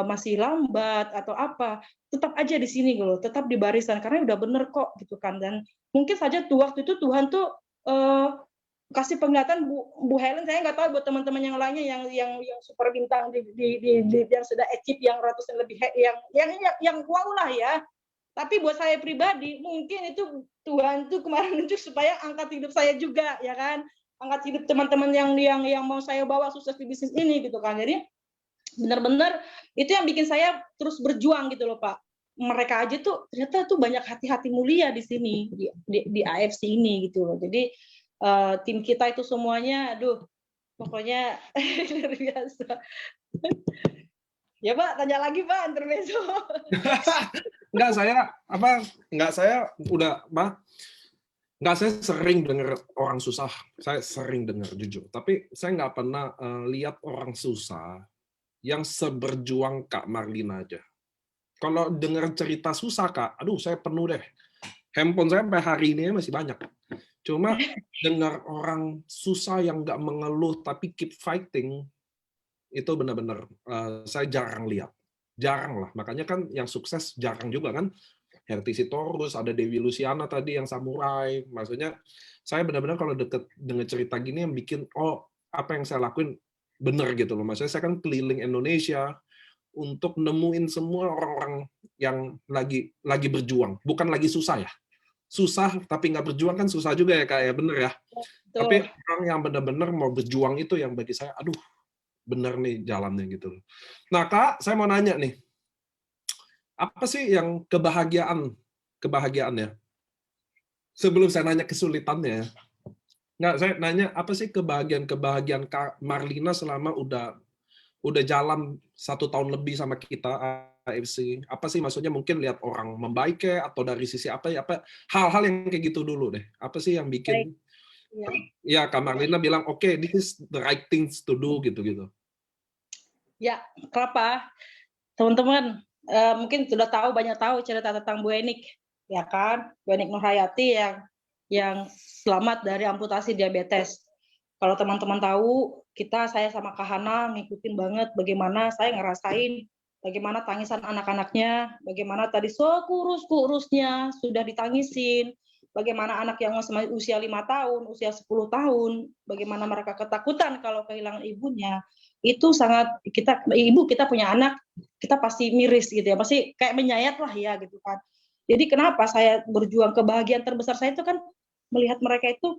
Speaker 3: masih lambat atau apa, tetap aja di sini gitu, tetap di barisan karena udah bener kok gitu kan. Dan mungkin saja tuh waktu itu Tuhan tuh kasih penglihatan Bu Helen, saya nggak tahu buat teman-teman yang lainnya yang super bintang di yang sudah achieve yang ratusan lebih yang wow lah ya. Tapi buat saya pribadi mungkin itu Tuhan tuh kemarin itu supaya angkat hidup saya juga ya kan, angkat hidup teman-teman yang mau saya bawa sukses di bisnis ini gitu kan. Jadi benar-benar itu yang bikin saya terus berjuang gitu loh Pak. Mereka aja tuh ternyata tuh banyak hati-hati mulia di sini di AFC ini gitu loh. Jadi tim kita itu semuanya, aduh, pokoknya luar biasa. Ya Pak, tanya lagi Pak, intermezzo.
Speaker 4: Enggak, saya udah Pak. Nggak, saya sering dengar orang susah. Saya sering dengar, jujur. Tapi saya nggak pernah lihat orang susah yang seberjuang Kak Marlina aja. Kalau dengar cerita susah, Kak, aduh saya penuh deh. Handphone saya sampai hari ini masih banyak. Cuma dengar orang susah yang nggak mengeluh tapi keep fighting, itu benar-benar saya jarang lihat. Jarang lah. Makanya kan yang sukses jarang juga kan. Herti Sitorus, ada Dewi Luciana tadi yang samurai. Maksudnya saya benar-benar kalau deket dengan cerita gini yang bikin, oh apa yang saya lakuin bener gitu loh. Maksudnya saya kan keliling Indonesia untuk nemuin semua orang-orang yang lagi berjuang. Bukan lagi susah ya. Susah tapi nggak berjuang kan susah juga ya Kak ya, bener ya. Tapi
Speaker 3: Betul.
Speaker 4: orang yang benar-benar mau berjuang itu yang bagi saya, aduh bener nih jalannya gitu loh. Nah Kak, saya mau nanya nih, apa sih yang kebahagiaannya? Sebelum saya nanya kesulitannya, nggak, saya nanya apa sih kebahagiaan Kak Marlina selama udah jalan 1 tahun lebih sama kita AFC. Apa sih maksudnya, mungkin lihat orang membaik ya, atau dari sisi apa ya, apa hal-hal yang kayak gitu dulu deh. Apa sih yang
Speaker 3: Baik.
Speaker 4: bikin
Speaker 3: Ya.
Speaker 4: ya Kak Marlina bilang oke, this is the right things to do gitu-gitu.
Speaker 3: Ya, kenapa? Teman-teman mungkin sudah banyak tahu cerita tentang Bu Enik, ya kan? Bu Enik Nurhayati yang selamat dari amputasi diabetes. Kalau teman-teman tahu, saya sama Kak Hana ngikutin banget bagaimana saya ngerasain bagaimana tangisan anak-anaknya, bagaimana tadi sekurus-kurusnya sudah ditangisin, bagaimana anak yang masih usia 5 tahun, usia 10 tahun, bagaimana mereka ketakutan kalau kehilangan ibunya. Itu sangat kita punya anak, kita pasti miris gitu ya, pasti kayak menyayat lah ya gitu kan. Jadi kenapa saya berjuang, kebahagiaan terbesar saya itu kan melihat mereka itu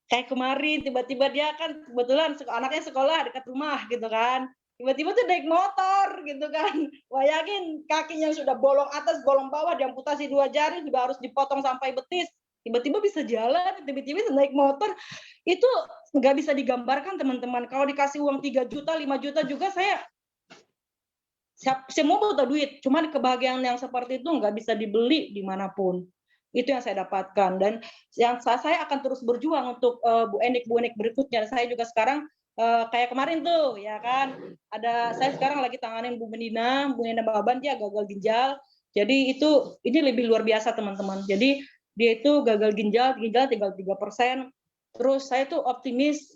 Speaker 3: kayak kemarin tiba-tiba dia kan kebetulan anaknya sekolah dekat rumah gitu kan. Tiba-tiba tuh naik motor gitu kan. Bayangin kakinya sudah bolong atas, bolong bawah, diamputasi 2 jari, sudah harus dipotong sampai betis. Tiba-tiba bisa jalan, tiba-tiba bisa naik motor. Itu nggak bisa digambarkan teman-teman. Kalau dikasih uang 3 juta, 5 juta juga saya semua butuh duit. Cuman kebahagiaan yang seperti itu nggak bisa dibeli dimanapun. Itu yang saya dapatkan, dan yang saya akan terus berjuang untuk Bu Enik berikutnya. Saya juga sekarang kayak kemarin tuh ya kan, saya sekarang lagi tanganin Bu Nina Baban, dia gagal ginjal. Jadi ini lebih luar biasa teman-teman. Jadi dia itu gagal ginjal tinggal 3%. Terus saya tuh optimis,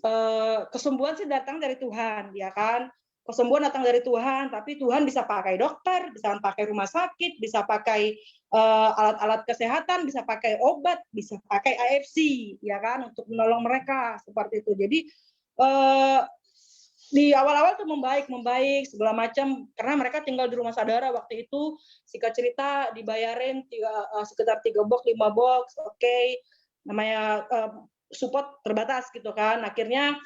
Speaker 3: kesembuhan sih datang dari Tuhan ya kan. Kesembuhan datang dari Tuhan, tapi Tuhan bisa pakai dokter, bisa pakai rumah sakit, bisa pakai alat-alat kesehatan, bisa pakai obat, bisa pakai AFC, ya kan, untuk menolong mereka seperti itu. Jadi di awal-awal tuh membaik segala macam, karena mereka tinggal di rumah saudara waktu itu. Singkat cerita dibayarin sekitar 3 box 5 box, oke. Namanya support terbatas gitu kan. Akhirnya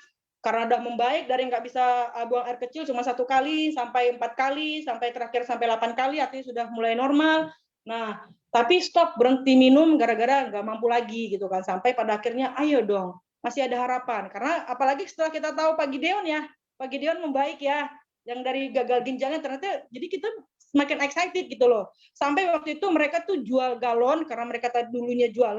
Speaker 3: karena udah membaik dari nggak bisa buang air kecil cuma 1 kali sampai 4 kali, sampai terakhir sampai 8 kali, artinya sudah mulai normal. Nah, tapi stop, berhenti minum gara-gara nggak mampu lagi gitu kan. Sampai pada akhirnya ayo dong, masih ada harapan. Karena apalagi setelah kita tahu Pak Gideon membaik ya, yang dari gagal ginjalnya ternyata, jadi kita semakin excited gitu loh. Sampai waktu itu mereka tuh jual galon, karena mereka tadi dulunya jual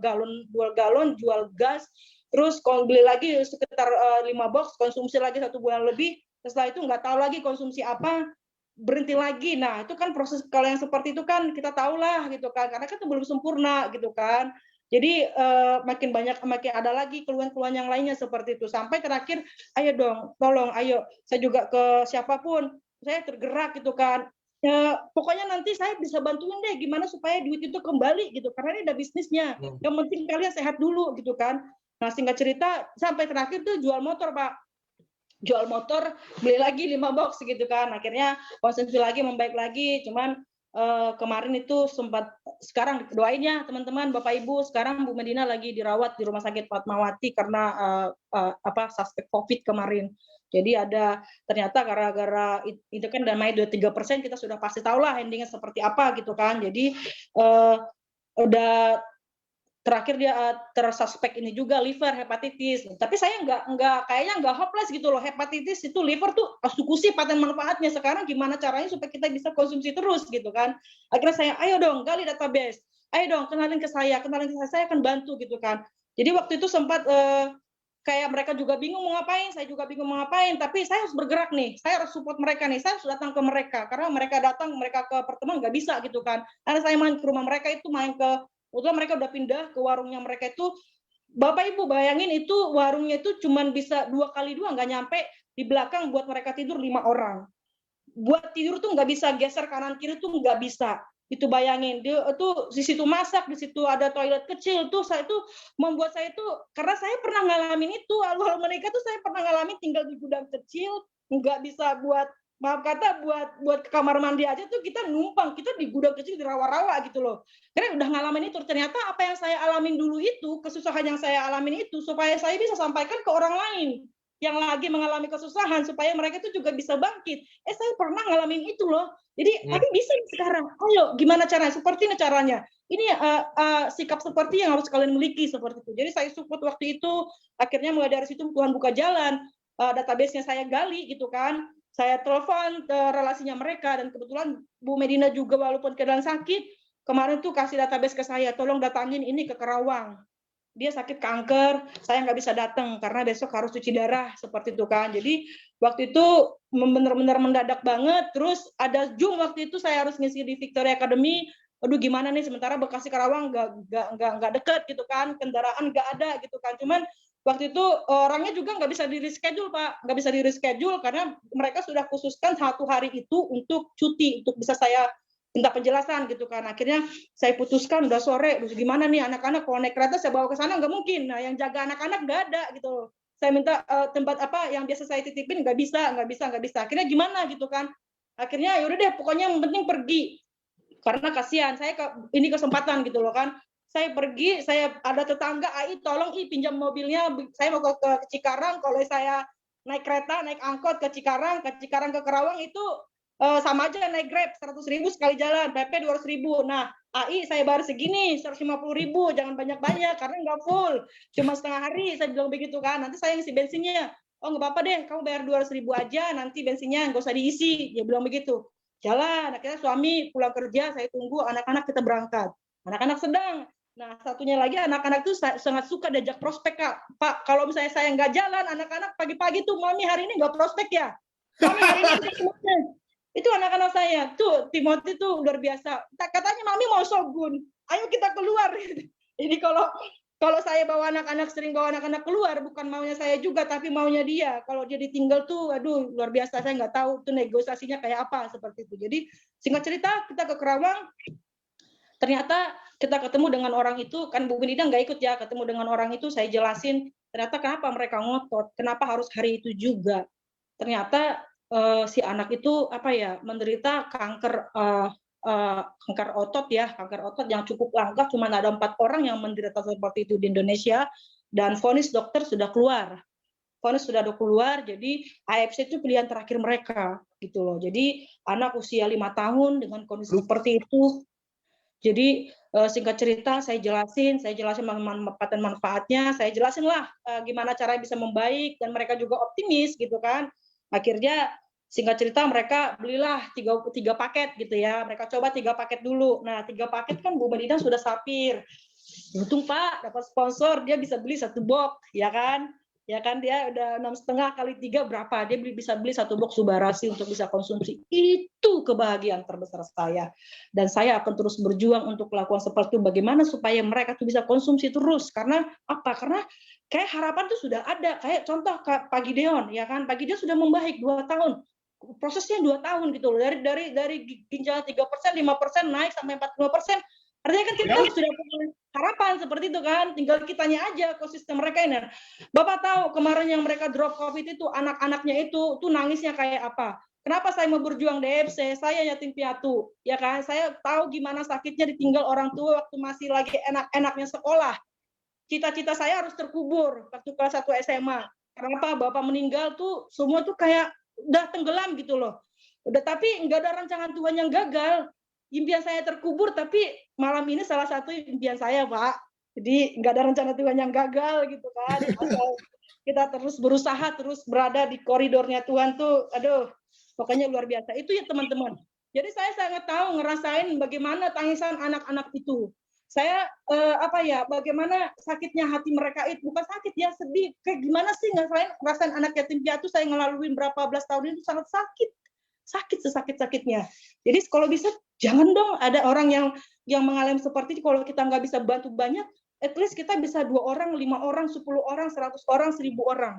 Speaker 3: galon, jual gas. Terus kalau beli lagi sekitar 5 box, konsumsi lagi 1 bulan lebih. Setelah itu nggak tahu lagi konsumsi apa, berhenti lagi. Nah itu kan proses, kalau yang seperti itu kan kita tahulah gitu kan, karena kan itu belum sempurna gitu kan. Jadi makin ada lagi keluhan-keluhan yang lainnya seperti itu. Sampai terakhir, ayo dong, tolong, ayo. Saya juga ke siapapun, saya tergerak gitu kan. Ya, pokoknya nanti saya bisa bantuin deh gimana supaya duit itu kembali gitu, karena ini ada bisnisnya. Yang penting kalian sehat dulu gitu kan. Nah singkat cerita sampai terakhir tuh jual motor Pak, beli lagi 5 box gitu kan. Akhirnya konsumsi lagi, membaik lagi. Cuman kemarin itu sempat, sekarang doain ya teman-teman, Bapak Ibu, sekarang Bu Medina lagi dirawat di Rumah Sakit Fatmawati karena suspek COVID kemarin. Jadi ternyata gara-gara itu kan namanya 3%, kita sudah pasti tahu lah endingnya seperti apa gitu kan. Jadi udah terakhir dia tersuspek ini juga liver hepatitis. Tapi saya kayaknya nggak hopeless gitu loh. Hepatitis itu liver tuh eksekusi paten manfaatnya. Sekarang gimana caranya supaya kita bisa konsumsi terus gitu kan? Akhirnya saya, ayo dong gali database, ayo dong kenalin ke saya akan bantu gitu kan. Jadi waktu itu sempat kayak mereka juga bingung mau ngapain, saya juga bingung mau ngapain, tapi saya harus bergerak nih, saya harus support mereka nih, saya harus datang ke mereka, karena mereka ke pertemuan nggak bisa gitu kan. Karena saya main ke rumah mereka itu, kebetulan mereka udah pindah ke warungnya mereka itu. Bapak Ibu bayangin itu warungnya itu cuman bisa 2x2, nggak nyampe, di belakang buat mereka tidur 5 orang. Buat tidur tuh nggak bisa geser kanan kiri tuh nggak bisa. Itu bayangin, dia itu di situ masak, di situ ada toilet kecil tuh, saya itu membuat saya itu, karena saya pernah ngalamin itu, awal menikah tuh saya pernah ngalamin tinggal di gudang kecil, nggak bisa maaf kata buat ke kamar mandi aja tuh kita numpang, kita di gudang kecil di rawa-rawa gitu loh. Karena udah ngalamin itu, ternyata apa yang saya alamin dulu itu, kesusahan yang saya alamin itu, supaya saya bisa sampaikan ke orang lain yang lagi mengalami kesusahan, supaya mereka itu juga bisa bangkit. Saya pernah ngalamin itu loh. Jadi, tapi bisa sekarang. Ayo, gimana caranya? Seperti ini caranya. Ini sikap seperti yang harus kalian miliki seperti itu. Jadi saya support waktu itu. Akhirnya mulai dari situ Tuhan buka jalan. Database-nya saya gali gitu kan. Saya telepon relasinya mereka, dan kebetulan Bu Medina juga walaupun keadaan sakit, kemarin tuh kasih database ke saya, tolong datangin ini ke Kerawang. Dia sakit kanker, saya nggak bisa datang karena besok harus cuci darah seperti itu kan. Jadi waktu itu benar-benar mendadak banget. Terus ada Zoom waktu itu saya harus ngisi di Victoria Academy. Aduh gimana nih, sementara Bekasi Karawang nggak deket gitu kan, kendaraan nggak ada gitu kan. Cuman waktu itu orangnya juga nggak bisa di reschedule Pak, nggak bisa di reschedule karena mereka sudah khususkan 1 hari itu untuk cuti, untuk bisa saya minta penjelasan gitu kan. Akhirnya saya putuskan udah sore, terus gimana nih anak-anak kalau naik kereta saya bawa ke sana nggak mungkin. Nah yang jaga anak-anak nggak ada gitu. Saya minta tempat apa yang biasa saya titipin, nggak bisa. Akhirnya gimana gitu kan. Akhirnya yaudah deh, pokoknya yang penting pergi. Karena kasihan, ini kesempatan gitu loh kan. Saya pergi, saya ada tetangga, tolong pinjam mobilnya, saya mau ke Cikarang. Kalau saya naik kereta, naik angkot ke Cikarang ke Kerawang itu sama aja naik Grab 100.000 sekali jalan, PP 200.000. Nah, saya bayar segini 150.000, jangan banyak-banyak karena nggak full, cuma setengah hari. Saya bilang begitu kan, nanti saya ngisi bensinnya. Oh nggak apa-apa deh, kamu bayar 200.000 aja, nanti bensinnya nggak usah diisi. Dia bilang begitu. Jalan, akhirnya suami pulang kerja, saya tunggu anak-anak kita berangkat. Anak-anak sedang. Nah, satunya lagi anak-anak tuh sangat suka diajak prospek Kak. Pak, kalau misalnya saya nggak jalan, anak-anak pagi-pagi tuh, Mami hari ini nggak prospek ya? Mami hari ini itu anak-anak saya tuh, Timothy tuh luar biasa. Katanya Mami mau Shogun, ayo kita keluar. Jadi kalau saya sering bawa anak-anak keluar, bukan maunya saya juga, tapi maunya dia. Kalau dia ditinggal tuh, aduh luar biasa. Saya nggak tahu tuh negosiasinya kayak apa seperti itu. Jadi singkat cerita, kita ke Kerawang. Ternyata kita ketemu dengan orang itu, kan Bu Benida nggak ikut ya, ketemu dengan orang itu, saya jelasin ternyata kenapa mereka ngotot, kenapa harus hari itu juga. Ternyata si anak itu menderita kanker otot ya, kanker otot yang cukup langka, cuma ada 4 orang yang menderita seperti itu di Indonesia, dan vonis dokter sudah keluar. Jadi AFC itu pilihan terakhir mereka gitu loh. Jadi anak usia 5 tahun dengan kondisi seperti itu. Jadi singkat cerita saya jelasin manfaat-manfaatnya, saya jelasin lah gimana caranya bisa membaik, dan mereka juga optimis gitu kan. Akhirnya singkat cerita mereka belilah 3 paket gitu ya. Mereka coba 3 paket dulu. Nah 3 paket kan Bu Medina sudah sapir. Untung Pak dapat sponsor, dia bisa beli 1 box ya kan. Ya kan, dia udah 6,5 kali 3 berapa? Dia bisa beli 1 box Subarasi untuk bisa konsumsi. Itu kebahagiaan terbesar saya. Dan saya akan terus berjuang untuk melakukan seperti itu. Bagaimana supaya mereka tuh bisa konsumsi terus? Karena apa? Karena kayak harapan tuh sudah ada. Kayak contoh Pak Gideon, ya kan? Pak Gideon sudah membaik 2 tahun. Prosesnya 2 tahun gitu loh. Dari ginjal 3%, 5% naik sampai 45%. Artinya kan kita sudah punya harapan seperti itu kan, tinggal kitanya aja ekosistem mereka ini. Bapak tahu kemarin yang mereka drop COVID itu, anak-anaknya itu tuh nangisnya kayak apa? Kenapa saya mau berjuang DFC? Saya yatim piatu, ya kan? Saya tahu gimana sakitnya ditinggal orang tua waktu masih lagi enak-enaknya sekolah. Cita-cita saya harus terkubur waktu kelas 1 SMA. Kenapa Bapak meninggal tuh semua tuh kayak udah tenggelam gitu loh. Udah, tapi nggak ada rancangan Tuhan yang gagal. Impian saya terkubur, tapi malam ini salah satu impian saya, Pak. Jadi nggak ada rencana Tuhan yang gagal gitu kan. Asal kita terus berusaha, terus berada di koridornya Tuhan tuh, aduh, pokoknya luar biasa. Itu ya teman-teman. Jadi saya sangat tahu ngerasain bagaimana tangisan anak-anak itu. Saya bagaimana sakitnya hati mereka itu, bukan sakit ya, sedih. Kayak gimana sih ngerasain anak yatim piatu, saya ngelaluin berapa belas tahun itu sangat sakit. Sakit sesakit-sakitnya. Jadi kalau bisa jangan dong ada orang yang mengalami seperti itu. Kalau kita nggak bisa bantu banyak, at least kita bisa 2 orang, 5 orang, 10 orang, 100 orang, 1000 orang.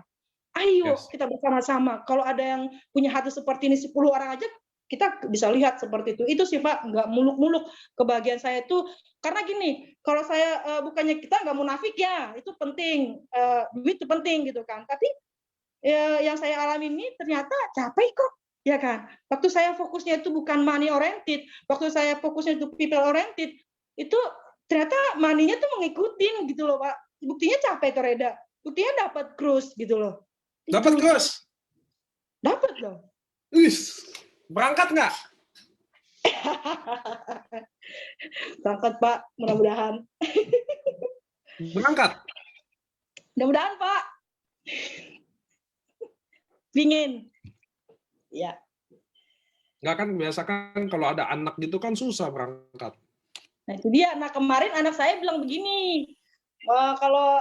Speaker 3: Ayo
Speaker 4: Yes.
Speaker 3: kita bersama-sama. Kalau ada yang punya hati seperti ini 10 orang aja, kita bisa lihat seperti itu. Itu sih Pak, nggak muluk-muluk. Kebahagiaan saya itu karena gini, kalau saya bukannya kita nggak munafik ya, itu penting, duit itu penting gitu kan. Tapi yang saya alami ini ternyata capek kok, ya kan. Waktu saya fokusnya itu bukan money oriented, waktu saya fokusnya itu people oriented, itu ternyata money-nya tuh mengikutin gitu loh Pak. Buktinya capek tuh Reda, buktinya dapat cruise gitu loh.
Speaker 4: Dapat
Speaker 3: Itu.
Speaker 4: cruise?
Speaker 3: Dapat dong.
Speaker 4: Wis, berangkat nggak?
Speaker 3: Berangkat Pak, mudah-mudahan.
Speaker 4: Berangkat.
Speaker 3: Mudah-mudahan Pak. Pingin. Ya.
Speaker 4: Nggak kan biasa kan kalau ada anak gitu kan susah berangkat.
Speaker 3: Nah itu dia. Nah kemarin anak saya bilang begini, kalau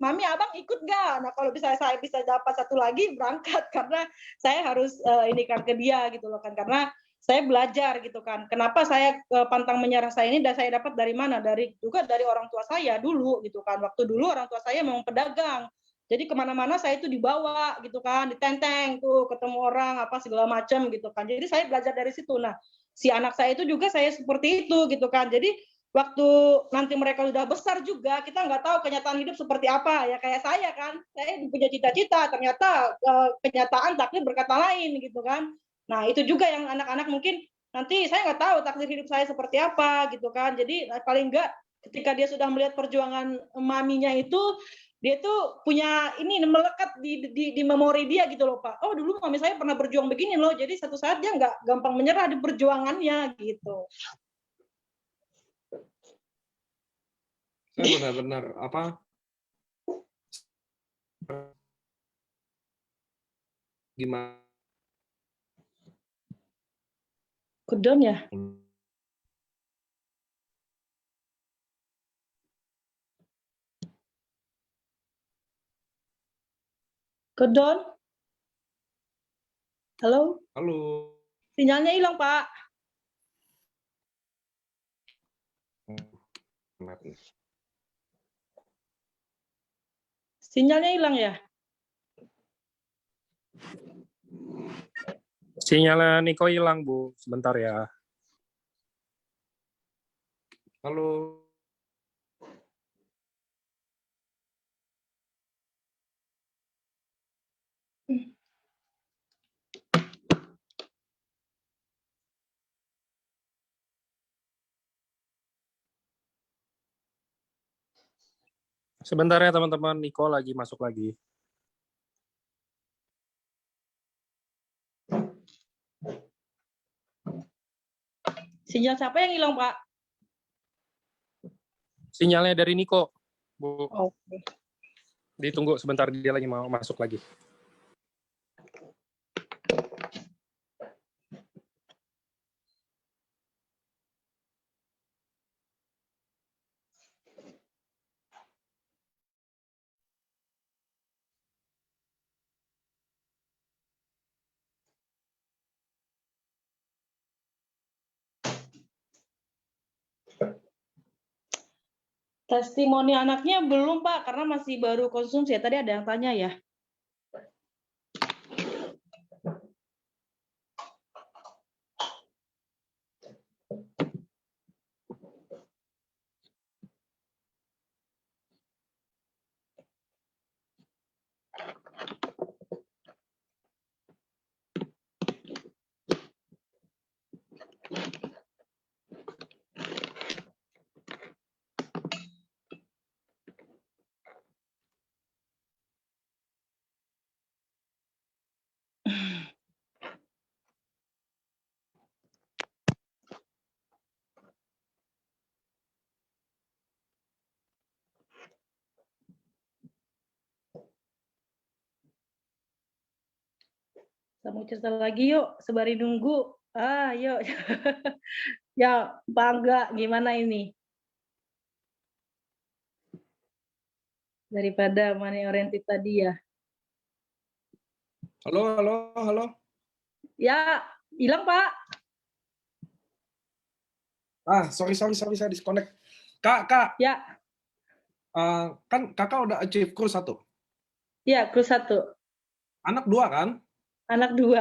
Speaker 3: mami abang ikut gak? Nah kalau saya bisa dapat satu lagi berangkat karena saya harus ini kan ke dia gitu loh kan, karena saya belajar gitu kan. Kenapa saya pantang menyerah saya ini dan saya dapat dari mana? Juga dari orang tua saya dulu gitu kan. Waktu dulu orang tua saya memang pedagang. Jadi kemana-mana saya itu dibawa gitu kan, ditenteng tuh ketemu orang apa segala macam gitu kan. Jadi saya belajar dari situ. Nah si anak saya itu juga saya seperti itu gitu kan. Jadi waktu nanti mereka sudah besar juga, kita nggak tahu kenyataan hidup seperti apa. Ya kayak saya kan, saya punya cita-cita, ternyata kenyataan takdir berkata lain gitu kan. Nah itu juga yang anak-anak mungkin nanti saya nggak tahu takdir hidup saya seperti apa gitu kan. Jadi paling nggak ketika dia sudah melihat perjuangan maminya itu, dia tuh punya ini melekat di memori dia gitu loh Pak. Oh dulu mami saya pernah berjuang begini loh, jadi satu saat dia nggak gampang menyerah di perjuangannya gitu.
Speaker 4: Saya benar-benar gimana?
Speaker 3: Kedon ya. Kedon. Halo.
Speaker 4: Halo.
Speaker 3: Sinyalnya hilang Pak. Sinyalnya hilang ya.
Speaker 5: Sinyalnya Niko hilang, Bu. Sebentar ya.
Speaker 4: Halo.
Speaker 5: Sebentar ya, teman-teman. Niko lagi masuk lagi.
Speaker 3: Sinyal siapa yang hilang Pak?
Speaker 5: Sinyalnya dari Niko, Bu.
Speaker 3: Oke.
Speaker 5: Ditunggu sebentar, dia lagi mau masuk lagi.
Speaker 3: Testimoni anaknya belum Pak, karena masih baru konsumsi. Tadi ada yang tanya ya. Kita mau cerita lagi yuk, sebari nunggu. Yuk. Ya, bangga gimana ini? Daripada money oriented tadi ya.
Speaker 4: Halo, halo, halo.
Speaker 3: Ya, hilang Pak.
Speaker 4: Sorry, saya disconnect. Kak,
Speaker 3: Ya,
Speaker 4: kan kakak udah achieve cruise 1.
Speaker 3: ya, kru 1,
Speaker 4: Anak 2 kan?
Speaker 3: anak 2.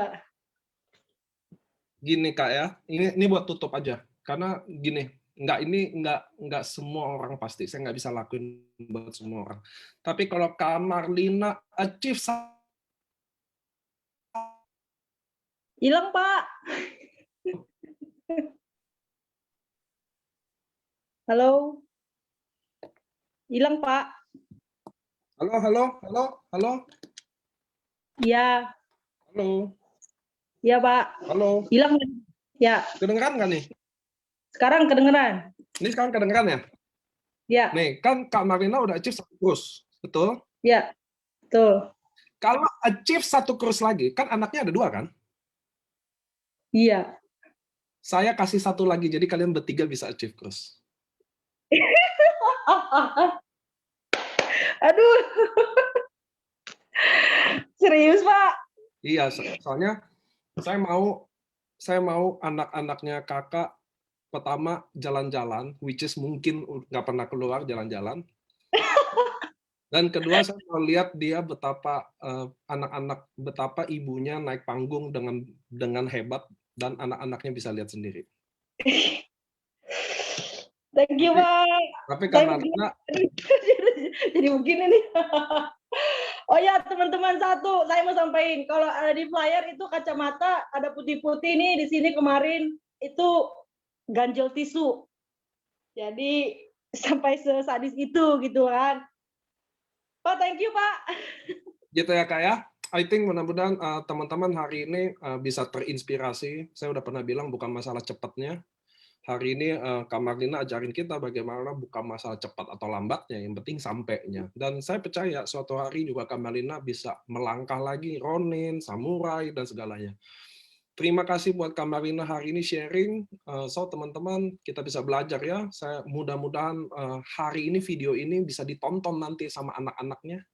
Speaker 4: Gini Kak ya, ini buat tutup aja. Karena gini, nggak semua orang pasti. Saya nggak bisa lakuin buat semua orang. Tapi kalau Kak Marlina achieve
Speaker 3: Hilang Pak. Halo. Hilang Pak.
Speaker 4: halo,
Speaker 3: Iya,
Speaker 4: halo,
Speaker 3: iya Pak.
Speaker 4: halo.
Speaker 3: Hilang. Ya,
Speaker 4: Kedengeran nggak nih?
Speaker 3: sekarang kedengeran.
Speaker 4: Ini sekarang kedengeran ya?
Speaker 3: Ya,
Speaker 4: Nih, kan Kak Marlina udah achieve 1 cruise, betul?
Speaker 3: ya, betul.
Speaker 4: Kalau achieve 1 cruise lagi, kan anaknya ada 2 kan?
Speaker 3: Iya.
Speaker 4: Saya kasih 1 lagi, jadi kalian bertiga bisa achieve cruise.
Speaker 3: Aduh. Serius Pak?
Speaker 4: Iya, soalnya saya mau anak-anaknya kakak pertama jalan-jalan, which is mungkin nggak pernah keluar jalan-jalan. Dan kedua saya mau lihat dia betapa anak-anak betapa ibunya naik panggung dengan hebat dan anak-anaknya bisa lihat sendiri.
Speaker 3: Thank you Pak.
Speaker 4: Tapi karena
Speaker 3: Jadi begini nih. Oh ya teman-teman, satu saya mau sampaikan, kalau ada di flyer itu kacamata ada putih-putih nih di sini kemarin itu ganjel tisu. Jadi sampai sesadis itu gitu kan. Pak, thank you Pak.
Speaker 4: gitu ya Kak ya. I think mudah-mudahan teman-teman hari ini bisa terinspirasi. Saya udah pernah bilang bukan masalah cepatnya. Hari ini Kak Marlina ajarin kita bagaimana bukan masalah cepat atau lambatnya, yang penting sampainya. Dan saya percaya suatu hari juga Kak Marlina bisa melangkah lagi, Ronin, Samurai, dan segalanya. Terima kasih buat Kak Marlina hari ini sharing. So teman-teman, kita bisa belajar ya. Saya mudah-mudahan hari ini video ini bisa ditonton nanti sama anak-anaknya.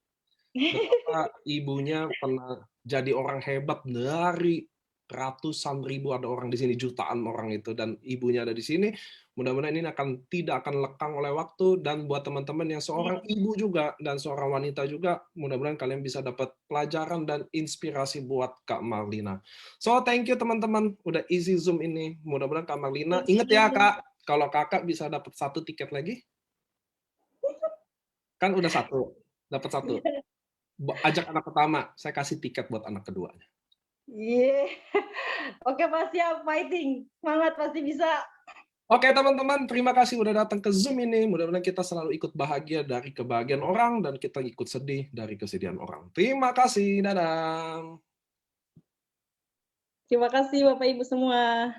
Speaker 4: Betapa ibunya pernah jadi orang hebat dari ratusan ribu, ada orang di sini, jutaan orang itu, dan ibunya ada di sini. Mudah-mudahan ini tidak akan lekang oleh waktu, dan buat teman-teman yang seorang ibu juga dan seorang wanita juga, mudah-mudahan kalian bisa dapat pelajaran dan inspirasi buat Kak Marlina. So thank you teman-teman udah isi Zoom ini. Mudah-mudahan Kak Marlina ingat ya Kak, kalau Kakak bisa dapat 1 tiket lagi. Kan udah 1, dapat 1. Ajak anak pertama, saya kasih tiket buat anak keduanya.
Speaker 3: Yeah. Oke Pak, siap, fighting. Semangat, pasti bisa.
Speaker 4: Oke teman-teman, terima kasih udah datang ke Zoom ini. Mudah-mudahan kita selalu ikut bahagia dari kebahagiaan orang dan kita ikut sedih dari kesedihan orang. Terima kasih, dadah.
Speaker 3: Terima kasih Bapak Ibu semua.